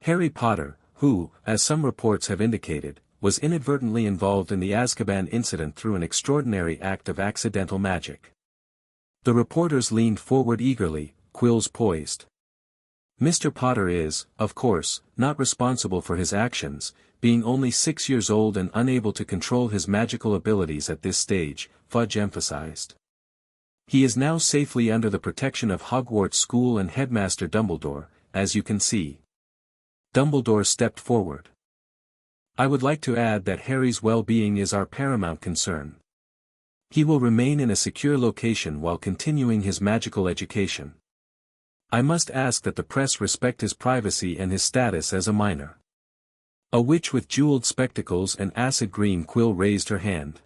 Harry Potter, who, as some reports have indicated, was inadvertently involved in the Azkaban incident through an extraordinary act of accidental magic." The reporters leaned forward eagerly, quills poised. "Mr. Potter is, of course, not responsible for his actions, being only 6 years old and unable to control his magical abilities at this stage," Fudge emphasized. "He is now safely under the protection of Hogwarts School and Headmaster Dumbledore, as you can see." Dumbledore stepped forward. "I would like to add that Harry's well-being is our paramount concern. He will remain in a secure location while continuing his magical education. I must ask that the press respect his privacy and his status as a minor. A witch with jeweled spectacles and acid green quill raised her hand.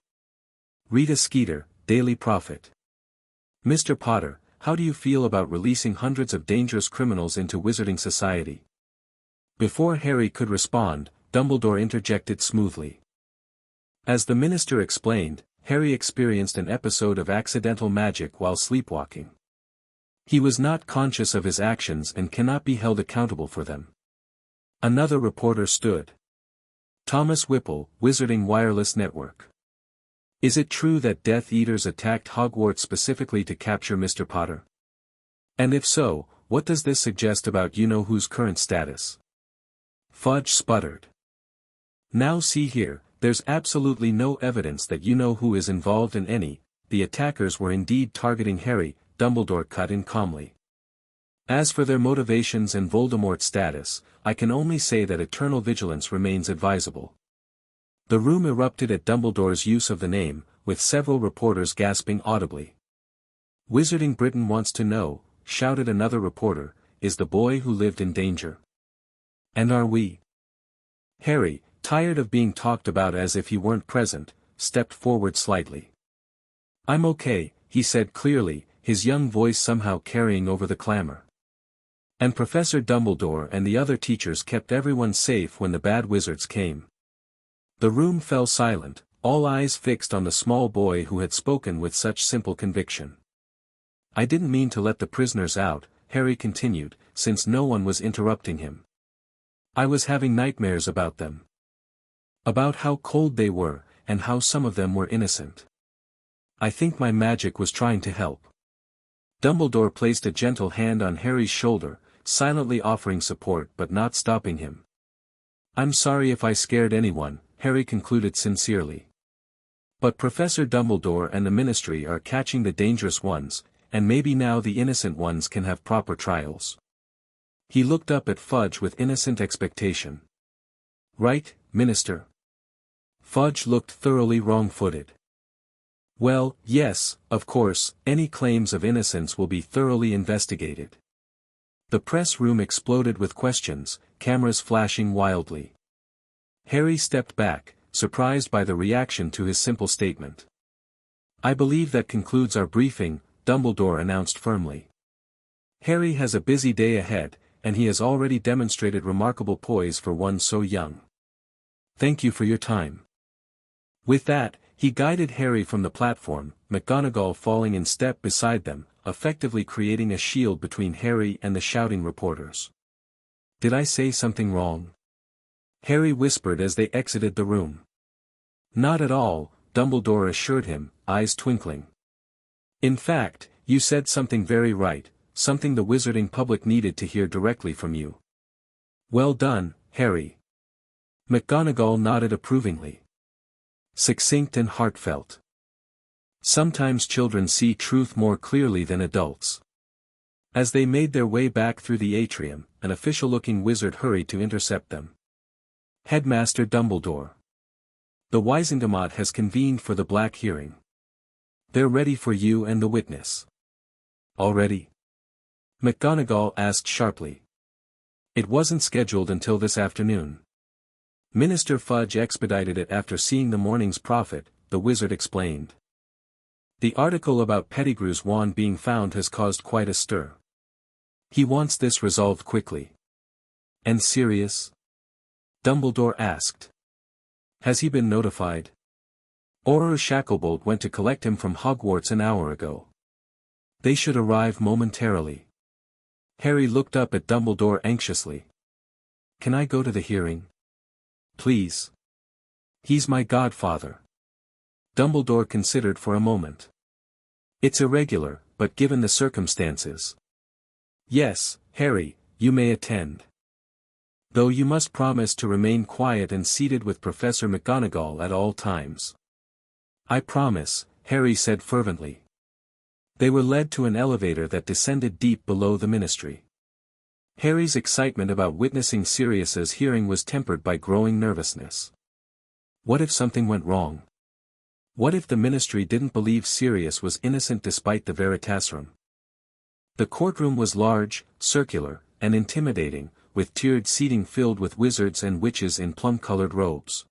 Rita Skeeter, Daily Prophet. Mr. Potter, how do you feel about releasing hundreds of dangerous criminals into Wizarding Society? Before Harry could respond, Dumbledore interjected smoothly. As the minister explained, Harry experienced an episode of accidental magic while sleepwalking. He was not conscious of his actions and cannot be held accountable for them. Another reporter stood. Thomas Whipple, Wizarding Wireless Network. Is it true that Death Eaters attacked Hogwarts specifically to capture Mr. Potter? And if so, what does this suggest about you-know-who's current status? Fudge sputtered. Now see here, there's absolutely no evidence that you-know-who is involved in any. The attackers were indeed targeting Harry, Dumbledore cut in calmly. As for their motivations and Voldemort's status, I can only say that eternal vigilance remains advisable. The room erupted at Dumbledore's use of the name, with several reporters gasping audibly. Wizarding Britain wants to know, shouted another reporter, is the boy who lived in danger? And are we? Harry, tired of being talked about as if he weren't present, stepped forward slightly. I'm okay, he said clearly, his young voice somehow carrying over the clamor. And Professor Dumbledore and the other teachers kept everyone safe when the bad wizards came. The room fell silent, all eyes fixed on the small boy who had spoken with such simple conviction. I didn't mean to let the prisoners out, Harry continued, since no one was interrupting him. I was having nightmares about them. About how cold they were, and how some of them were innocent. I think my magic was trying to help. Dumbledore placed a gentle hand on Harry's shoulder, silently offering support but not stopping him. I'm sorry if I scared anyone, Harry concluded sincerely. But Professor Dumbledore and the Ministry are catching the dangerous ones, and maybe now the innocent ones can have proper trials. He looked up at Fudge with innocent expectation. Right, Minister? Fudge looked thoroughly wrong-footed. Well, yes, of course, any claims of innocence will be thoroughly investigated. The press room exploded with questions, cameras flashing wildly. Harry stepped back, surprised by the reaction to his simple statement. I believe that concludes our briefing, Dumbledore announced firmly. Harry has a busy day ahead, and he has already demonstrated remarkable poise for one so young. Thank you for your time. With that, he guided Harry from the platform, McGonagall falling in step beside them, effectively creating a shield between Harry and the shouting reporters. Did I say something wrong? Harry whispered as they exited the room. Not at all, Dumbledore assured him, eyes twinkling. In fact, you said something very right, something the wizarding public needed to hear directly from you. Well done, Harry. McGonagall nodded approvingly. Succinct and heartfelt. Sometimes children see truth more clearly than adults. As they made their way back through the atrium, an official-looking wizard hurried to intercept them. Headmaster Dumbledore. The Wizengamot has convened for the Black hearing. They're ready for you and the witness. Already? McGonagall asked sharply. It wasn't scheduled until this afternoon. Minister Fudge expedited it after seeing the morning's prophet, the wizard explained. The article about Pettigrew's wand being found has caused quite a stir. He wants this resolved quickly. And Sirius? Dumbledore asked. Has he been notified? Auror Shacklebolt went to collect him from Hogwarts an hour ago. They should arrive momentarily. Harry looked up at Dumbledore anxiously. Can I go to the hearing? Please. He's my godfather. Dumbledore considered for a moment. It's irregular, but given the circumstances. Yes, Harry, you may attend. Though you must promise to remain quiet and seated with Professor McGonagall at all times. I promise, Harry said fervently. They were led to an elevator that descended deep below the ministry. Harry's excitement about witnessing Sirius's hearing was tempered by growing nervousness. What if something went wrong? What if the Ministry didn't believe Sirius was innocent despite the Veritaserum? The courtroom was large, circular, and intimidating, with tiered seating filled with wizards and witches in plum-colored robes.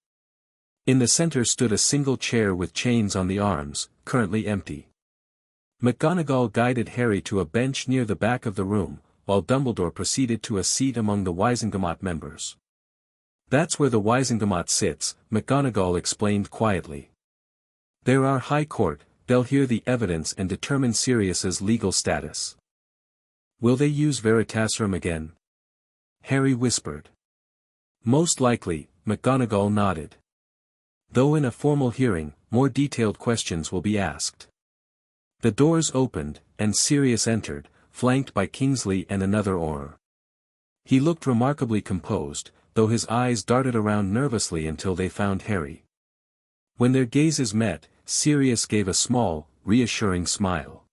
In the center stood a single chair with chains on the arms, currently empty. McGonagall guided Harry to a bench near the back of the room, while Dumbledore proceeded to a seat among the Wisengamot members. "That's where the Wisengamot sits," McGonagall explained quietly. "They're our High Court, they'll hear the evidence and determine Sirius's legal status." "Will they use Veritaserum again?" Harry whispered. "Most likely," McGonagall nodded. "Though in a formal hearing, more detailed questions will be asked." The doors opened, and Sirius entered, flanked by Kingsley and another Auror. He looked remarkably composed, though his eyes darted around nervously until they found Harry. When their gazes met, Sirius gave a small, reassuring smile.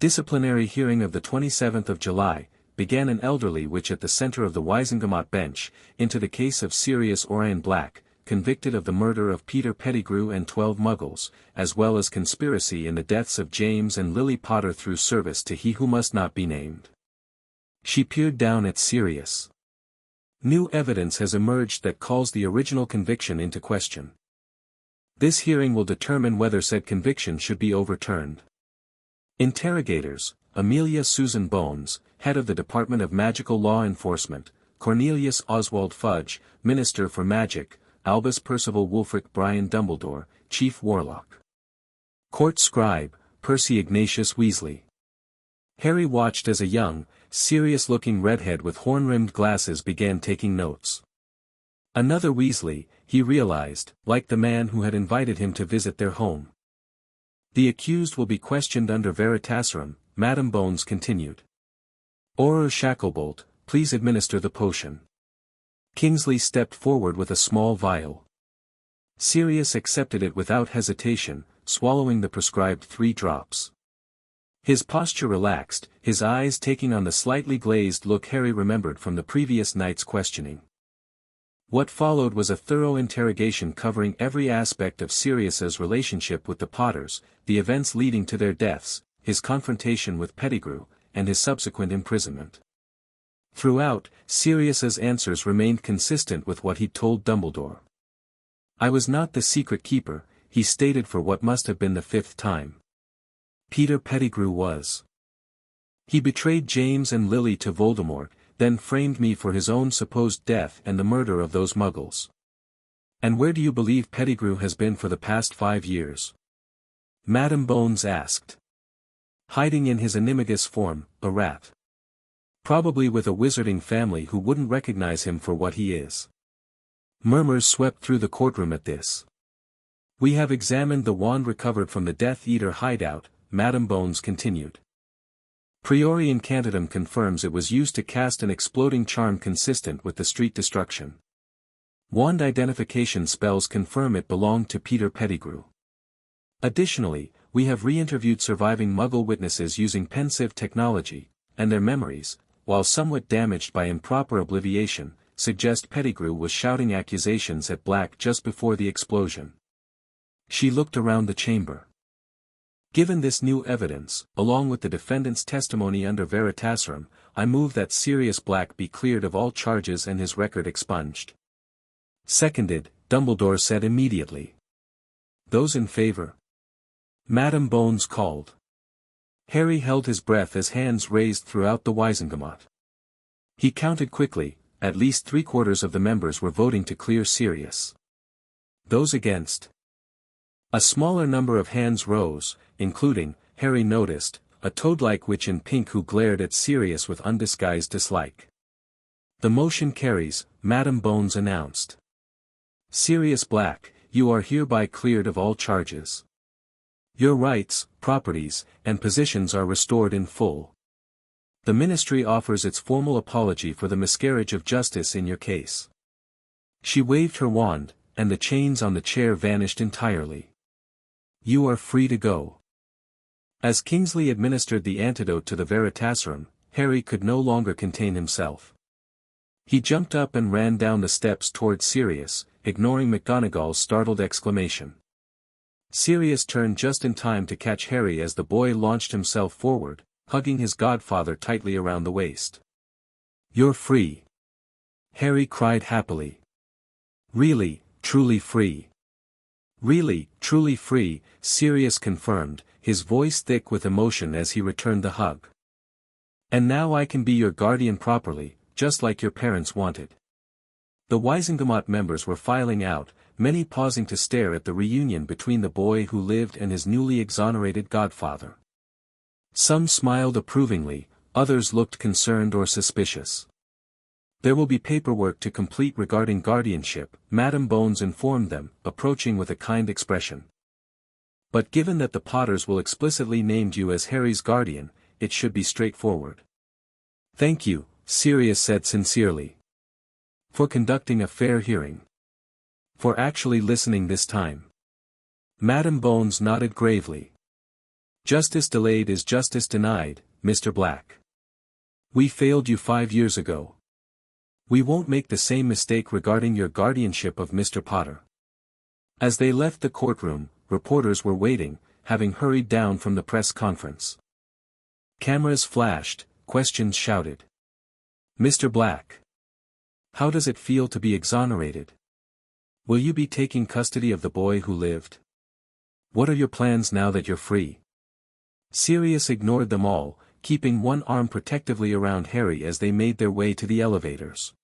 "Disciplinary hearing of the 27th of July, began an elderly witch at the center of the Wisengamot bench, into the case of Sirius Black, convicted of the murder of Peter Pettigrew and 12 Muggles, as well as conspiracy in the deaths of James and Lily Potter through service to he who must not be named." She peered down at Sirius. "New evidence has emerged that calls the original conviction into question. This hearing will determine whether said conviction should be overturned." Interrogators: Amelia Susan Bones, head of the Department of Magical Law Enforcement; Cornelius Oswald Fudge, Minister for Magic; Albus Percival Wulfric Brian Dumbledore, Chief Warlock. Court Scribe: Percy Ignatius Weasley. Harry watched as a young, serious-looking redhead with horn-rimmed glasses began taking notes. Another Weasley, he realized, like the man who had invited him to visit their home. "The accused will be questioned under Veritaserum," Madame Bones continued. "Auror Shacklebolt, please administer the potion." Kingsley stepped forward with a small vial. Sirius accepted it without hesitation, swallowing the prescribed 3 drops. His posture relaxed, his eyes taking on the slightly glazed look Harry remembered from the previous night's questioning. What followed was a thorough interrogation covering every aspect of Sirius's relationship with the Potters, the events leading to their deaths, his confrontation with Pettigrew, and his subsequent imprisonment. Throughout, Sirius's answers remained consistent with what he'd told Dumbledore. "I was not the secret keeper," he stated for what must have been the 5th time. "Peter Pettigrew was. He betrayed James and Lily to Voldemort, then framed me for his own supposed death and the murder of those Muggles." "And where do you believe Pettigrew has been for the past 5 years?" Madame Bones asked. "Hiding in his animagus form, a rat. Probably with a wizarding family who wouldn't recognize him for what he is." Murmurs swept through the courtroom at this. "We have examined the wand recovered from the Death Eater hideout," Madame Bones continued. "Priori Incantatem confirms it was used to cast an exploding charm consistent with the street destruction. Wand identification spells confirm it belonged to Peter Pettigrew. Additionally, we have re-interviewed surviving Muggle witnesses using pensive technology, and their memories, while somewhat damaged by improper obliviation, suggest Pettigrew was shouting accusations at Black just before the explosion." She looked around the chamber. "Given this new evidence, along with the defendant's testimony under Veritaserum, I move that Sirius Black be cleared of all charges and his record expunged." "Seconded," Dumbledore said immediately. "Those in favor?" Madame Bones called. Harry held his breath as hands raised throughout the Wisengamot. He counted quickly, at least 3/4 of the members were voting to clear Sirius. Those against? A smaller number of hands rose, including, Harry noticed, a toad-like witch in pink who glared at Sirius with undisguised dislike. "The motion carries," Madame Bones announced. "Sirius Black, you are hereby cleared of all charges. Your rights, properties, and positions are restored in full. The Ministry offers its formal apology for the miscarriage of justice in your case." She waved her wand, and the chains on the chair vanished entirely. "You are free to go." As Kingsley administered the antidote to the Veritaserum, Harry could no longer contain himself. He jumped up and ran down the steps toward Sirius, ignoring McGonagall's startled exclamation. Sirius turned just in time to catch Harry as the boy launched himself forward, hugging his godfather tightly around the waist. "You're free!" Harry cried happily. "Really, truly free." "Really, truly free," Sirius confirmed, his voice thick with emotion as he returned the hug. "And now I can be your guardian properly, just like your parents wanted." The Wizengamot members were filing out, many pausing to stare at the reunion between the boy who lived and his newly exonerated godfather. Some smiled approvingly, others looked concerned or suspicious. "There will be paperwork to complete regarding guardianship," Madame Bones informed them, approaching with a kind expression. "But given that the Potters will explicitly name you as Harry's guardian, it should be straightforward." "Thank you," Sirius said sincerely. "For conducting a fair hearing. For actually listening this time." Madame Bones nodded gravely. "Justice delayed is justice denied, Mr. Black. We failed you 5 years ago. We won't make the same mistake regarding your guardianship of Mr. Potter." As they left the courtroom, reporters were waiting, having hurried down from the press conference. Cameras flashed, questions shouted. "Mr. Black. How does it feel to be exonerated? Will you be taking custody of the boy who lived? What are your plans now that you're free?" Sirius ignored them all, keeping one arm protectively around Harry as they made their way to the elevators.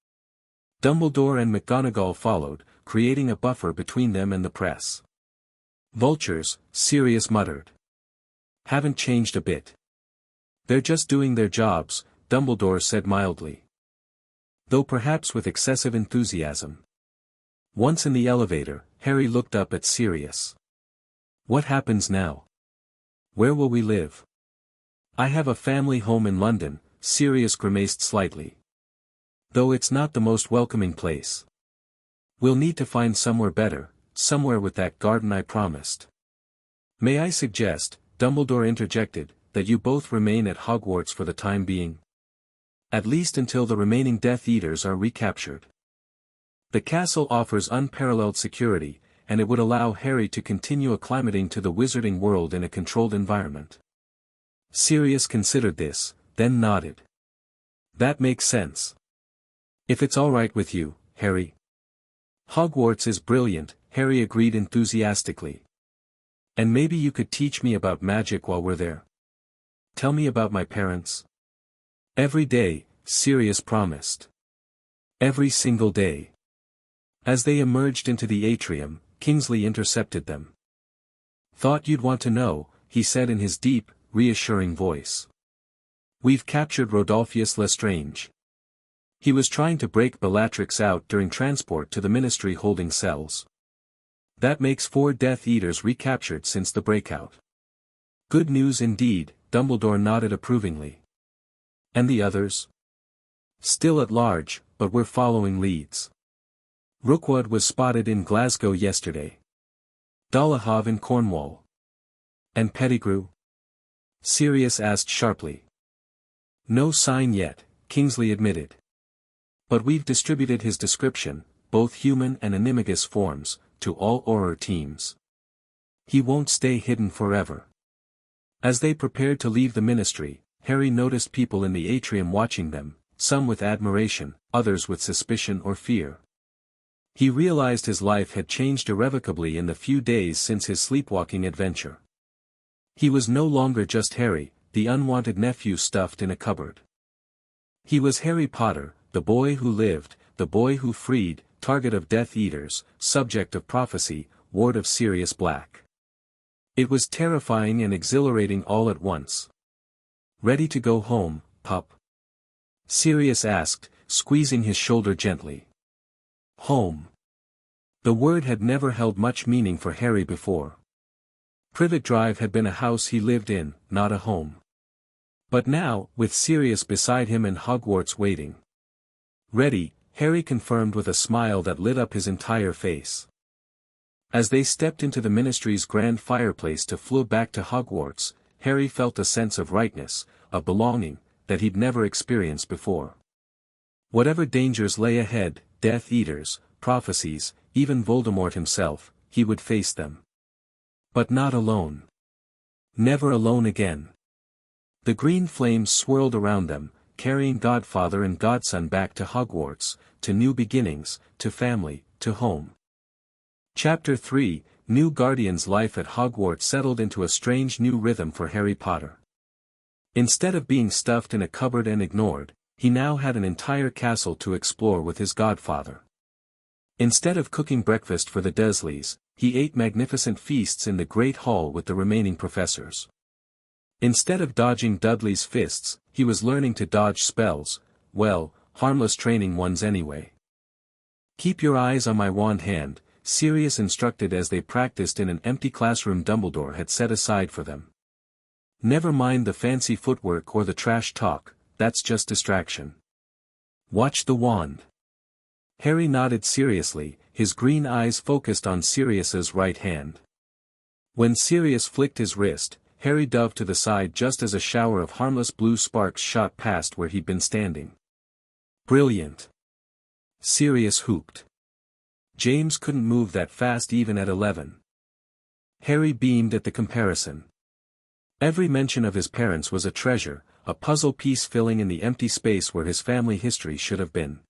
Dumbledore and McGonagall followed, creating a buffer between them and the press. "Vultures," Sirius muttered. "Haven't changed a bit. They're just doing their jobs," Dumbledore said mildly. Though perhaps with excessive enthusiasm. Once in the elevator, Harry looked up at Sirius. "What happens now? Where will we live?" "I have a family home in London," Sirius grimaced slightly. "Though it's not the most welcoming place. We'll need to find somewhere better, somewhere with that garden I promised." "May I suggest," Dumbledore interjected, "that you both remain at Hogwarts for the time being? At least until the remaining Death Eaters are recaptured. The castle offers unparalleled security, and it would allow Harry to continue acclimating to the wizarding world in a controlled environment." Sirius considered this, then nodded. "That makes sense. If it's all right with you, Harry." "Hogwarts is brilliant," Harry agreed enthusiastically. "And maybe you could teach me about magic while we're there. Tell me about my parents." "Every day," Sirius promised. "Every single day." As they emerged into the atrium, Kingsley intercepted them. "Thought you'd want to know," he said in his deep, reassuring voice. "We've captured Rodolphus Lestrange. He was trying to break Bellatrix out during transport to the Ministry holding cells. That makes 4 Death Eaters recaptured since the breakout." "Good news indeed," Dumbledore nodded approvingly. "And the others?" "Still at large, but we're following leads. Rookwood was spotted in Glasgow yesterday. Dolohov in Cornwall. And Pettigrew?" Sirius asked sharply. "No sign yet," Kingsley admitted. "But we've distributed his description, both human and animagus forms, to all Auror teams. He won't stay hidden forever." As they prepared to leave the Ministry, Harry noticed people in the atrium watching them, some with admiration, others with suspicion or fear. He realized his life had changed irrevocably in the few days since his sleepwalking adventure. He was no longer just Harry, the unwanted nephew stuffed in a cupboard. He was Harry Potter, the boy who lived, the boy who freed, target of Death Eaters, subject of prophecy, ward of Sirius Black. It was terrifying and exhilarating all at once. "Ready to go home, pup?" Sirius asked, squeezing his shoulder gently. Home. The word had never held much meaning for Harry before. Privet Drive had been a house he lived in, not a home. But now, with Sirius beside him and Hogwarts waiting. "Ready," Harry confirmed with a smile that lit up his entire face. As they stepped into the Ministry's grand fireplace to flew back to Hogwarts, Harry felt a sense of rightness, of belonging, that he'd never experienced before. Whatever dangers lay ahead, Death Eaters, prophecies, even Voldemort himself, he would face them. But not alone. Never alone again. The green flames swirled around them, carrying Godfather and Godson back to Hogwarts, to new beginnings, to family, to home. Chapter 3, New Guardian's life at Hogwarts settled into a strange new rhythm for Harry Potter. Instead of being stuffed in a cupboard and ignored, he now had an entire castle to explore with his godfather. Instead of cooking breakfast for the Dursleys, he ate magnificent feasts in the Great Hall with the remaining professors. Instead of dodging Dudley's fists, he was learning to dodge spells, well, harmless training ones anyway. "Keep your eyes on my wand hand," Sirius instructed as they practiced in an empty classroom Dumbledore had set aside for them. "Never mind the fancy footwork or the trash talk, that's just distraction. Watch the wand." Harry nodded seriously, his green eyes focused on Sirius's right hand. When Sirius flicked his wrist, Harry dove to the side just as a shower of harmless blue sparks shot past where he'd been standing. "Brilliant!" Sirius whooped. James couldn't move that fast even at 11. Harry beamed at the comparison. Every mention of his parents was a treasure, a puzzle piece filling in the empty space where his family history should have been.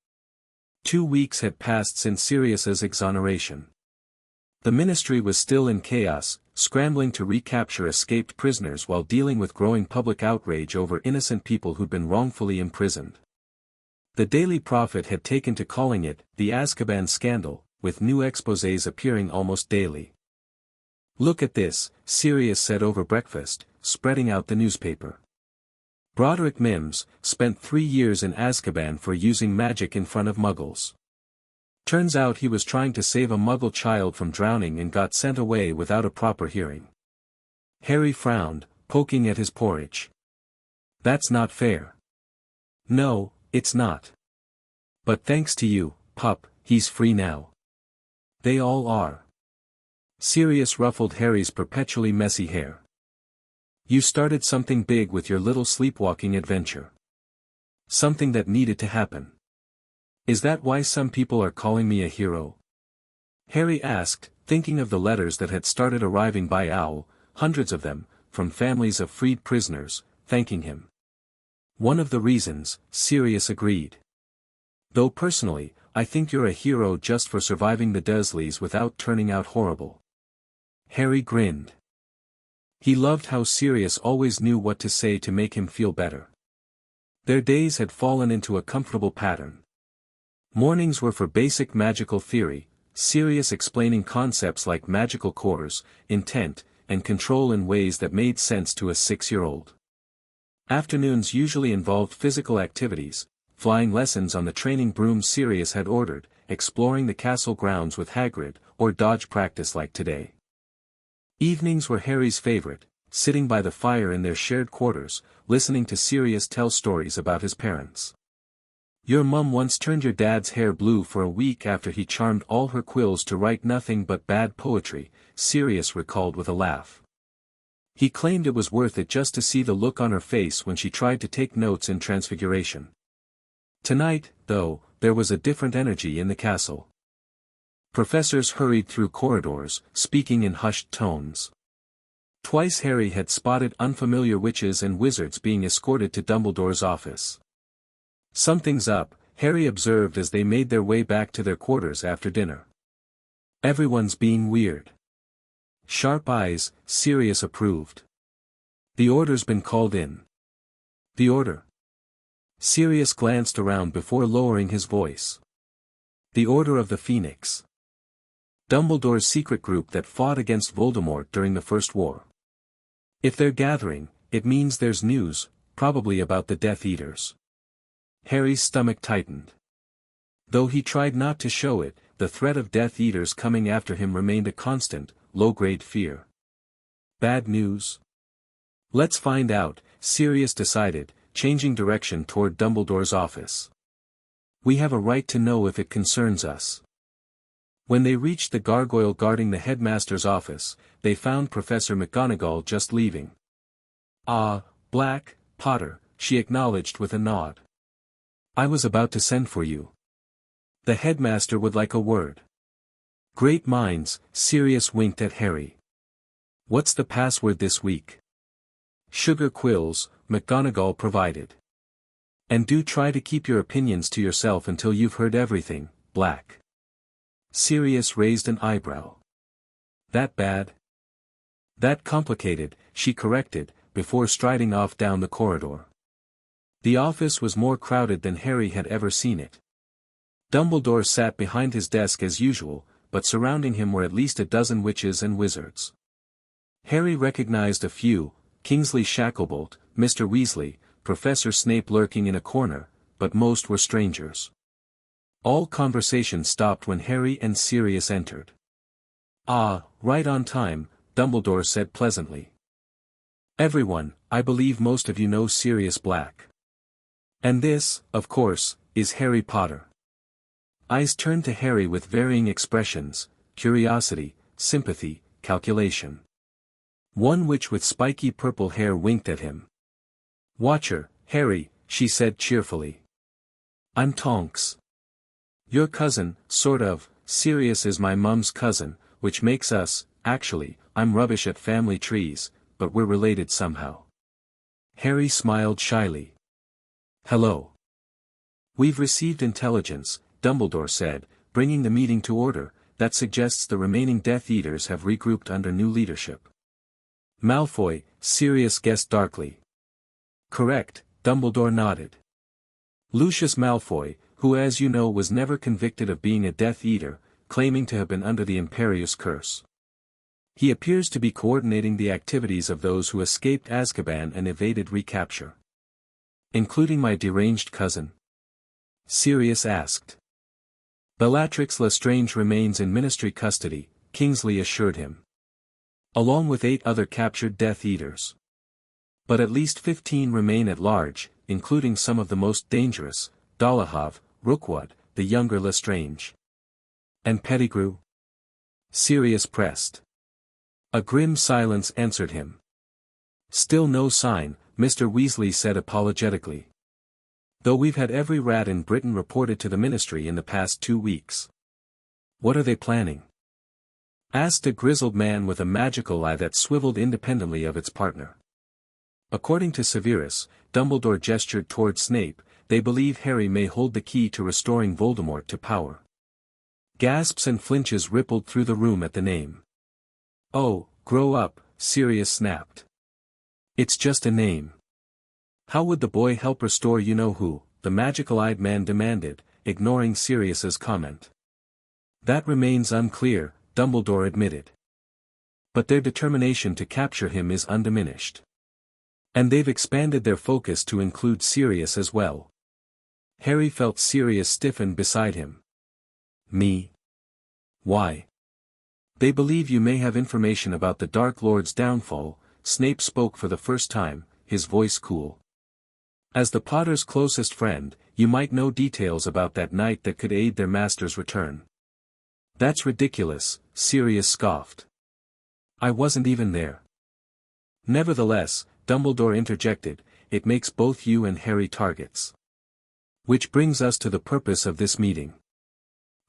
2 weeks had passed since Sirius's exoneration. The Ministry was still in chaos, scrambling to recapture escaped prisoners while dealing with growing public outrage over innocent people who'd been wrongfully imprisoned. The Daily Prophet had taken to calling it the Azkaban scandal, with new exposés appearing almost daily. "Look at this," Sirius said over breakfast, spreading out the newspaper. "Broderick Mims spent 3 years in Azkaban for using magic in front of Muggles. Turns out he was trying to save a Muggle child from drowning and got sent away without a proper hearing." Harry frowned, poking at his porridge. "That's not fair." "No, it's not. But thanks to you, pup, he's free now." "They all are." Sirius ruffled Harry's perpetually messy hair. "You started something big with your little sleepwalking adventure. Something that needed to happen. Is that why some people are calling me a hero?" Harry asked, thinking of the letters that had started arriving by Owl, hundreds of them, from families of freed prisoners, thanking him. "One of the reasons," Sirius agreed. "Though personally, I think you're a hero just for surviving the Dursleys without turning out horrible." Harry grinned. He loved how Sirius always knew what to say to make him feel better. Their days had fallen into a comfortable pattern. Mornings were for basic magical theory, Sirius explaining concepts like magical cores, intent, and control in ways that made sense to a 6-year-old. Afternoons usually involved physical activities, flying lessons on the training broom Sirius had ordered, exploring the castle grounds with Hagrid, or dodge practice like today. Evenings were Harry's favorite, sitting by the fire in their shared quarters, listening to Sirius tell stories about his parents. "Your mum once turned your dad's hair blue for a week after he charmed all her quills to write nothing but bad poetry," Sirius recalled with a laugh. He claimed it was worth it just to see the look on her face when she tried to take notes in Transfiguration. Tonight, though, there was a different energy in the castle. Professors hurried through corridors, speaking in hushed tones. Twice Harry had spotted unfamiliar witches and wizards being escorted to Dumbledore's office. "Something's up," Harry observed as they made their way back to their quarters after dinner. "Everyone's being weird." "Sharp eyes," Sirius approved. "The order's been called in." "The order?" Sirius glanced around before lowering his voice. "The Order of the Phoenix. Dumbledore's secret group that fought against Voldemort during the First War. If they're gathering, it means there's news, probably about the Death Eaters." Harry's stomach tightened. Though he tried not to show it, the threat of Death Eaters coming after him remained a constant, low-grade fear. "Bad news?" "Let's find out," Sirius decided, changing direction toward Dumbledore's office. "We have a right to know if it concerns us." When they reached the gargoyle guarding the headmaster's office, they found Professor McGonagall just leaving. "Ah, Black, Potter," she acknowledged with a nod. "I was about to send for you. The headmaster would like a word." "Great minds," Sirius winked at Harry. What's the password this week? Sugar quills, McGonagall provided. And do try to keep your opinions to yourself until you've heard everything, Black. Sirius raised an eyebrow. That bad? That complicated, she corrected, before striding off down the corridor. The office was more crowded than Harry had ever seen it. Dumbledore sat behind his desk as usual, but surrounding him were at least a dozen witches and wizards. Harry recognized a few: Kingsley Shacklebolt, Mr. Weasley, Professor Snape lurking in a corner, but most were strangers. All conversation stopped when Harry and Sirius entered. "Ah, right on time," Dumbledore said pleasantly. "Everyone, I believe most of you know Sirius Black. And this, of course, is Harry Potter." Eyes turned to Harry with varying expressions: curiosity, sympathy, calculation. One witch with spiky purple hair winked at him. "Watcher, Harry," she said cheerfully. "I'm Tonks. Your cousin, sort of. Sirius is my mum's cousin, which makes us, actually, I'm rubbish at family trees, but we're related somehow." Harry smiled shyly. "Hello. We've received intelligence," Dumbledore said, bringing the meeting to order, "that suggests the remaining Death Eaters have regrouped under new leadership." "Malfoy," Sirius guessed darkly. "Correct," Dumbledore nodded. "Lucius Malfoy, who as you know was never convicted of being a Death Eater, claiming to have been under the Imperius Curse. He appears to be coordinating the activities of those who escaped Azkaban and evaded recapture." "Including my deranged cousin?" Sirius asked. "Bellatrix Lestrange remains in Ministry custody," Kingsley assured him. "Along with 8 other captured Death Eaters. But at least 15 remain at large, including some of the most dangerous: Dolohov, Rookwood, the younger Lestrange." "And Pettigrew?" Sirius pressed. A grim silence answered him. "Still no sign," Mr. Weasley said apologetically. "Though we've had every rat in Britain reported to the Ministry in the past 2 weeks." "What are they planning?" asked a grizzled man with a magical eye that swiveled independently of its partner. "According to Severus," Dumbledore gestured toward Snape, "they believe Harry may hold the key to restoring Voldemort to power." Gasps and flinches rippled through the room at the name. "Oh, grow up," Sirius snapped. "It's just a name." "How would the boy help restore you-know-who?" the magical-eyed man demanded, ignoring Sirius's comment. "That remains unclear," Dumbledore admitted. "But their determination to capture him is undiminished. And they've expanded their focus to include Sirius as well." Harry felt Sirius stiffen beside him. "Me? Why?" "They believe you may have information about the Dark Lord's downfall," Snape spoke for the first time, his voice cool. "As the Potter's closest friend, you might know details about that night that could aid their master's return." "That's ridiculous," Sirius scoffed. "I wasn't even there." "Nevertheless," Dumbledore interjected, "it makes both you and Harry targets. Which brings us to the purpose of this meeting.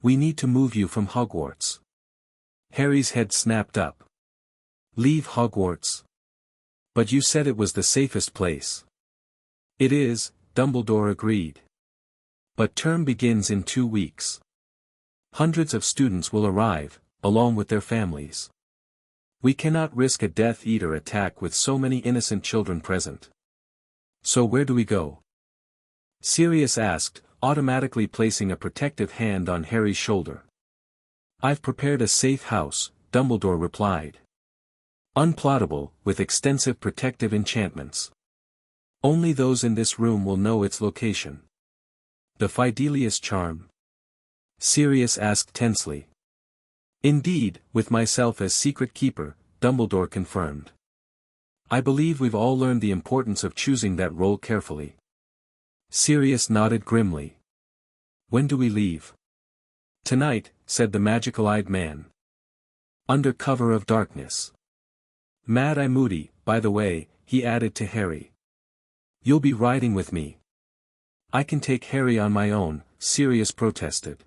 We need to move you from Hogwarts." Harry's head snapped up. "Leave Hogwarts? But you said it was the safest place." "It is," Dumbledore agreed. "But term begins in 2 weeks. Hundreds of students will arrive, along with their families. We cannot risk a Death Eater attack with so many innocent children present." "So where do we go?" Sirius asked, automatically placing a protective hand on Harry's shoulder. "I've prepared a safe house," Dumbledore replied. "Unplottable, with extensive protective enchantments. Only those in this room will know its location." "The Fidelius charm?" Sirius asked tensely. "Indeed, with myself as secret keeper," Dumbledore confirmed. "I believe we've all learned the importance of choosing that role carefully." Sirius nodded grimly. "When do we leave?" "Tonight," said the magical-eyed man. "Under cover of darkness. Mad-Eye Moody, by the way," he added to Harry. "You'll be riding with me." "I can take Harry on my own," Sirius protested.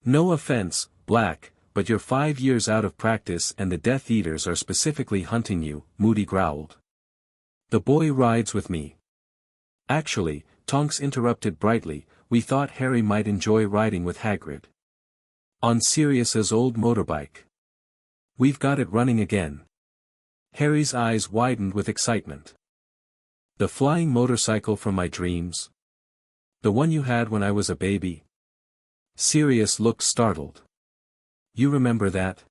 "No offense, Black," but you're 5 years out of practice and the Death Eaters are specifically hunting you, Moody growled. The boy rides with me. Actually, Tonks interrupted brightly, we thought Harry might enjoy riding with Hagrid. On Sirius's old motorbike. We've got it running again. Harry's eyes widened with excitement. The flying motorcycle from my dreams? The one you had when I was a baby? Sirius looked startled. You remember that?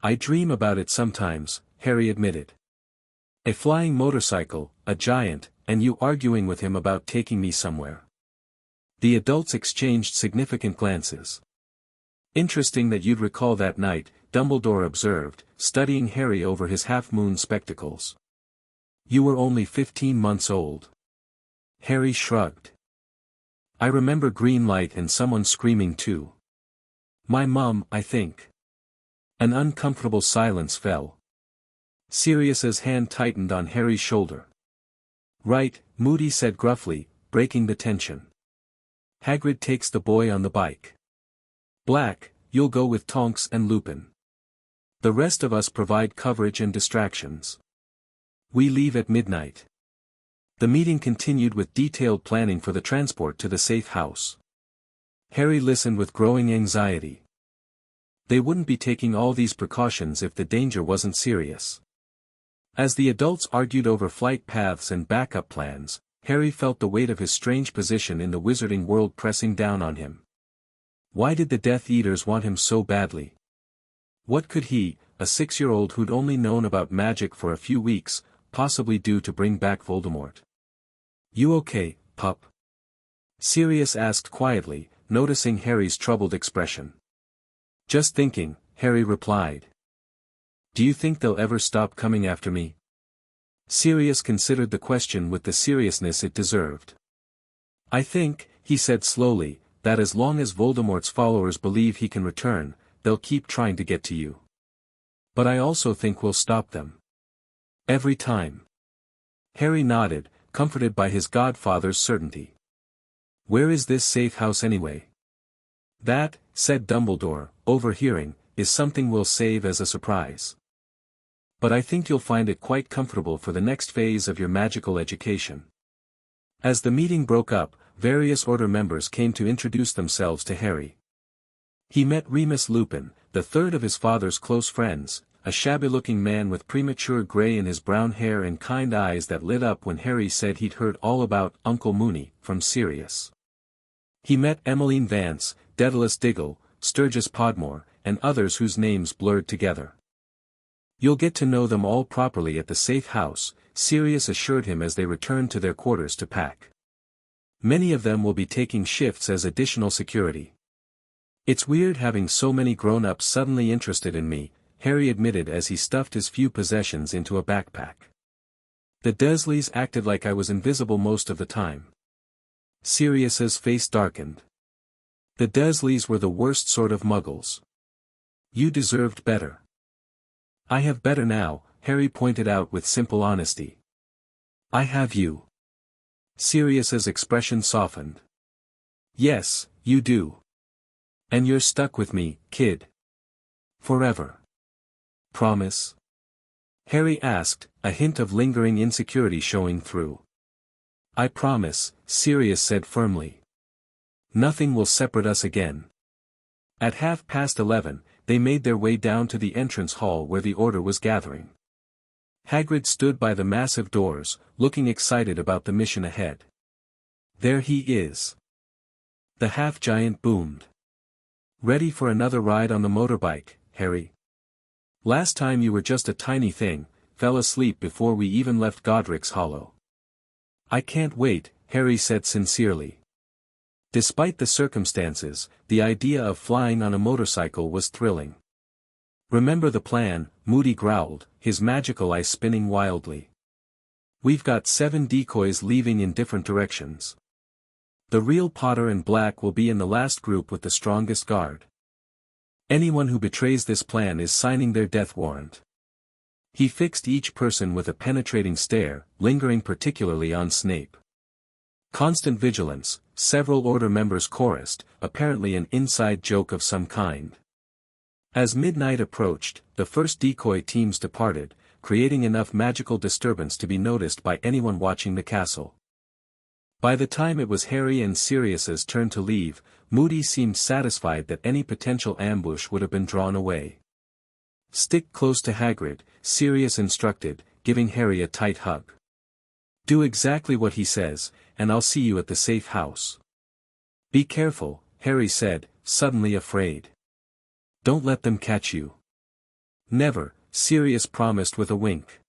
I dream about it sometimes, Harry admitted. A flying motorcycle, a giant, and you arguing with him about taking me somewhere. The adults exchanged significant glances. Interesting that you'd recall that night, Dumbledore observed, studying Harry over his half-moon spectacles. You were only 15 months old. Harry shrugged. I remember green light and someone screaming too. My mum, I think. An uncomfortable silence fell. Sirius's hand tightened on Harry's shoulder. Right, Moody said gruffly, breaking the tension. Hagrid takes the boy on the bike. Black, you'll go with Tonks and Lupin. The rest of us provide coverage and distractions. We leave at midnight. The meeting continued with detailed planning for the transport to the safe house. Harry listened with growing anxiety. They wouldn't be taking all these precautions if the danger wasn't serious. As the adults argued over flight paths and backup plans, Harry felt the weight of his strange position in the wizarding world pressing down on him. Why did the Death Eaters want him so badly? What could he, a 6-year-old who'd only known about magic for a few weeks, possibly do to bring back Voldemort? You okay, pup? Sirius asked quietly, noticing Harry's troubled expression. Just thinking, Harry replied. Do you think they'll ever stop coming after me? Sirius considered the question with the seriousness it deserved. I think, he said slowly, that as long as Voldemort's followers believe he can return, they'll keep trying to get to you. But I also think we'll stop them. Every time. Harry nodded, comforted by his godfather's certainty. Where is this safe house anyway? That, said Dumbledore, overhearing, is something we'll save as a surprise. But I think you'll find it quite comfortable for the next phase of your magical education. As the meeting broke up, various Order members came to introduce themselves to Harry. He met Remus Lupin, the third of his father's close friends, a shabby-looking man with premature gray in his brown hair and kind eyes that lit up when Harry said he'd heard all about Uncle Moony from Sirius. He met Emmeline Vance, Daedalus Diggle, Sturgis Podmore, and others whose names blurred together. You'll get to know them all properly at the safe house, Sirius assured him as they returned to their quarters to pack. Many of them will be taking shifts as additional security. It's weird having so many grown-ups suddenly interested in me, Harry admitted as he stuffed his few possessions into a backpack. The Dursleys acted like I was invisible most of the time. Sirius's face darkened. The Dursleys were the worst sort of muggles. You deserved better. I have better now, Harry pointed out with simple honesty. I have you. Sirius's expression softened. Yes, you do. And you're stuck with me, kid. Forever. Promise? Harry asked, a hint of lingering insecurity showing through. I promise, Sirius said firmly. Nothing will separate us again. At 11:30, they made their way down to the entrance hall where the Order was gathering. Hagrid stood by the massive doors, looking excited about the mission ahead. There he is. The half-giant boomed. Ready for another ride on the motorbike, Harry? Last time you were just a tiny thing, fell asleep before we even left Godric's Hollow. I can't wait, Harry said sincerely. Despite the circumstances, the idea of flying on a motorcycle was thrilling. Remember the plan, Moody growled, his magical eye spinning wildly. We've got 7 decoys leaving in different directions. The real Potter and Black will be in the last group with the strongest guard. Anyone who betrays this plan is signing their death warrant. He fixed each person with a penetrating stare, lingering particularly on Snape. Constant vigilance, several Order members chorused, apparently an inside joke of some kind. As midnight approached, the first decoy teams departed, creating enough magical disturbance to be noticed by anyone watching the castle. By the time it was Harry and Sirius's turn to leave, Moody seemed satisfied that any potential ambush would have been drawn away. "Stick close to Hagrid," Sirius instructed, giving Harry a tight hug. "Do exactly what he says, and I'll see you at the safe house." "Be careful," Harry said, suddenly afraid. "Don't let them catch you." "Never," Sirius promised with a wink.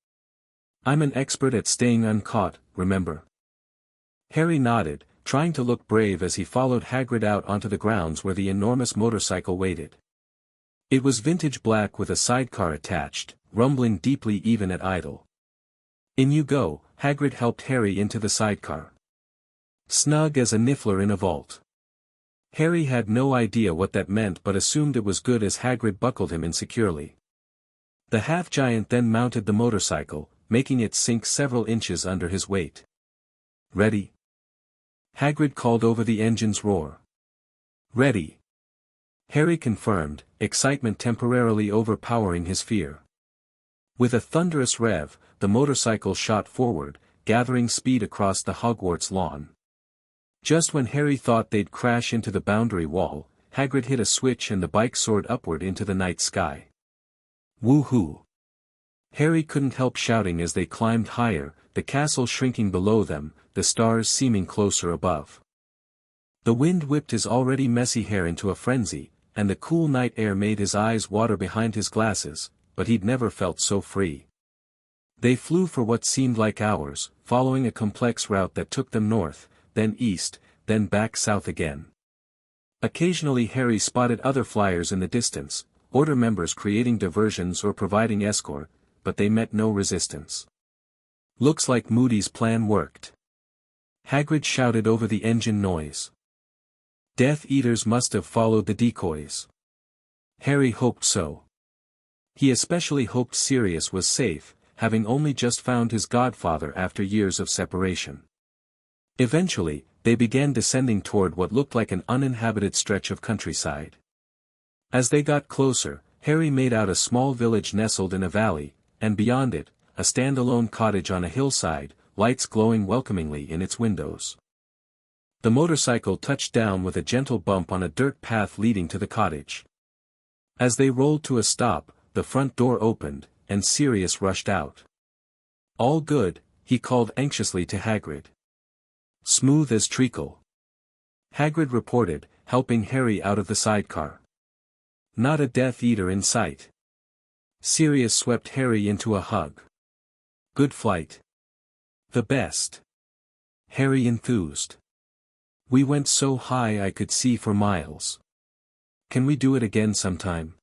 "I'm an expert at staying uncaught, remember?" Harry nodded, trying to look brave as he followed Hagrid out onto the grounds where the enormous motorcycle waited. It was vintage black with a sidecar attached, rumbling deeply even at idle. "In you go," Hagrid helped Harry into the sidecar. Snug as a niffler in a vault. Harry had no idea what that meant but assumed it was good as Hagrid buckled him in securely. The half-giant then mounted the motorcycle, making it sink several inches under his weight. "Ready?" Hagrid called over the engine's roar. "Ready." Harry confirmed, excitement temporarily overpowering his fear. With a thunderous rev, the motorcycle shot forward, gathering speed across the Hogwarts lawn. Just when Harry thought they'd crash into the boundary wall, Hagrid hit a switch and the bike soared upward into the night sky. "Woohoo!" Harry couldn't help shouting as they climbed higher, the castle shrinking below them, the stars seeming closer above. The wind whipped his already messy hair into a frenzy, and the cool night air made his eyes water behind his glasses, but he'd never felt so free. They flew for what seemed like hours, following a complex route that took them north, then east, then back south again. Occasionally Harry spotted other flyers in the distance, Order members creating diversions or providing escort, but they met no resistance. "Looks like Moody's plan worked." Hagrid shouted over the engine noise. Death Eaters must have followed the decoys. Harry hoped so. He especially hoped Sirius was safe, having only just found his godfather after years of separation. Eventually, they began descending toward what looked like an uninhabited stretch of countryside. As they got closer, Harry made out a small village nestled in a valley, and beyond it, a standalone cottage on a hillside, lights glowing welcomingly in its windows. The motorcycle touched down with a gentle bump on a dirt path leading to the cottage. As they rolled to a stop, the front door opened, and Sirius rushed out. "All good," he called anxiously to Hagrid. "Smooth as treacle," Hagrid reported, helping Harry out of the sidecar. "Not a Death Eater in sight." Sirius swept Harry into a hug. "Good flight." "The best." Harry enthused. "We went so high I could see for miles. Can we do it again sometime?"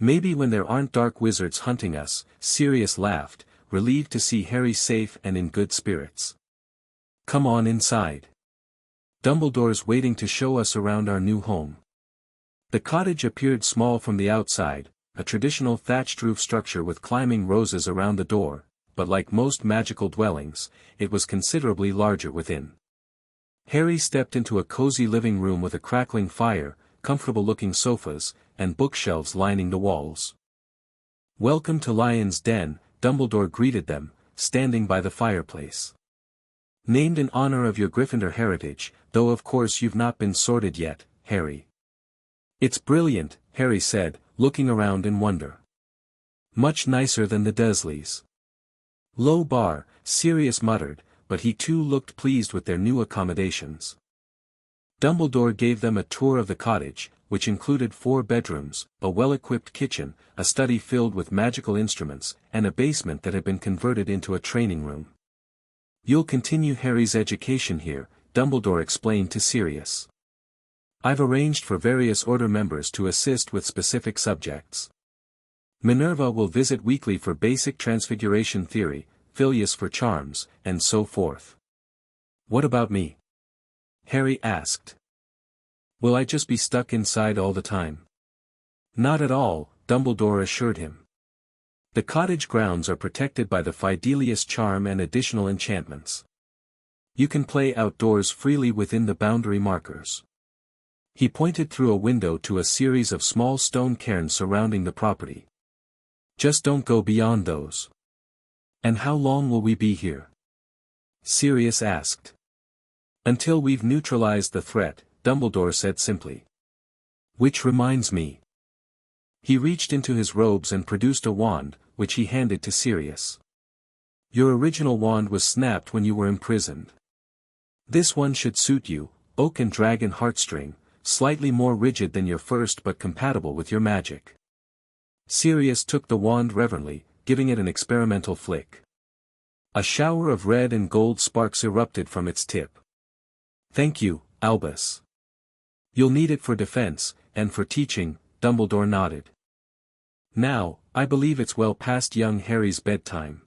"Maybe when there aren't dark wizards hunting us," Sirius laughed, relieved to see Harry safe and in good spirits. "Come on inside. Dumbledore's waiting to show us around our new home." The cottage appeared small from the outside, a traditional thatched roof structure with climbing roses around the door, but like most magical dwellings, it was considerably larger within. Harry stepped into a cozy living room with a crackling fire, comfortable-looking sofas, and bookshelves lining the walls. "Welcome to Lion's Den," Dumbledore greeted them, standing by the fireplace. "Named in honor of your Gryffindor heritage, though of course you've not been sorted yet, Harry." "It's brilliant," Harry said, looking around in wonder. "Much nicer than the Dursleys." "Low bar," Sirius muttered, but he too looked pleased with their new accommodations. Dumbledore gave them a tour of the cottage, which included 4 bedrooms, a well-equipped kitchen, a study filled with magical instruments, and a basement that had been converted into a training room. "You'll continue Harry's education here," Dumbledore explained to Sirius. "I've arranged for various Order members to assist with specific subjects. Minerva will visit weekly for basic transfiguration theory, Phileas for charms, and so forth." "What about me?" Harry asked. "Will I just be stuck inside all the time?" "Not at all," Dumbledore assured him. "The cottage grounds are protected by the Fidelius charm and additional enchantments. You can play outdoors freely within the boundary markers. He pointed through a window to a series of small stone cairns surrounding the property. Just don't go beyond those. And how long will we be here? Sirius asked. Until we've neutralized the threat, Dumbledore said simply. Which reminds me. He reached into his robes and produced a wand, which he handed to Sirius. Your original wand was snapped when you were imprisoned. This one should suit you, oak and dragon heartstring, slightly more rigid than your first but compatible with your magic. Sirius took the wand reverently, giving it an experimental flick. A shower of red and gold sparks erupted from its tip. Thank you, Albus. You'll need it for defense, and for teaching, Dumbledore nodded. Now, I believe it's well past young Harry's bedtime.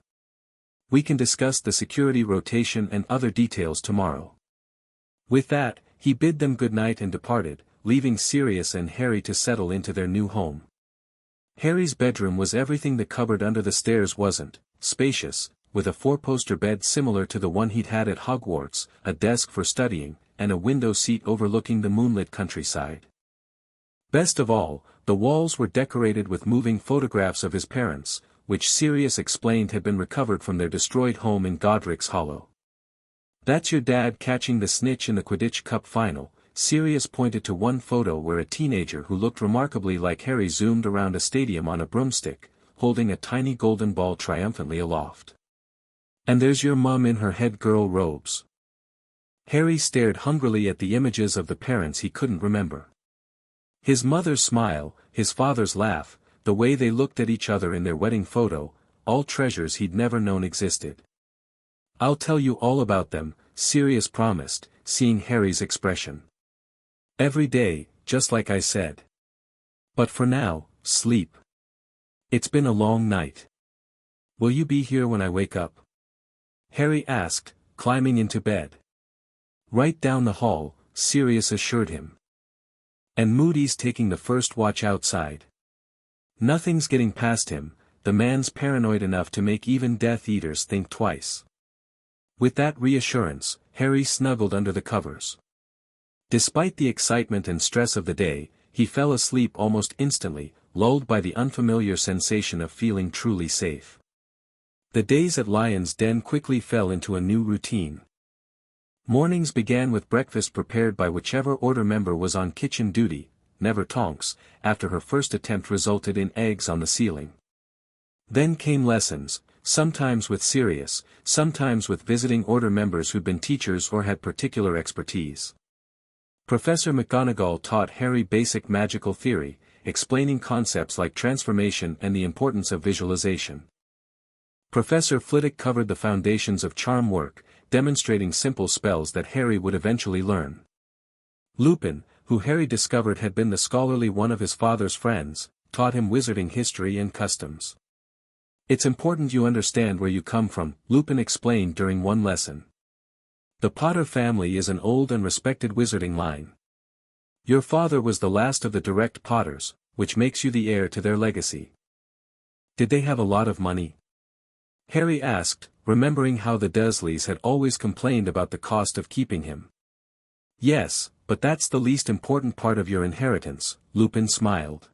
We can discuss the security rotation and other details tomorrow. With that, he bid them good night and departed, leaving Sirius and Harry to settle into their new home. Harry's bedroom was everything the cupboard under the stairs wasn't: spacious, with a four-poster bed similar to the one he'd had at Hogwarts, a desk for studying, and a window seat overlooking the moonlit countryside. Best of all, the walls were decorated with moving photographs of his parents, which Sirius explained had been recovered from their destroyed home in Godric's Hollow. That's your dad catching the snitch in the Quidditch Cup final. Sirius pointed to one photo where a teenager who looked remarkably like Harry zoomed around a stadium on a broomstick, holding a tiny golden ball triumphantly aloft. And there's your mum in her head girl robes. Harry stared hungrily at the images of the parents he couldn't remember. His mother's smile, his father's laugh, the way they looked at each other in their wedding photo, all treasures he'd never known existed. I'll tell you all about them, Sirius promised, seeing Harry's expression. Every day, just like I said. But for now, sleep. It's been a long night. Will you be here when I wake up? Harry asked, climbing into bed. Right down the hall, Sirius assured him. And Moody's taking the first watch outside. Nothing's getting past him, the man's paranoid enough to make even Death Eaters think twice. With that reassurance, Harry snuggled under the covers. Despite the excitement and stress of the day, he fell asleep almost instantly, lulled by the unfamiliar sensation of feeling truly safe. The days at Lion's Den quickly fell into a new routine. Mornings began with breakfast prepared by whichever order member was on kitchen duty, never Tonks, after her first attempt resulted in eggs on the ceiling. Then came lessons, sometimes with Sirius, sometimes with visiting order members who'd been teachers or had particular expertise. Professor McGonagall taught Harry basic magical theory, explaining concepts like transformation and the importance of visualization. Professor Flitwick covered the foundations of charm work, demonstrating simple spells that Harry would eventually learn. Lupin, who Harry discovered had been the scholarly one of his father's friends, taught him wizarding history and customs. It's important you understand where you come from, Lupin explained during one lesson. The Potter family is an old and respected wizarding line. Your father was the last of the direct Potters, which makes you the heir to their legacy. Did they have a lot of money? Harry asked, remembering how the Dursleys had always complained about the cost of keeping him. Yes, but that's the least important part of your inheritance, Lupin smiled.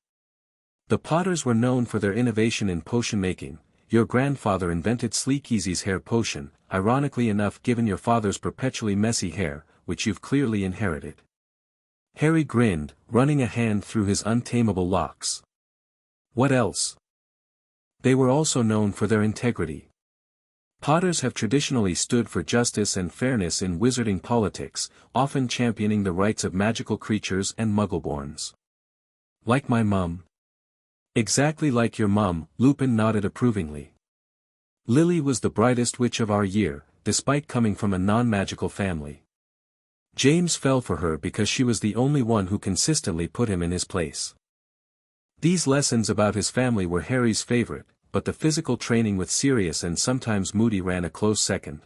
The Potters were known for their innovation in potion making. Your grandfather invented Sleekeasy's hair potion, ironically enough given your father's perpetually messy hair, which you've clearly inherited. Harry grinned, running a hand through his untamable locks. What else? They were also known for their integrity. Potters have traditionally stood for justice and fairness in wizarding politics, often championing the rights of magical creatures and muggleborns. Like my mum. Exactly like your mum, Lupin nodded approvingly. Lily was the brightest witch of our year, despite coming from a non-magical family. James fell for her because she was the only one who consistently put him in his place. These lessons about his family were Harry's favorite, but the physical training with Sirius and sometimes Moody ran a close second.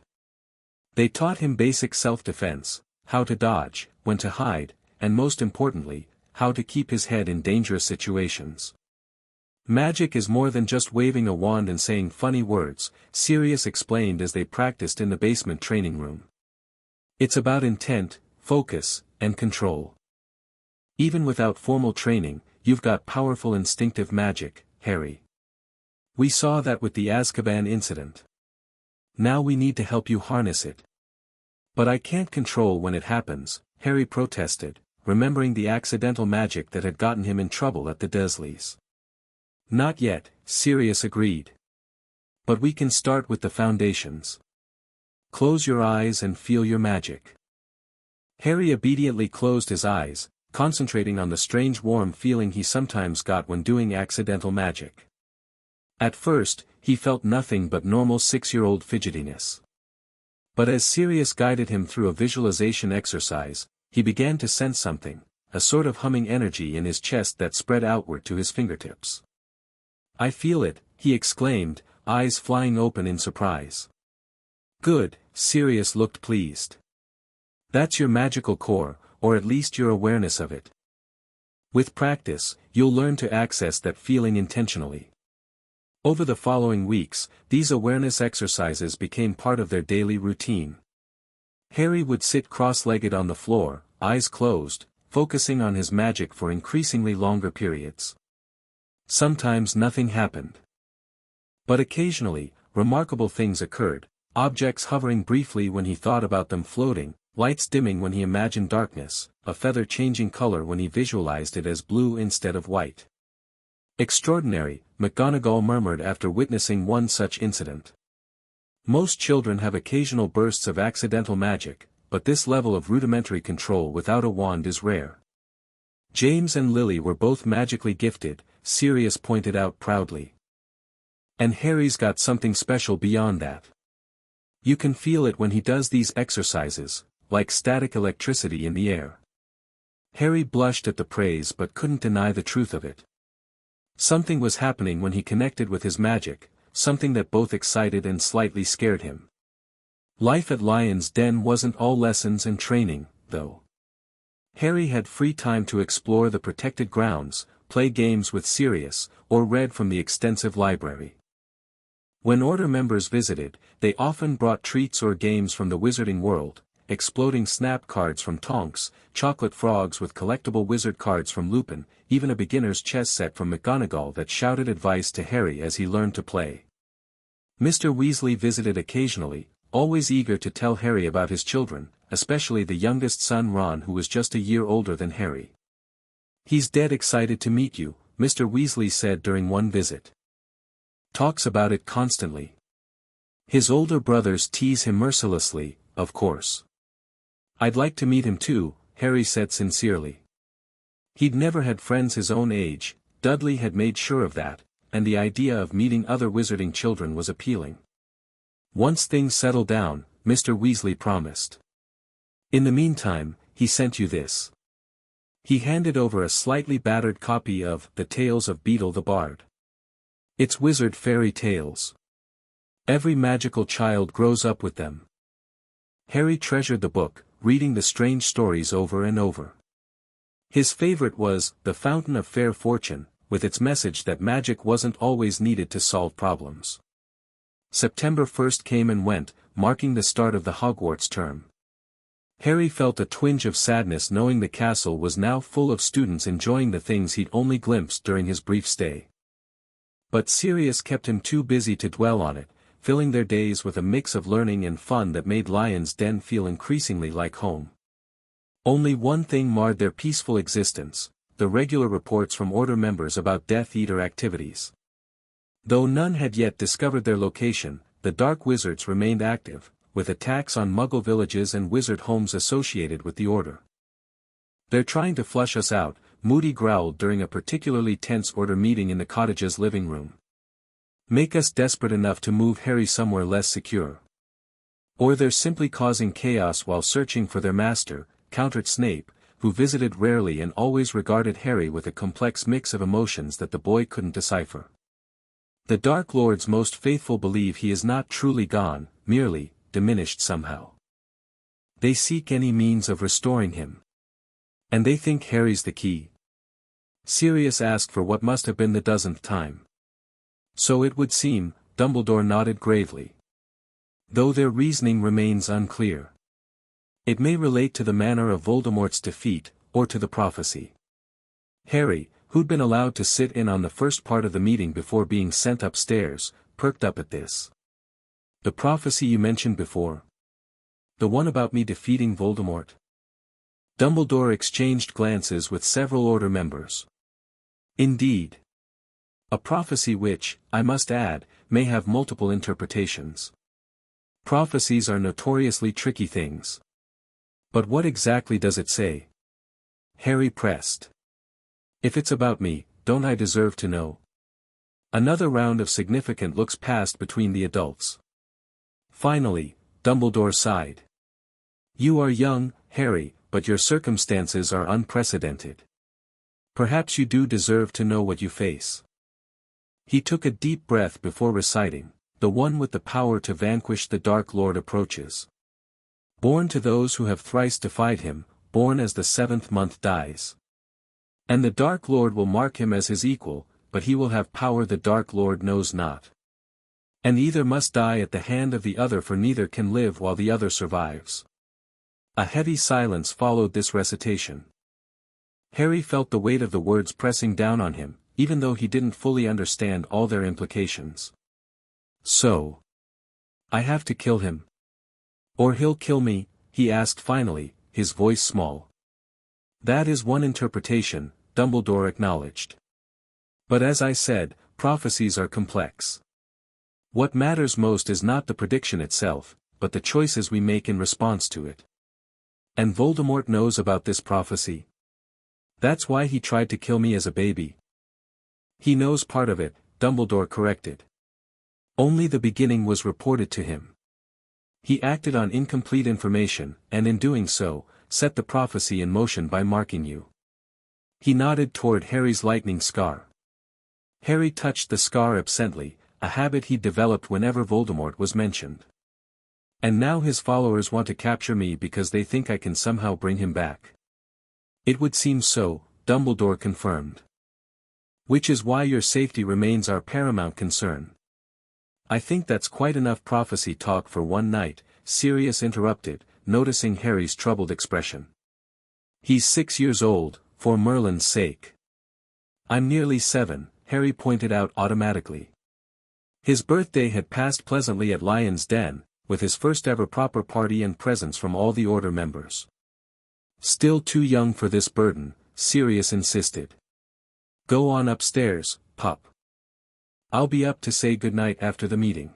They taught him basic self-defense, how to dodge, when to hide, and most importantly, how to keep his head in dangerous situations. Magic is more than just waving a wand and saying funny words, Sirius explained as they practiced in the basement training room. It's about intent, focus, and control. Even without formal training, you've got powerful instinctive magic, Harry. We saw that with the Azkaban incident. Now we need to help you harness it. But I can't control when it happens, Harry protested, remembering the accidental magic that had gotten him in trouble at the Dursleys. Not yet, Sirius agreed. But we can start with the foundations. Close your eyes and feel your magic. Harry obediently closed his eyes, concentrating on the strange warm feeling he sometimes got when doing accidental magic. At first, he felt nothing but normal 6-year-old fidgetiness. But as Sirius guided him through a visualization exercise, he began to sense something, a sort of humming energy in his chest that spread outward to his fingertips. I feel it, he exclaimed, eyes flying open in surprise. Good, Sirius looked pleased. That's your magical core, or at least your awareness of it. With practice, you'll learn to access that feeling intentionally. Over the following weeks, these awareness exercises became part of their daily routine. Harry would sit cross-legged on the floor, eyes closed, focusing on his magic for increasingly longer periods. Sometimes nothing happened. But occasionally, remarkable things occurred, objects hovering briefly when he thought about them floating, lights dimming when he imagined darkness, a feather changing color when he visualized it as blue instead of white. Extraordinary, McGonagall murmured after witnessing one such incident. Most children have occasional bursts of accidental magic, but this level of rudimentary control without a wand is rare. James and Lily were both magically gifted, Sirius pointed out proudly. And Harry's got something special beyond that. You can feel it when he does these exercises, like static electricity in the air. Harry blushed at the praise but couldn't deny the truth of it. Something was happening when he connected with his magic, something that both excited and slightly scared him. Life at Lion's Den wasn't all lessons and training, though. Harry had free time to explore the protected grounds, play games with Sirius, or read from the extensive library. When Order members visited, they often brought treats or games from the wizarding world, exploding snap cards from Tonks, chocolate frogs with collectible wizard cards from Lupin, even a beginner's chess set from McGonagall that shouted advice to Harry as he learned to play. Mr. Weasley visited occasionally, always eager to tell Harry about his children, especially the youngest son Ron who was just a year older than Harry. He's dead excited to meet you, Mr. Weasley said during one visit. Talks about it constantly. His older brothers tease him mercilessly, of course. I'd like to meet him too, Harry said sincerely. He'd never had friends his own age, Dudley had made sure of that, and the idea of meeting other wizarding children was appealing. Once things settle down, Mr. Weasley promised. In the meantime, he sent you this. He handed over a slightly battered copy of The Tales of Beedle the Bard. It's wizard fairy tales. Every magical child grows up with them. Harry treasured the book, reading the strange stories over and over. His favorite was The Fountain of Fair Fortune, with its message that magic wasn't always needed to solve problems. September 1st came and went, marking the start of the Hogwarts term. Harry felt a twinge of sadness knowing the castle was now full of students enjoying the things he'd only glimpsed during his brief stay. But Sirius kept him too busy to dwell on it, filling their days with a mix of learning and fun that made Lion's Den feel increasingly like home. Only one thing marred their peaceful existence, the regular reports from Order members about Death Eater activities. Though none had yet discovered their location, the Dark Wizards remained active, with attacks on Muggle villages and wizard homes associated with the Order. They're trying to flush us out, Moody growled during a particularly tense Order meeting in the cottage's living room. Make us desperate enough to move Harry somewhere less secure. Or they're simply causing chaos while searching for their master, countered Snape, who visited rarely and always regarded Harry with a complex mix of emotions that the boy couldn't decipher. The Dark Lord's most faithful believe he is not truly gone, merely diminished somehow. They seek any means of restoring him. And they think Harry's the key. Sirius asked for what must have been the dozenth time. So it would seem, Dumbledore nodded gravely. Though their reasoning remains unclear. It may relate to the manner of Voldemort's defeat, or to the prophecy. Harry, who'd been allowed to sit in on the first part of the meeting before being sent upstairs, perked up at this. The prophecy you mentioned before? The one about me defeating Voldemort? Dumbledore exchanged glances with several Order members. Indeed. A prophecy which, I must add, may have multiple interpretations. Prophecies are notoriously tricky things. But what exactly does it say? Harry pressed. If it's about me, don't I deserve to know? Another round of significant looks passed between the adults. Finally, Dumbledore sighed. You are young, Harry, but your circumstances are unprecedented. Perhaps you do deserve to know what you face. He took a deep breath before reciting, the one with the power to vanquish the Dark Lord approaches. Born to those who have thrice defied him, born as the seventh month dies. And the Dark Lord will mark him as his equal, but he will have power the Dark Lord knows not. And either must die at the hand of the other, for neither can live while the other survives. A heavy silence followed this recitation. Harry felt the weight of the words pressing down on him, even though he didn't fully understand all their implications. So, I have to kill him? Or he'll kill me? He asked finally, his voice small. That is one interpretation, Dumbledore acknowledged. But as I said, prophecies are complex. What matters most is not the prediction itself, but the choices we make in response to it. And Voldemort knows about this prophecy. That's why he tried to kill me as a baby. He knows part of it, Dumbledore corrected. Only the beginning was reported to him. He acted on incomplete information, and in doing so, set the prophecy in motion by marking you. He nodded toward Harry's lightning scar. Harry touched the scar absently, a habit he'd developed whenever Voldemort was mentioned. And now his followers want to capture me because they think I can somehow bring him back. It would seem so, Dumbledore confirmed. Which is why your safety remains our paramount concern. I think that's quite enough prophecy talk for one night, Sirius interrupted, noticing Harry's troubled expression. He's 6 years old, for Merlin's sake. I'm nearly 7, Harry pointed out automatically. His birthday had passed pleasantly at Lion's Den, with his first ever proper party and presents from all the Order members. Still too young for this burden, Sirius insisted. Go on upstairs, pup. I'll be up to say goodnight after the meeting.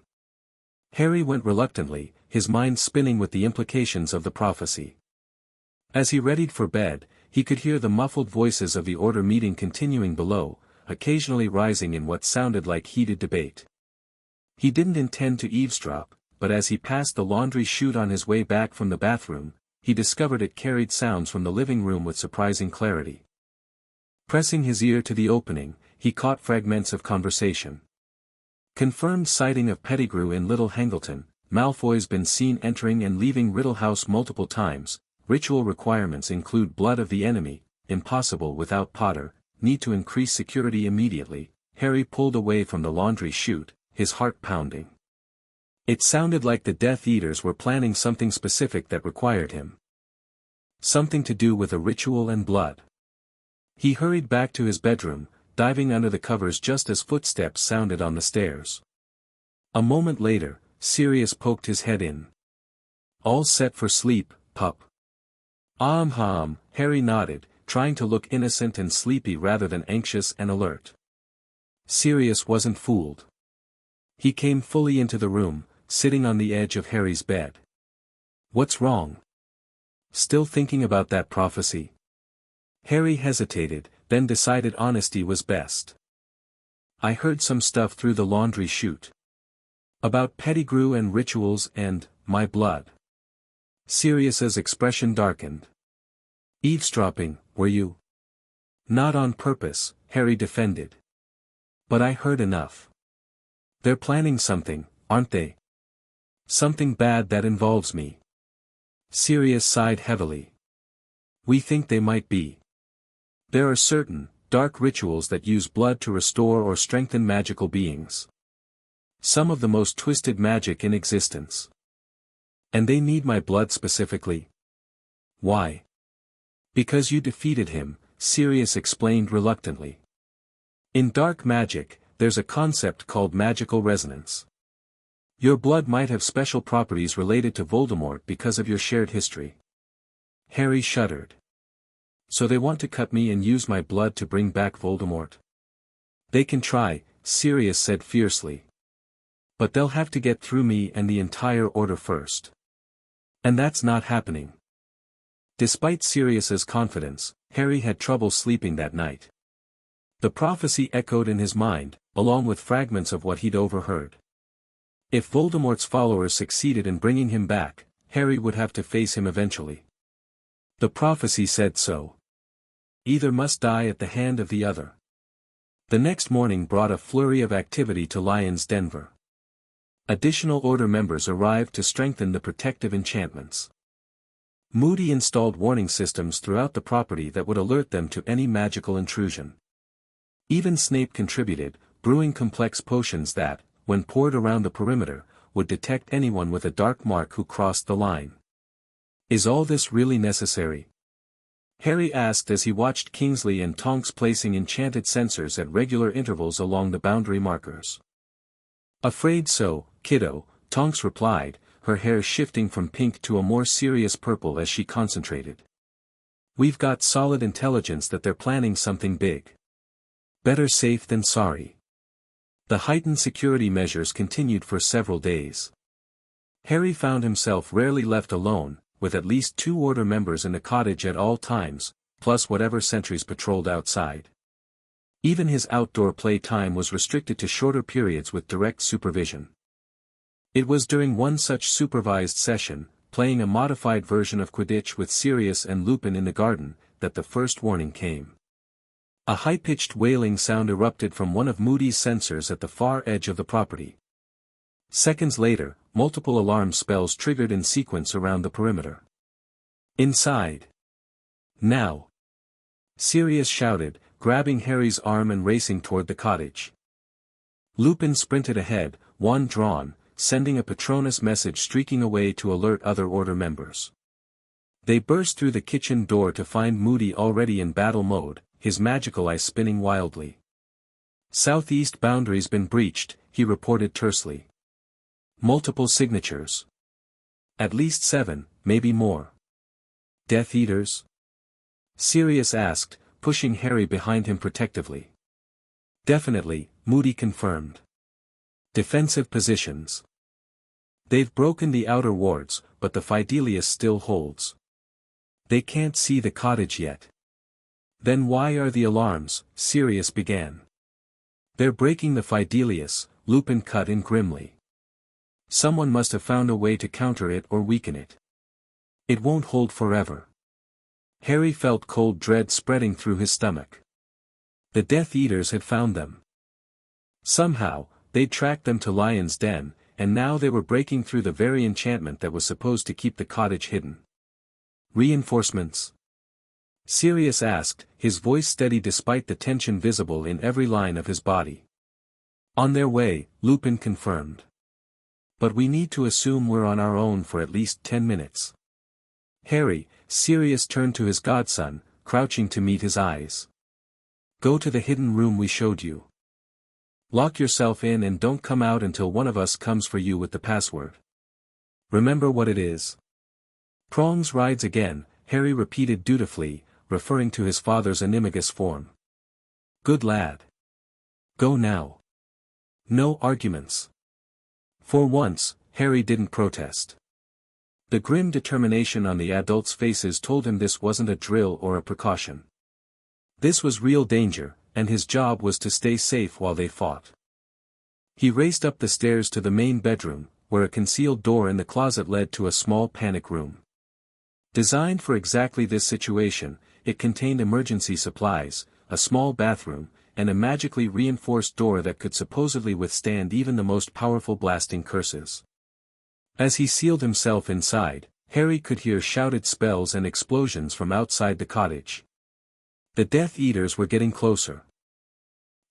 Harry went reluctantly, his mind spinning with the implications of the prophecy. As he readied for bed, he could hear the muffled voices of the Order meeting continuing below, occasionally rising in what sounded like heated debate. He didn't intend to eavesdrop, but as he passed the laundry chute on his way back from the bathroom, he discovered it carried sounds from the living room with surprising clarity. Pressing his ear to the opening, he caught fragments of conversation. Confirmed sighting of Pettigrew in Little Hangleton, Malfoy's been seen entering and leaving Riddle House multiple times, ritual requirements include blood of the enemy, impossible without Potter, need to increase security immediately. Harry pulled away from the laundry chute, his heart pounding. It sounded like the Death Eaters were planning something specific that required him. Something to do with a ritual and blood. He hurried back to his bedroom, diving under the covers just as footsteps sounded on the stairs. A moment later, Sirius poked his head in. All set for sleep, pup? Harry nodded, trying to look innocent and sleepy rather than anxious and alert. Sirius wasn't fooled. He came fully into the room, sitting on the edge of Harry's bed. What's wrong? Still thinking about that prophecy? Harry hesitated, then decided honesty was best. I heard some stuff through the laundry chute. About Pettigrew and rituals and, my blood. Sirius's expression darkened. Eavesdropping, were you? Not on purpose, Harry defended. But I heard enough. They're planning something, aren't they? Something bad that involves me. Sirius sighed heavily. We think they might be. There are certain, dark rituals that use blood to restore or strengthen magical beings. Some of the most twisted magic in existence. And they need my blood specifically. Why? Because you defeated him, Sirius explained reluctantly. In dark magic, there's a concept called magical resonance. Your blood might have special properties related to Voldemort because of your shared history. Harry shuddered. So they want to cut me and use my blood to bring back Voldemort? They can try, Sirius said fiercely. But they'll have to get through me and the entire Order first. And that's not happening. Despite Sirius's confidence, Harry had trouble sleeping that night. The prophecy echoed in his mind, along with fragments of what he'd overheard. If Voldemort's followers succeeded in bringing him back, Harry would have to face him eventually. The prophecy said so. Either must die at the hand of the other. The next morning brought a flurry of activity to Lion's Denver. Additional Order members arrived to strengthen the protective enchantments. Moody installed warning systems throughout the property that would alert them to any magical intrusion. Even Snape contributed, brewing complex potions that, when poured around the perimeter, would detect anyone with a dark mark who crossed the line. Is all this really necessary? Harry asked as he watched Kingsley and Tonks placing enchanted sensors at regular intervals along the boundary markers. Afraid so, kiddo, Tonks replied, her hair shifting from pink to a more serious purple as she concentrated. We've got solid intelligence that they're planning something big. Better safe than sorry. The heightened security measures continued for several days. Harry found himself rarely left alone, with at least 2 Order members in the cottage at all times, plus whatever sentries patrolled outside. Even his outdoor play time was restricted to shorter periods with direct supervision. It was during one such supervised session, playing a modified version of Quidditch with Sirius and Lupin in the garden, that the first warning came. A high-pitched wailing sound erupted from one of Moody's sensors at the far edge of the property. Seconds later, multiple alarm spells triggered in sequence around the perimeter. Inside. Now! Sirius shouted, grabbing Harry's arm and racing toward the cottage. Lupin sprinted ahead, wand drawn, sending a Patronus message streaking away to alert other Order members. They burst through the kitchen door to find Moody already in battle mode, his magical eye spinning wildly. Southeast boundary's been breached, he reported tersely. Multiple signatures. At least 7, maybe more. Death Eaters? Sirius asked, pushing Harry behind him protectively. Definitely, Moody confirmed. Defensive positions. They've broken the outer wards, but the Fidelius still holds. They can't see the cottage yet. Then why are the alarms? Sirius began. They're breaking the Fidelius, Lupin cut in grimly. Someone must have found a way to counter it or weaken it. It won't hold forever. Harry felt cold dread spreading through his stomach. The Death Eaters had found them. Somehow, they'd tracked them to Lion's Den, and now they were breaking through the very enchantment that was supposed to keep the cottage hidden. Reinforcements? Sirius asked, his voice steady despite the tension visible in every line of his body. On their way, Lupin confirmed. But we need to assume we're on our own for at least 10 minutes. Harry, Sirius turned to his godson, crouching to meet his eyes. Go to the hidden room we showed you. Lock yourself in and don't come out until one of us comes for you with the password. Remember what it is. Prongs rides again, Harry repeated dutifully, referring to his father's animagus form. Good lad. Go now. No arguments. For once, Harry didn't protest. The grim determination on the adults' faces told him this wasn't a drill or a precaution. This was real danger, and his job was to stay safe while they fought. He raced up the stairs to the main bedroom, where a concealed door in the closet led to a small panic room. Designed for exactly this situation, it contained emergency supplies, a small bathroom, and a magically reinforced door that could supposedly withstand even the most powerful blasting curses. As he sealed himself inside, Harry could hear shouted spells and explosions from outside the cottage. The Death Eaters were getting closer.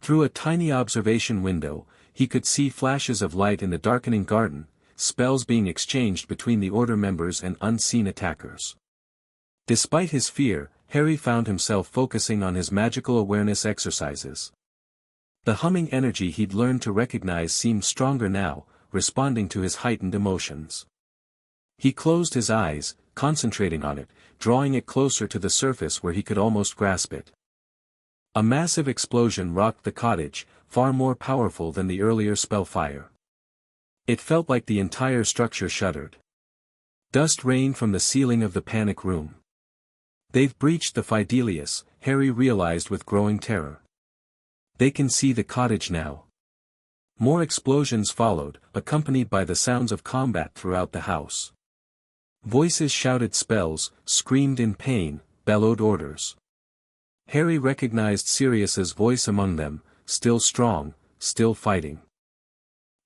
Through a tiny observation window, he could see flashes of light in the darkening garden, spells being exchanged between the Order members and unseen attackers. Despite his fear, Harry found himself focusing on his magical awareness exercises. The humming energy he'd learned to recognize seemed stronger now, responding to his heightened emotions. He closed his eyes, concentrating on it, drawing it closer to the surface where he could almost grasp it. A massive explosion rocked the cottage, far more powerful than the earlier spellfire. It felt like the entire structure shuddered. Dust rained from the ceiling of the panic room. They've breached the Fidelius, Harry realized with growing terror. They can see the cottage now. More explosions followed, accompanied by the sounds of combat throughout the house. Voices shouted spells, screamed in pain, bellowed orders. Harry recognized Sirius's voice among them, still strong, still fighting.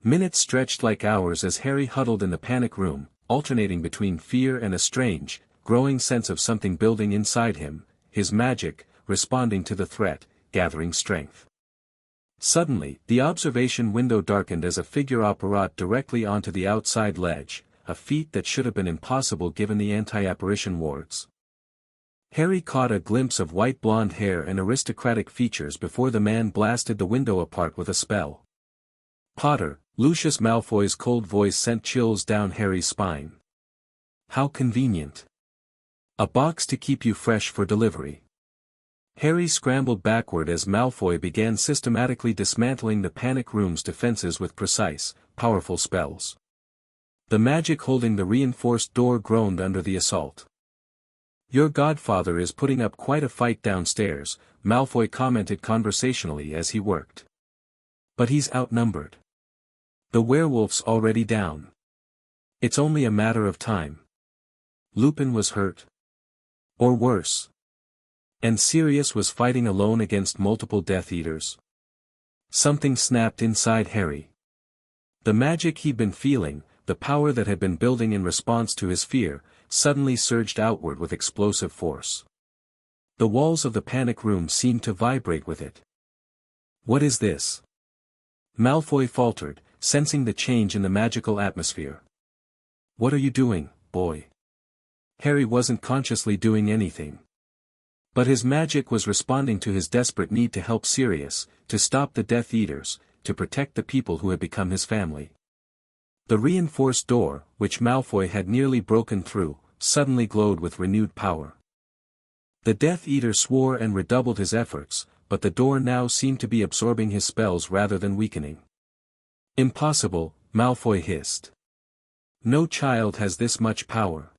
Minutes stretched like hours as Harry huddled in the panic room, alternating between fear and a strange, growing sense of something building inside him, his magic, responding to the threat, gathering strength. Suddenly, the observation window darkened as a figure apparat directly onto the outside ledge, a feat that should have been impossible given the anti-apparition wards. Harry caught a glimpse of white blonde hair and aristocratic features before the man blasted the window apart with a spell. Potter, Lucius Malfoy's cold voice sent chills down Harry's spine. How convenient. A box to keep you fresh for delivery. Harry scrambled backward as Malfoy began systematically dismantling the panic room's defenses with precise, powerful spells. The magic holding the reinforced door groaned under the assault. Your godfather is putting up quite a fight downstairs, Malfoy commented conversationally as he worked. But he's outnumbered. The werewolf's already down. It's only a matter of time. Lupin was hurt. Or worse. And Sirius was fighting alone against multiple Death Eaters. Something snapped inside Harry. The magic he'd been feeling, the power that had been building in response to his fear, suddenly surged outward with explosive force. The walls of the panic room seemed to vibrate with it. What is this? Malfoy faltered, sensing the change in the magical atmosphere. What are you doing, boy? Harry wasn't consciously doing anything. But his magic was responding to his desperate need to help Sirius, to stop the Death Eaters, to protect the people who had become his family. The reinforced door, which Malfoy had nearly broken through, suddenly glowed with renewed power. The Death Eater swore and redoubled his efforts, but the door now seemed to be absorbing his spells rather than weakening. Impossible, Malfoy hissed. No child has this much power.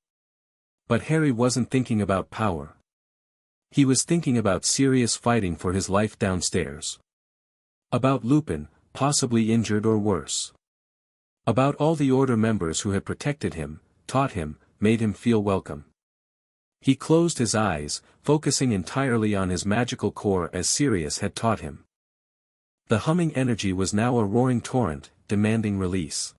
But Harry wasn't thinking about power. He was thinking about Sirius fighting for his life downstairs. About Lupin, possibly injured or worse. About all the Order members who had protected him, taught him, made him feel welcome. He closed his eyes, focusing entirely on his magical core as Sirius had taught him. The humming energy was now a roaring torrent, demanding release.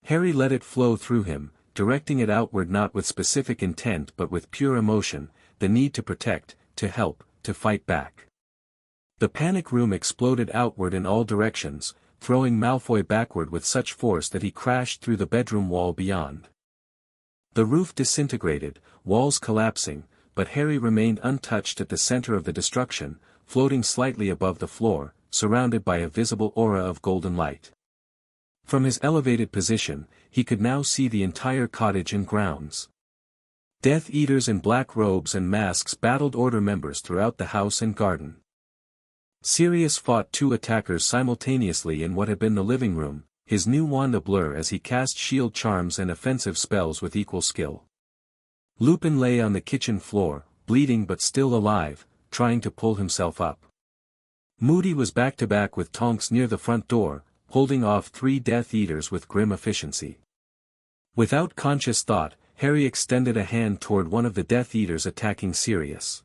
Harry let it flow through him, directing it outward not with specific intent but with pure emotion, the need to protect, to help, to fight back. The panic room exploded outward in all directions, throwing Malfoy backward with such force that he crashed through the bedroom wall beyond. The roof disintegrated, walls collapsing, but Harry remained untouched at the center of the destruction, floating slightly above the floor, surrounded by a visible aura of golden light. From his elevated position, he could now see the entire cottage and grounds. Death Eaters in black robes and masks battled Order members throughout the house and garden. Sirius fought two attackers simultaneously in what had been the living room, his new wand ablur as he cast shield charms and offensive spells with equal skill. Lupin lay on the kitchen floor, bleeding but still alive, trying to pull himself up. Moody was back-to-back with Tonks near the front door, holding off 3 Death Eaters with grim efficiency. Without conscious thought, Harry extended a hand toward one of the Death Eaters attacking Sirius.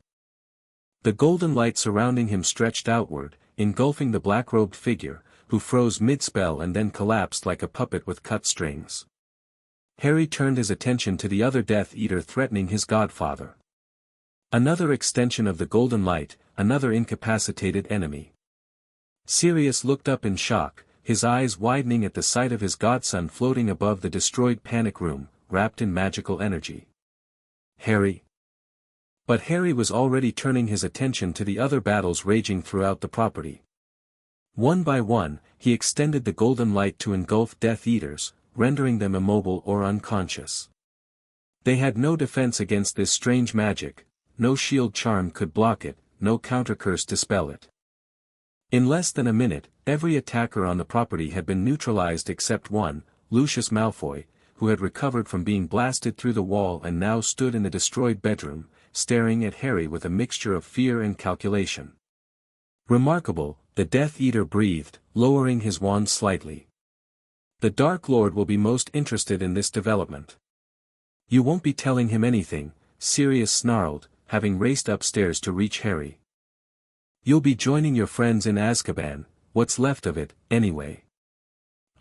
The golden light surrounding him stretched outward, engulfing the black-robed figure, who froze mid-spell and then collapsed like a puppet with cut strings. Harry turned his attention to the other Death Eater threatening his godfather. Another extension of the golden light, another incapacitated enemy. Sirius looked up in shock, his eyes widening at the sight of his godson floating above the destroyed panic room, wrapped in magical energy. Harry. But Harry was already turning his attention to the other battles raging throughout the property. One by one, he extended the golden light to engulf Death Eaters, rendering them immobile or unconscious. They had no defense against this strange magic, no shield charm could block it, no countercurse dispel it. In less than a minute, every attacker on the property had been neutralized except one, Lucius Malfoy, who had recovered from being blasted through the wall and now stood in the destroyed bedroom, staring at Harry with a mixture of fear and calculation. "Remarkable," the Death Eater breathed, lowering his wand slightly. "The Dark Lord will be most interested in this development." "You won't be telling him anything," Sirius snarled, having raced upstairs to reach Harry. "You'll be joining your friends in Azkaban, what's left of it, anyway."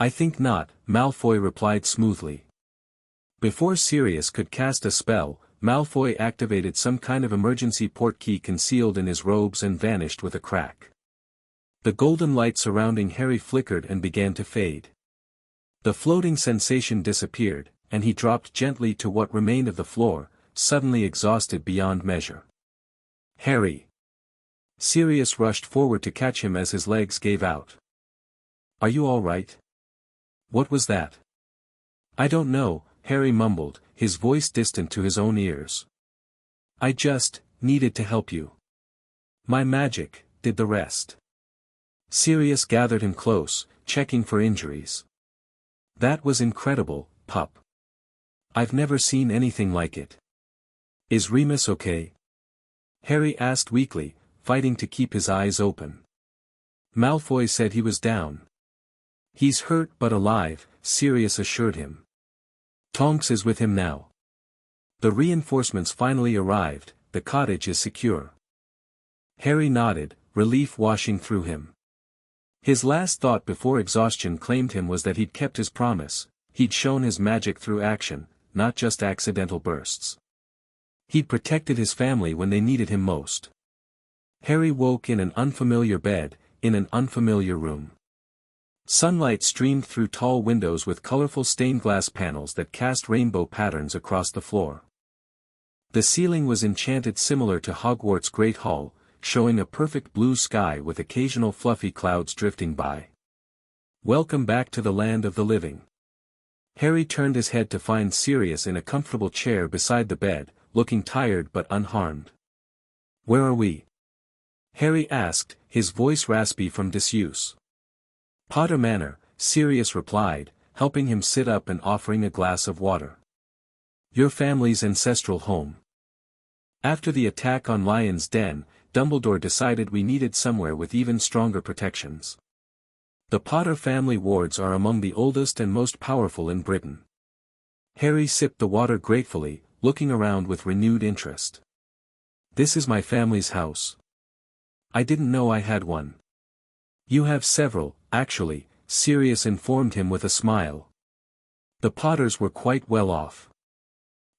"I think not," Malfoy replied smoothly. Before Sirius could cast a spell, Malfoy activated some kind of emergency portkey concealed in his robes and vanished with a crack. The golden light surrounding Harry flickered and began to fade. The floating sensation disappeared, and he dropped gently to what remained of the floor, suddenly exhausted beyond measure. "Harry!" Sirius rushed forward to catch him as his legs gave out. "Are you all right? What was that?" "I don't know," Harry mumbled, his voice distant to his own ears. "I just needed to help you. My magic did the rest." Sirius gathered him close, checking for injuries. "That was incredible, pup. I've never seen anything like it. Is Remus okay?" Harry asked weakly, fighting to keep his eyes open. Malfoy said he was down. "He's hurt but alive," Sirius assured him. "Tonks is with him now. The reinforcements finally arrived, the cottage is secure." Harry nodded, relief washing through him. His last thought before exhaustion claimed him was that he'd kept his promise, he'd shown his magic through action, not just accidental bursts. He'd protected his family when they needed him most. Harry woke in an unfamiliar bed, in an unfamiliar room. Sunlight streamed through tall windows with colorful stained glass panels that cast rainbow patterns across the floor. The ceiling was enchanted similar to Hogwarts' Great Hall, showing a perfect blue sky with occasional fluffy clouds drifting by. "Welcome back to the land of the living." Harry turned his head to find Sirius in a comfortable chair beside the bed, looking tired but unharmed. "Where are we?" Harry asked, his voice raspy from disuse. "Potter Manor," Sirius replied, helping him sit up and offering a glass of water. "Your family's ancestral home. After the attack on Lion's Den, Dumbledore decided we needed somewhere with even stronger protections. The Potter family wards are among the oldest and most powerful in Britain." Harry sipped the water gratefully, looking around with renewed interest. "This is my family's house. I didn't know I had one." "You have several, actually," Sirius informed him with a smile. "The Potters were quite well off.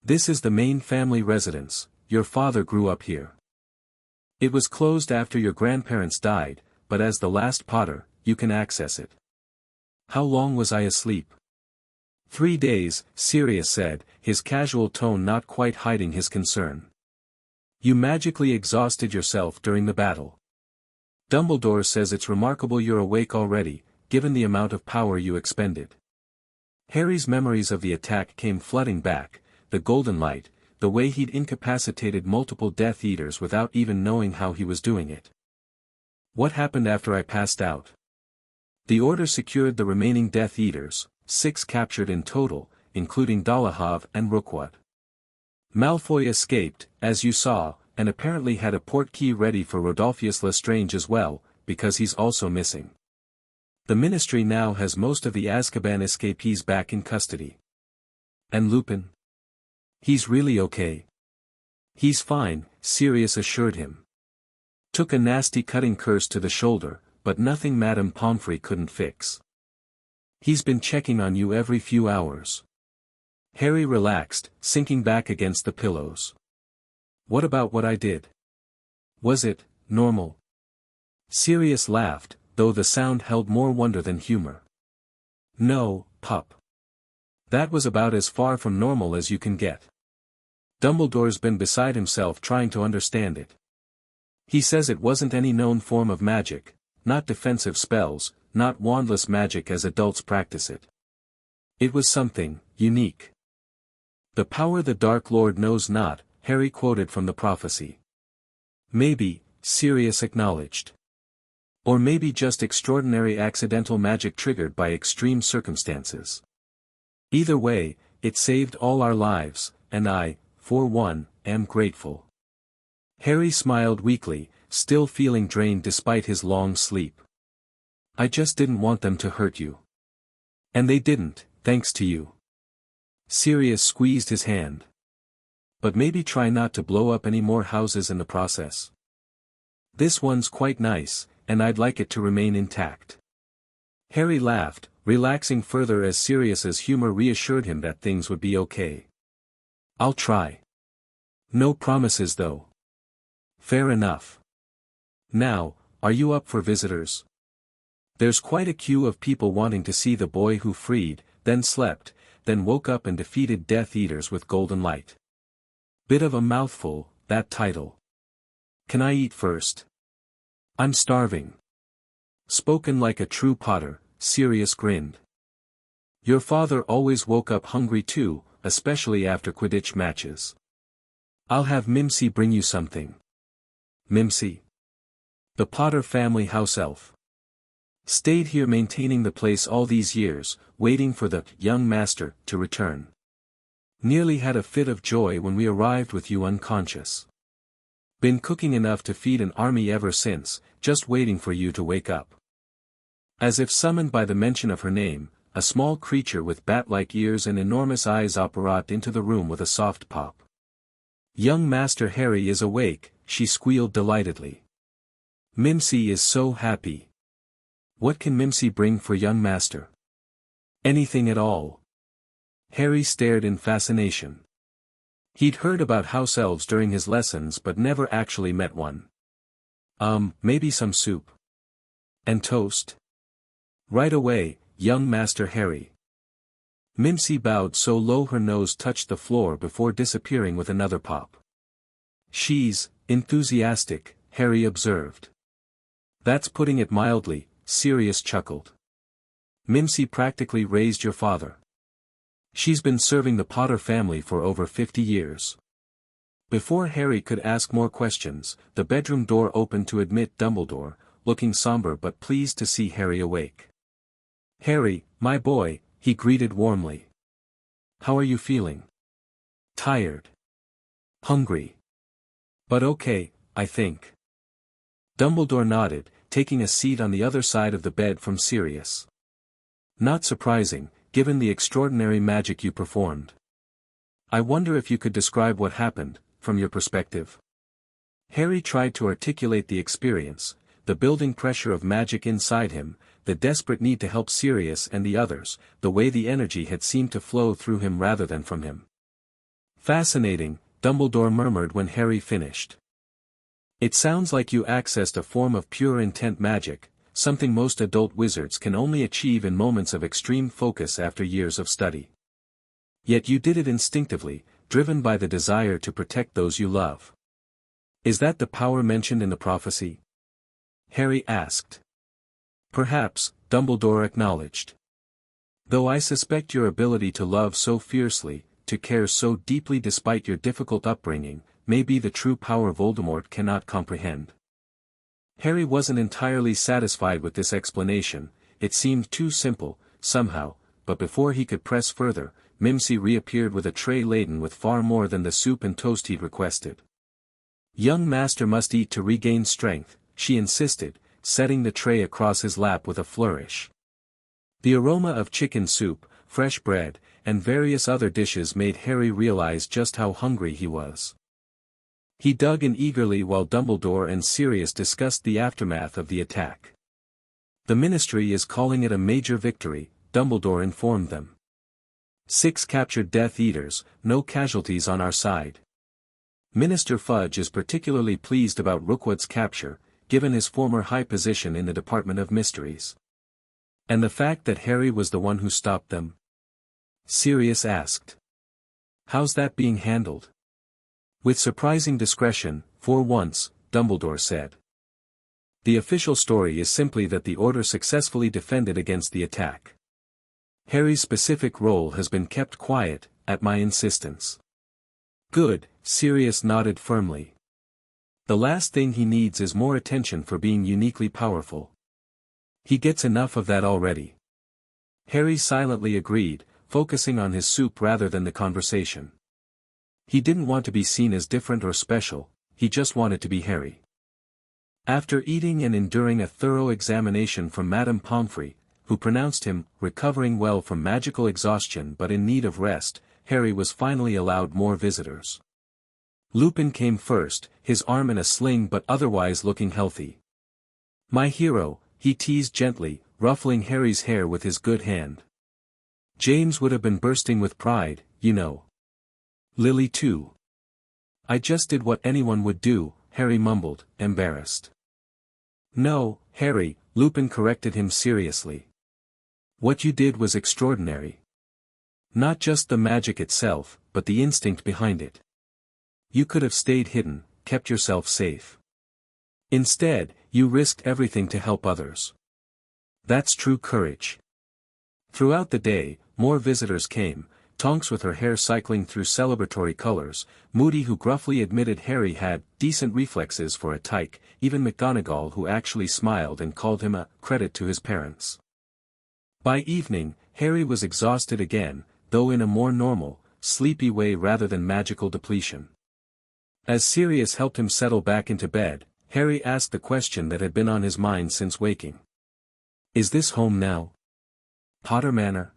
This is the main family residence, your father grew up here. It was closed after your grandparents died, but as the last Potter, you can access it." "How long was I asleep?" 3 days, Sirius said, his casual tone not quite hiding his concern. "You magically exhausted yourself during the battle. Dumbledore says it's remarkable you're awake already, given the amount of power you expended." Harry's memories of the attack came flooding back, the golden light, the way he'd incapacitated multiple Death Eaters without even knowing how he was doing it. "What happened after I passed out?" "The Order secured the remaining Death Eaters, 6 captured in total, including Dolohov and Rookwood. Malfoy escaped, as you saw, and apparently had a portkey ready for Rodolphus Lestrange as well, because he's also missing. The Ministry now has most of the Azkaban escapees back in custody." "And Lupin? He's really okay?" "He's fine," Sirius assured him. "Took a nasty cutting curse to the shoulder, but nothing Madame Pomfrey couldn't fix. He's been checking on you every few hours." Harry relaxed, sinking back against the pillows. "What about what I did? Was it normal?" Sirius laughed, though the sound held more wonder than humor. "No, pup. That was about as far from normal as you can get. Dumbledore's been beside himself trying to understand it. He says it wasn't any known form of magic, not defensive spells, not wandless magic as adults practice it. It was something unique. The power the Dark Lord knows not, Harry quoted from the prophecy. Maybe, Sirius acknowledged. Or maybe just extraordinary accidental magic triggered by extreme circumstances. Either way, it saved all our lives, and I, for one, am grateful. Harry smiled weakly, still feeling drained despite his long sleep. I just didn't want them to hurt you. And they didn't, thanks to you. Sirius squeezed his hand. But maybe try not to blow up any more houses in the process. This one's quite nice, and I'd like it to remain intact. Harry laughed, relaxing further as Sirius's humor reassured him that things would be okay. I'll try. No promises though. Fair enough. Now, are you up for visitors? There's quite a queue of people wanting to see the boy who freed, then slept, then woke up and defeated Death Eaters with golden light. Bit of a mouthful, that title. Can I eat first? I'm starving. Spoken like a true Potter, Sirius grinned. Your father always woke up hungry too, especially after Quidditch matches. I'll have Mimsy bring you something. Mimsy? The Potter family house elf. Stayed here maintaining the place all these years, waiting for the young master to return. Nearly had a fit of joy when we arrived with you unconscious. Been cooking enough to feed an army ever since, just waiting for you to wake up. As if summoned by the mention of her name, a small creature with bat-like ears and enormous eyes operated into the room with a soft pop. Young Master Harry is awake, she squealed delightedly. Mimsy is so happy. What can Mimsy bring for young master? Anything at all. Harry stared in fascination. He'd heard about house elves during his lessons but never actually met one. Maybe some soup. And toast? Right away, young Master Harry. Mimsy bowed so low her nose touched the floor before disappearing with another pop. She's enthusiastic, Harry observed. That's putting it mildly, Sirius chuckled. Mimsy practically raised your father. She's been serving the Potter family for over 50 years. Before Harry could ask more questions, the bedroom door opened to admit Dumbledore, looking somber but pleased to see Harry awake. Harry, my boy, he greeted warmly. How are you feeling? Tired. Hungry. But okay, I think. Dumbledore nodded, taking a seat on the other side of the bed from Sirius. Not surprising, given the extraordinary magic you performed. I wonder if you could describe what happened, from your perspective. Harry tried to articulate the experience, the building pressure of magic inside him, the desperate need to help Sirius and the others, the way the energy had seemed to flow through him rather than from him. Fascinating, Dumbledore murmured when Harry finished. It sounds like you accessed a form of pure intent magic, something most adult wizards can only achieve in moments of extreme focus after years of study. Yet you did it instinctively, driven by the desire to protect those you love. Is that the power mentioned in the prophecy? Harry asked. Perhaps, Dumbledore acknowledged. Though I suspect your ability to love so fiercely, to care so deeply despite your difficult upbringing, may be the true power Voldemort cannot comprehend. Harry wasn't entirely satisfied with this explanation, it seemed too simple, somehow, but before he could press further, Mimsy reappeared with a tray laden with far more than the soup and toast he'd requested. Young master must eat to regain strength, she insisted, setting the tray across his lap with a flourish. The aroma of chicken soup, fresh bread, and various other dishes made Harry realize just how hungry he was. He dug in eagerly while Dumbledore and Sirius discussed the aftermath of the attack. The Ministry is calling it a major victory, Dumbledore informed them. 6 captured Death Eaters, no casualties on our side. Minister Fudge is particularly pleased about Rookwood's capture, given his former high position in the Department of Mysteries. And the fact that Harry was the one who stopped them? Sirius asked. How's that being handled? With surprising discretion, for once, Dumbledore said. The official story is simply that the Order successfully defended against the attack. Harry's specific role has been kept quiet, at my insistence. Good, Sirius nodded firmly. The last thing he needs is more attention for being uniquely powerful. He gets enough of that already. Harry silently agreed, focusing on his soup rather than the conversation. He didn't want to be seen as different or special, he just wanted to be Harry. After eating and enduring a thorough examination from Madame Pomfrey, who pronounced him recovering well from magical exhaustion but in need of rest, Harry was finally allowed more visitors. Lupin came first, his arm in a sling but otherwise looking healthy. My hero, he teased gently, ruffling Harry's hair with his good hand. James would have been bursting with pride, you know. Lily too. I just did what anyone would do, Harry mumbled, embarrassed. No, Harry, Lupin corrected him seriously. What you did was extraordinary. Not just the magic itself, but the instinct behind it. You could have stayed hidden, kept yourself safe. Instead, you risked everything to help others. That's true courage. Throughout the day, more visitors came, Tonks with her hair cycling through celebratory colors, Moody who gruffly admitted Harry had decent reflexes for a tyke, even McGonagall who actually smiled and called him a credit to his parents. By evening, Harry was exhausted again, though in a more normal, sleepy way rather than magical depletion. As Sirius helped him settle back into bed, Harry asked the question that had been on his mind since waking. Is this home now? Potter Manor?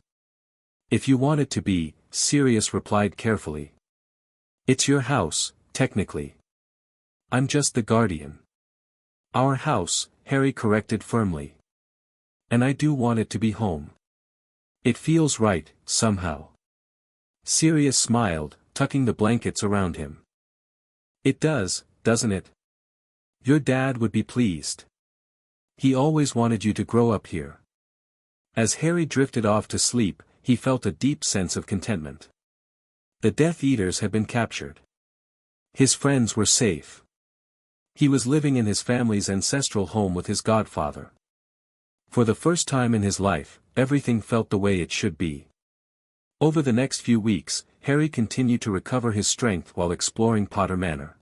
If you want it to be, Sirius replied carefully. It's your house, technically. I'm just the guardian. Our house, Harry corrected firmly. And I do want it to be home. It feels right, somehow. Sirius smiled, tucking the blankets around him. It does, doesn't it? Your dad would be pleased. He always wanted you to grow up here. As Harry drifted off to sleep, he felt a deep sense of contentment. The Death Eaters had been captured. His friends were safe. He was living in his family's ancestral home with his godfather. For the first time in his life, everything felt the way it should be. Over the next few weeks, Harry continued to recover his strength while exploring Potter Manor.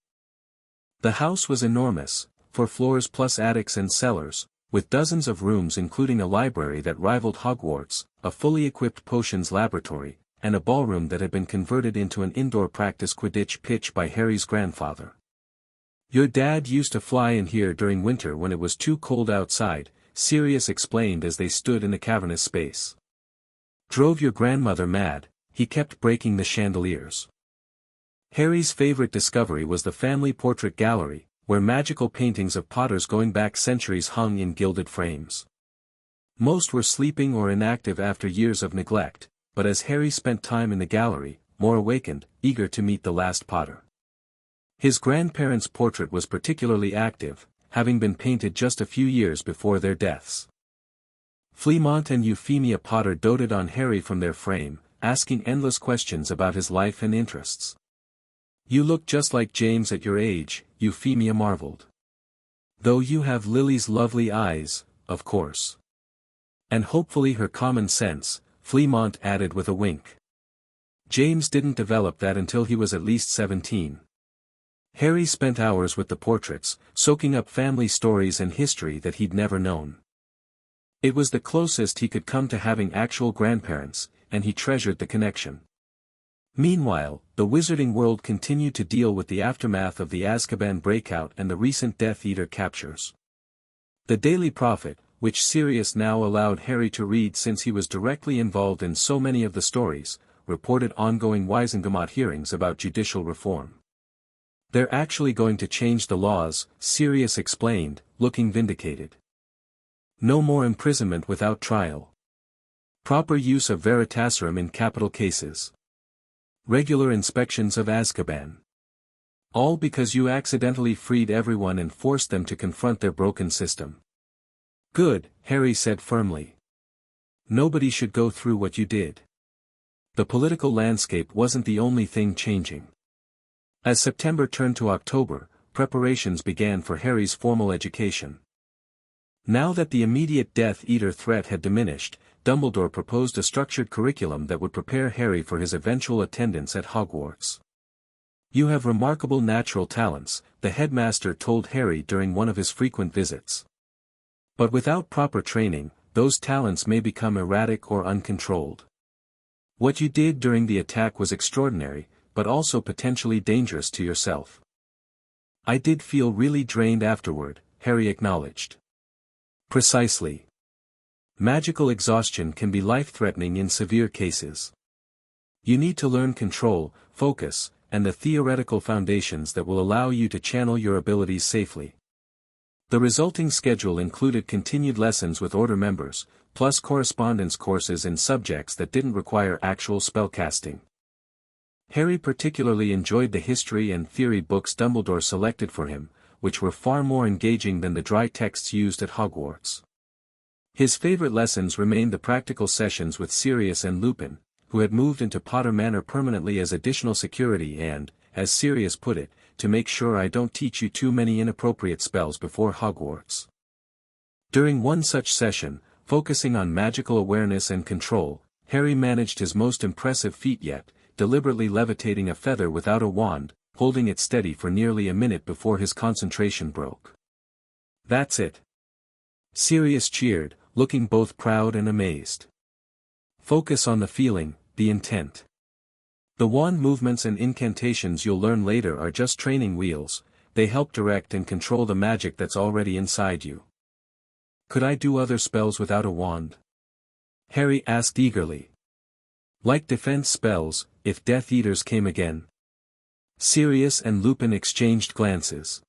The house was enormous, 4 floors plus attics and cellars, with dozens of rooms including a library that rivaled Hogwarts, a fully equipped potions laboratory, and a ballroom that had been converted into an indoor practice Quidditch pitch by Harry's grandfather. Your dad used to fly in here during winter when it was too cold outside, Sirius explained as they stood in a cavernous space. Drove your grandmother mad, he kept breaking the chandeliers. Harry's favorite discovery was the family portrait gallery, where magical paintings of Potters going back centuries hung in gilded frames. Most were sleeping or inactive after years of neglect, but as Harry spent time in the gallery, more awakened, eager to meet the last Potter. His grandparents' portrait was particularly active, having been painted just a few years before their deaths. Fleamont and Euphemia Potter doted on Harry from their frame, asking endless questions about his life and interests. You look just like James at your age, Euphemia marveled. Though you have Lily's lovely eyes, of course. And hopefully her common sense, Fleamont added with a wink. James didn't develop that until he was at least 17. Harry spent hours with the portraits, soaking up family stories and history that he'd never known. It was the closest he could come to having actual grandparents, and he treasured the connection. Meanwhile, the wizarding world continued to deal with the aftermath of the Azkaban breakout and the recent Death Eater captures. The Daily Prophet, which Sirius now allowed Harry to read since he was directly involved in so many of the stories, reported ongoing Wisengamot hearings about judicial reform. They're actually going to change the laws, Sirius explained, looking vindicated. No more imprisonment without trial. Proper use of Veritaserum in capital cases. Regular inspections of Azkaban. All because you accidentally freed everyone and forced them to confront their broken system. Good, Harry said firmly. Nobody should go through what you did. The political landscape wasn't the only thing changing. As September turned to October, preparations began for Harry's formal education. Now that the immediate Death Eater threat had diminished, Dumbledore proposed a structured curriculum that would prepare Harry for his eventual attendance at Hogwarts. "You have remarkable natural talents," the headmaster told Harry during one of his frequent visits. "But without proper training, those talents may become erratic or uncontrolled. What you did during the attack was extraordinary, but also potentially dangerous to yourself." "I did feel really drained afterward," Harry acknowledged. "Precisely. Magical exhaustion can be life-threatening in severe cases. You need to learn control, focus, and the theoretical foundations that will allow you to channel your abilities safely." The resulting schedule included continued lessons with Order members, plus correspondence courses in subjects that didn't require actual spellcasting. Harry particularly enjoyed the history and theory books Dumbledore selected for him, which were far more engaging than the dry texts used at Hogwarts. His favorite lessons remained the practical sessions with Sirius and Lupin, who had moved into Potter Manor permanently as additional security and, as Sirius put it, to make sure I don't teach you too many inappropriate spells before Hogwarts. During one such session, focusing on magical awareness and control, Harry managed his most impressive feat yet, deliberately levitating a feather without a wand, holding it steady for nearly a minute before his concentration broke. "That's it!" Sirius cheered, looking both proud and amazed. "Focus on the feeling, the intent. The wand movements and incantations you'll learn later are just training wheels, they help direct and control the magic that's already inside you." "Could I do other spells without a wand?" Harry asked eagerly. "Like defense spells, if Death Eaters came again?" Sirius and Lupin exchanged glances.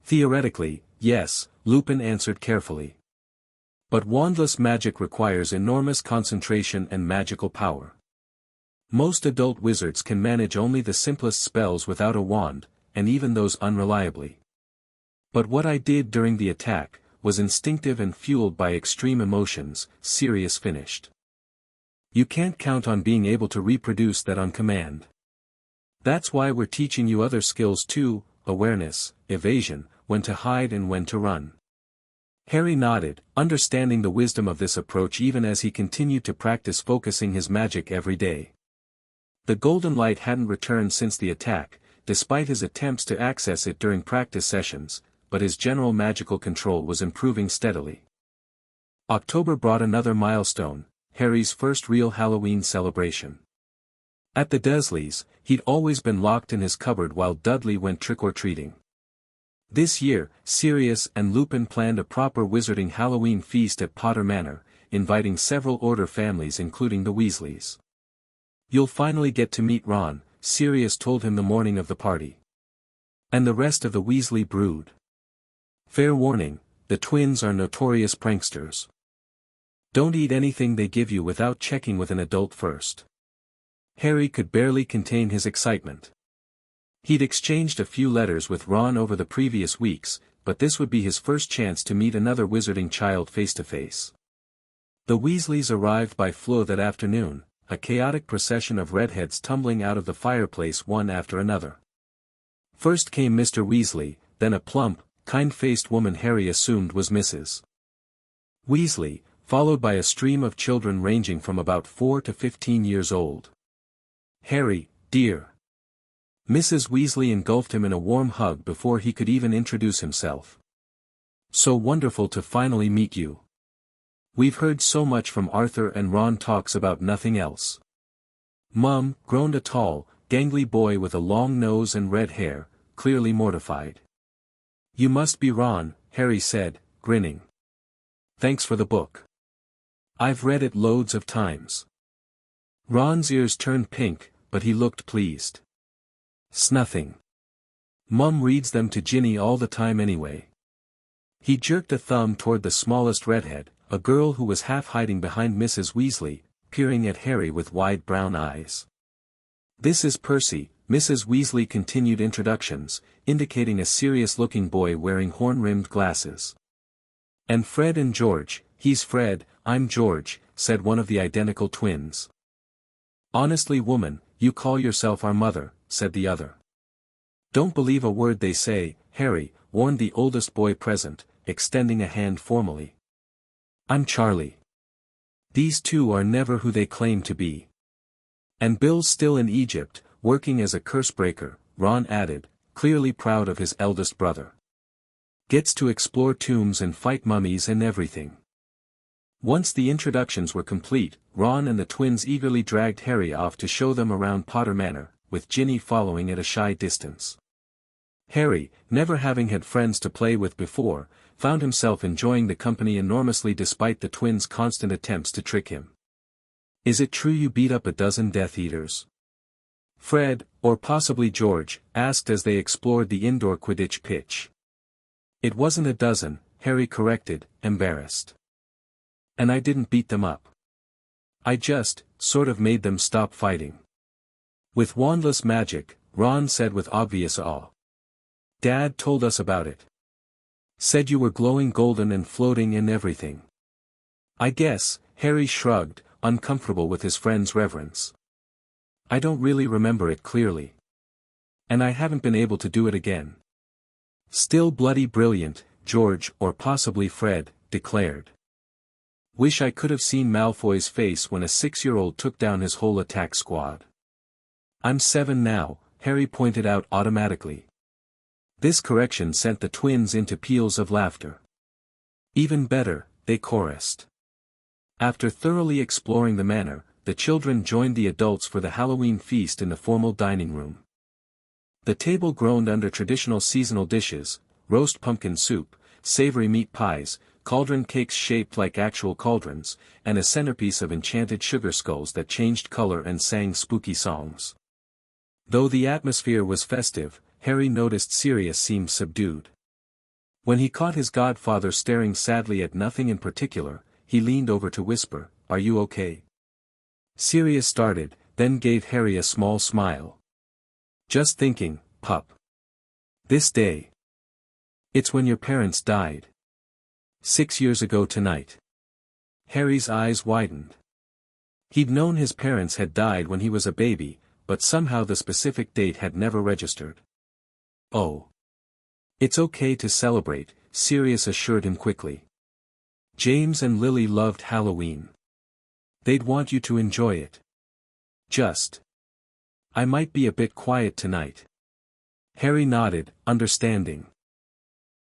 "Theoretically, yes," Lupin answered carefully. "But wandless magic requires enormous concentration and magical power. Most adult wizards can manage only the simplest spells without a wand, and even those unreliably. But what I did during the attack was instinctive and fueled by extreme emotions," Sirius finished. "You can't count on being able to reproduce that on command. That's why we're teaching you other skills too, awareness, evasion, when to hide and when to run." Harry nodded, understanding the wisdom of this approach even as he continued to practice focusing his magic every day. The golden light hadn't returned since the attack, despite his attempts to access it during practice sessions, but his general magical control was improving steadily. October brought another milestone, Harry's first real Halloween celebration. At the Dursleys, he'd always been locked in his cupboard while Dudley went trick-or-treating. This year, Sirius and Lupin planned a proper wizarding Halloween feast at Potter Manor, inviting several Order families including the Weasleys. "You'll finally get to meet Ron," Sirius told him the morning of the party. "And the rest of the Weasley brood. Fair warning, the twins are notorious pranksters. Don't eat anything they give you without checking with an adult first." Harry could barely contain his excitement. He'd exchanged a few letters with Ron over the previous weeks, but this would be his first chance to meet another wizarding child face-to-face. The Weasleys arrived by flow that afternoon, a chaotic procession of redheads tumbling out of the fireplace one after another. First came Mr. Weasley, then a plump, kind-faced woman Harry assumed was Mrs. Weasley, followed by a stream of children ranging from about 4 to 15 years old. "Harry, dear." Mrs. Weasley engulfed him in a warm hug before he could even introduce himself. "So wonderful to finally meet you. We've heard so much from Arthur and Ron talks about nothing else." "Mum," groaned a tall, gangly boy with a long nose and red hair, clearly mortified. "You must be Ron," Harry said, grinning. "Thanks for the book. I've read it loads of times." Ron's ears turned pink, but he looked pleased. "Snothing. Mum reads them to Ginny all the time anyway." He jerked a thumb toward the smallest redhead, a girl who was half hiding behind Mrs. Weasley, peering at Harry with wide brown eyes. "This is Percy," Mrs. Weasley continued introductions, indicating a serious-looking boy wearing horn-rimmed glasses. "And Fred and George." "He's Fred, I'm George," said one of the identical twins. "Honestly woman, you call yourself our mother," said the other. Don't believe a word they say, Harry, warned the oldest boy present, extending a hand formally. I'm Charlie. These two are never who they claim to be. And Bill's still in Egypt, working as a cursebreaker, Ron added, clearly proud of his eldest brother. Gets to explore tombs and fight mummies and everything. Once the introductions were complete, Ron and the twins eagerly dragged Harry off to show them around Potter Manor, with Ginny following at a shy distance. Harry, never having had friends to play with before, found himself enjoying the company enormously despite the twins' constant attempts to trick him. Is it true you beat up a dozen Death Eaters? Fred, or possibly George, asked as they explored the indoor Quidditch pitch. It wasn't a dozen, Harry corrected, embarrassed. And I didn't beat them up. I just, sort of made them stop fighting. With wandless magic, Ron said with obvious awe. Dad told us about it. Said you were glowing golden and floating and everything. I guess, Harry shrugged, uncomfortable with his friend's reverence. I don't really remember it clearly. And I haven't been able to do it again. Still bloody brilliant, George, or possibly Fred, declared. Wish I could have seen Malfoy's face when a 6-year-old took down his whole attack squad. I'm 7 now, Harry pointed out automatically. This correction sent the twins into peals of laughter. Even better, they chorused. After thoroughly exploring the manor, the children joined the adults for the Halloween feast in the formal dining room. The table groaned under traditional seasonal dishes, roast pumpkin soup, savory meat pies, cauldron cakes shaped like actual cauldrons, and a centerpiece of enchanted sugar skulls that changed color and sang spooky songs. Though the atmosphere was festive, Harry noticed Sirius seemed subdued. When he caught his godfather staring sadly at nothing in particular, he leaned over to whisper, "Are you okay?" Sirius started, then gave Harry a small smile. Just thinking, pup. This day. It's when your parents died. 6 years ago tonight. Harry's eyes widened. He'd known his parents had died when he was a baby, but somehow the specific date had never registered. Oh. It's okay to celebrate, Sirius assured him quickly. James and Lily loved Halloween. They'd want you to enjoy it. Just. I might be a bit quiet tonight. Harry nodded, understanding.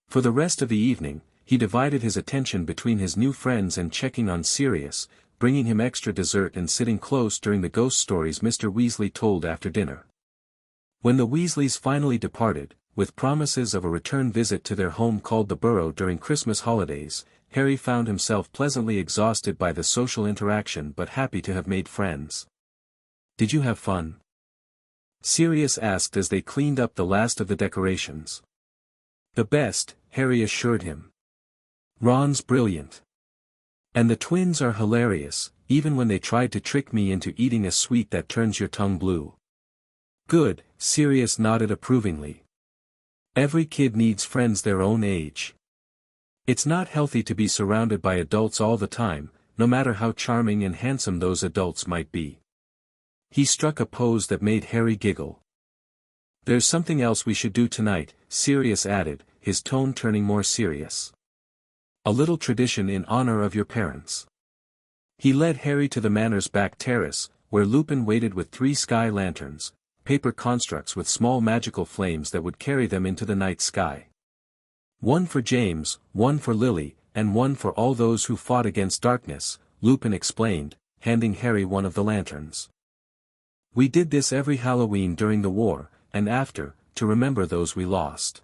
For the rest of the evening, he divided his attention between his new friends and checking on Sirius, bringing him extra dessert and sitting close during the ghost stories Mr. Weasley told after dinner. When the Weasleys finally departed, with promises of a return visit to their home called the Burrow during Christmas holidays, Harry found himself pleasantly exhausted by the social interaction but happy to have made friends. Did you have fun? Sirius asked as they cleaned up the last of the decorations. The best, Harry assured him. Ron's brilliant. And the twins are hilarious, even when they tried to trick me into eating a sweet that turns your tongue blue. Good, Sirius nodded approvingly. Every kid needs friends their own age. It's not healthy to be surrounded by adults all the time, no matter how charming and handsome those adults might be. He struck a pose that made Harry giggle. There's something else we should do tonight, Sirius added, his tone turning more serious. A little tradition in honor of your parents. He led Harry to the manor's back terrace, where Lupin waited with 3 sky lanterns, paper constructs with small magical flames that would carry them into the night sky. One for James, one for Lily, and one for all those who fought against darkness, Lupin explained, handing Harry one of the lanterns. We did this every Halloween during the war, and after, to remember those we lost.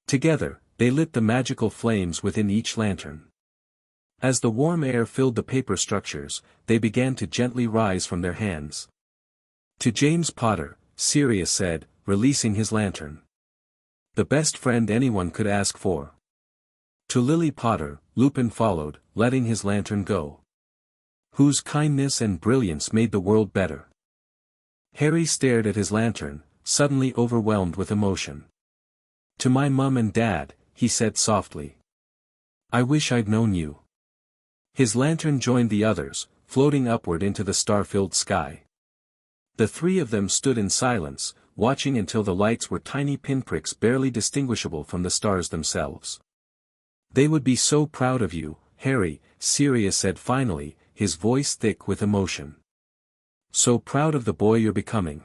Together, they lit the magical flames within each lantern. As the warm air filled the paper structures, they began to gently rise from their hands. To James Potter, Sirius said, releasing his lantern. The best friend anyone could ask for. To Lily Potter, Lupin followed, letting his lantern go. Whose kindness and brilliance made the world better. Harry stared at his lantern, suddenly overwhelmed with emotion. To my mum and dad, he said softly. I wish I'd known you. His lantern joined the others, floating upward into the star-filled sky. The 3 of them stood in silence, watching until the lights were tiny pinpricks barely distinguishable from the stars themselves. "They would be so proud of you, Harry," Sirius said finally, his voice thick with emotion. "So proud of the boy you're becoming."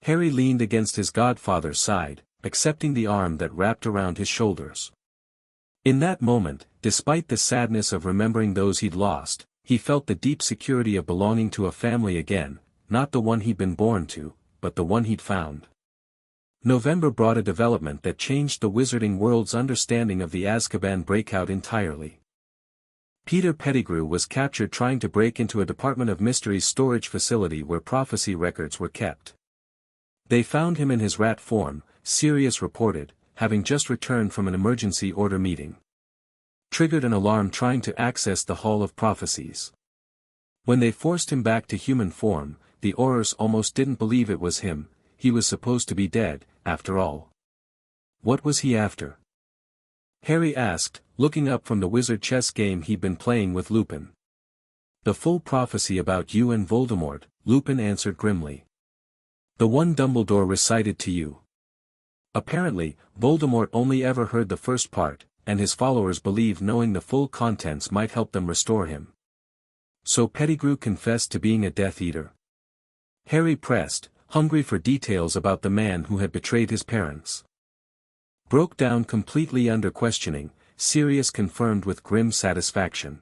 Harry leaned against his godfather's side, accepting the arm that wrapped around his shoulders. In that moment, despite the sadness of remembering those he'd lost, he felt the deep security of belonging to a family again, not the one he'd been born to, but the one he'd found. November brought a development that changed the wizarding world's understanding of the Azkaban breakout entirely. Peter Pettigrew was captured trying to break into a Department of Mysteries storage facility where prophecy records were kept. They found him in his rat form, Sirius reported, having just returned from an emergency order meeting. Triggered an alarm trying to access the Hall of Prophecies. When they forced him back to human form, the Aurors almost didn't believe it was him. He was supposed to be dead, after all. What was he after? Harry asked, looking up from the wizard chess game he'd been playing with Lupin. "The full prophecy about you and Voldemort," Lupin answered grimly. "The one Dumbledore recited to you." Apparently, Voldemort only ever heard the first part, and his followers believed knowing the full contents might help them restore him. So Pettigrew confessed to being a Death Eater. Harry pressed, hungry for details about the man who had betrayed his parents. Broke down completely under questioning, Sirius confirmed with grim satisfaction.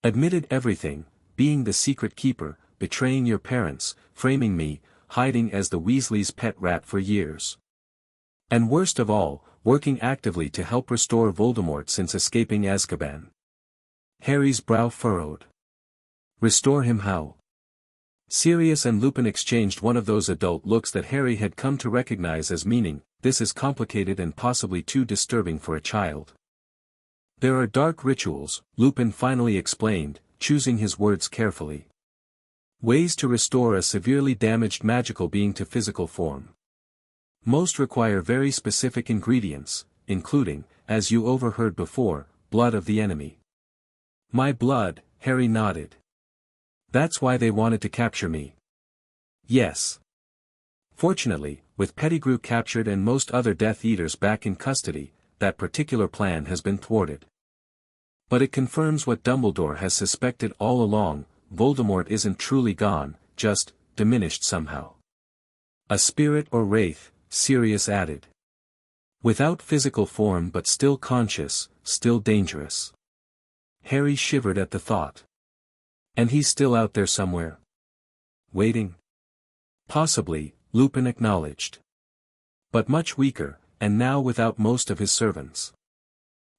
"Admitted everything, being the secret keeper, betraying your parents, framing me, hiding as the Weasleys' pet rat for years. And worst of all, working actively to help restore Voldemort since escaping Azkaban." Harry's brow furrowed. "Restore him how?" Sirius and Lupin exchanged one of those adult looks that Harry had come to recognize as meaning, "This is complicated and possibly too disturbing for a child." "There are dark rituals," Lupin finally explained, choosing his words carefully. "Ways to restore a severely damaged magical being to physical form. Most require very specific ingredients, including, as you overheard before, blood of the enemy." "My blood," Harry nodded. "That's why they wanted to capture me." "Yes. Fortunately, with Pettigrew captured and most other Death Eaters back in custody, that particular plan has been thwarted. But it confirms what Dumbledore has suspected all along, Voldemort isn't truly gone, just diminished somehow. A spirit or wraith," Sirius added. "Without physical form but still conscious, still dangerous." Harry shivered at the thought. "And he's still out there somewhere? Waiting?" "Possibly," Lupin acknowledged. "But much weaker, and now without most of his servants.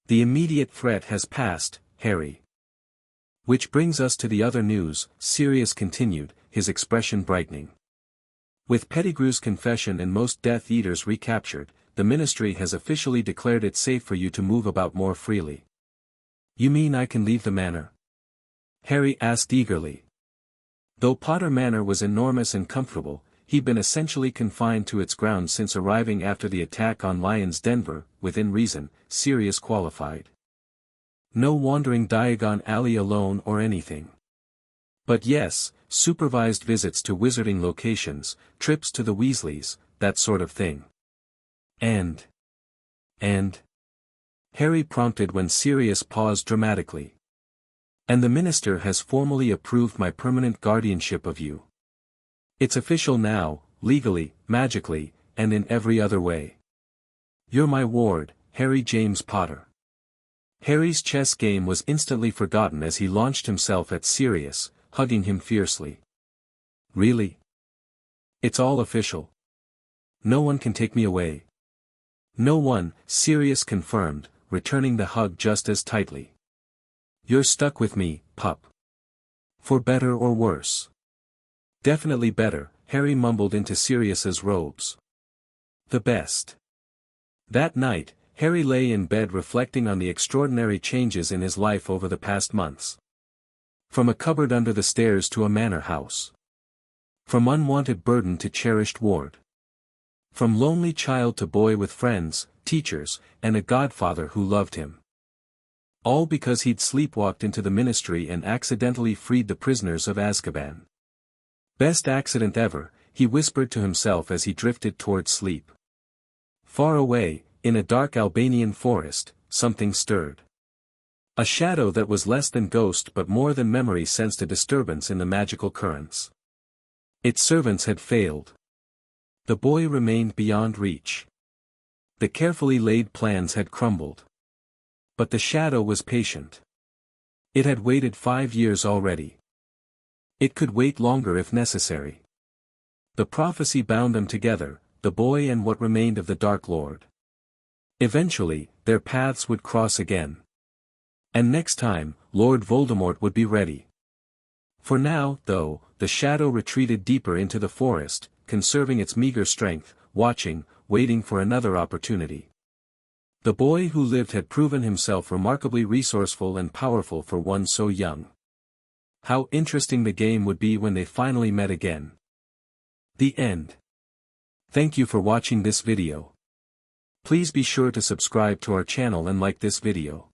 The immediate threat has passed, Harry. Which brings us to the other news," Sirius continued, his expression brightening. "With Pettigrew's confession and most Death Eaters recaptured, the Ministry has officially declared it safe for you to move about more freely." "You mean I can leave the manor?" Harry asked eagerly. Though Potter Manor was enormous and comfortable, he'd been essentially confined to its grounds since arriving after the attack on Lyons Denver, within reason, Sirius qualified. "No wandering Diagon Alley alone or anything. But yes, supervised visits to wizarding locations, trips to the Weasleys, that sort of thing." And Harry prompted when Sirius paused dramatically. "And the minister has formally approved my permanent guardianship of you. It's official now, legally, magically, and in every other way. You're my ward, Harry James Potter." Harry's chess game was instantly forgotten as he launched himself at Sirius, hugging him fiercely. "Really? It's all official. No one can take me away." "No one," Sirius confirmed, returning the hug just as tightly. "You're stuck with me, pup. For better or worse." "Definitely better," Harry mumbled into Sirius's robes. "The best." That night, Harry lay in bed reflecting on the extraordinary changes in his life over the past months. From a cupboard under the stairs to a manor house. From unwanted burden to cherished ward. From lonely child to boy with friends, teachers, and a godfather who loved him. All because he'd sleepwalked into the Ministry and accidentally freed the prisoners of Azkaban. Best accident ever, he whispered to himself as he drifted towards sleep. Far away, in a dark Albanian forest, something stirred. A shadow that was less than ghost but more than memory sensed a disturbance in the magical currents. Its servants had failed. The boy remained beyond reach. The carefully laid plans had crumbled. But the shadow was patient. It had waited 5 years already. It could wait longer if necessary. The prophecy bound them together, the boy and what remained of the Dark Lord. Eventually, their paths would cross again. And next time, Lord Voldemort would be ready. For now, though, the shadow retreated deeper into the forest, conserving its meager strength, watching, waiting for another opportunity. The boy who lived had proven himself remarkably resourceful and powerful for one so young. How interesting the game would be when they finally met again. The end. Thank you for watching this video. Please be sure to subscribe to our channel and like this video.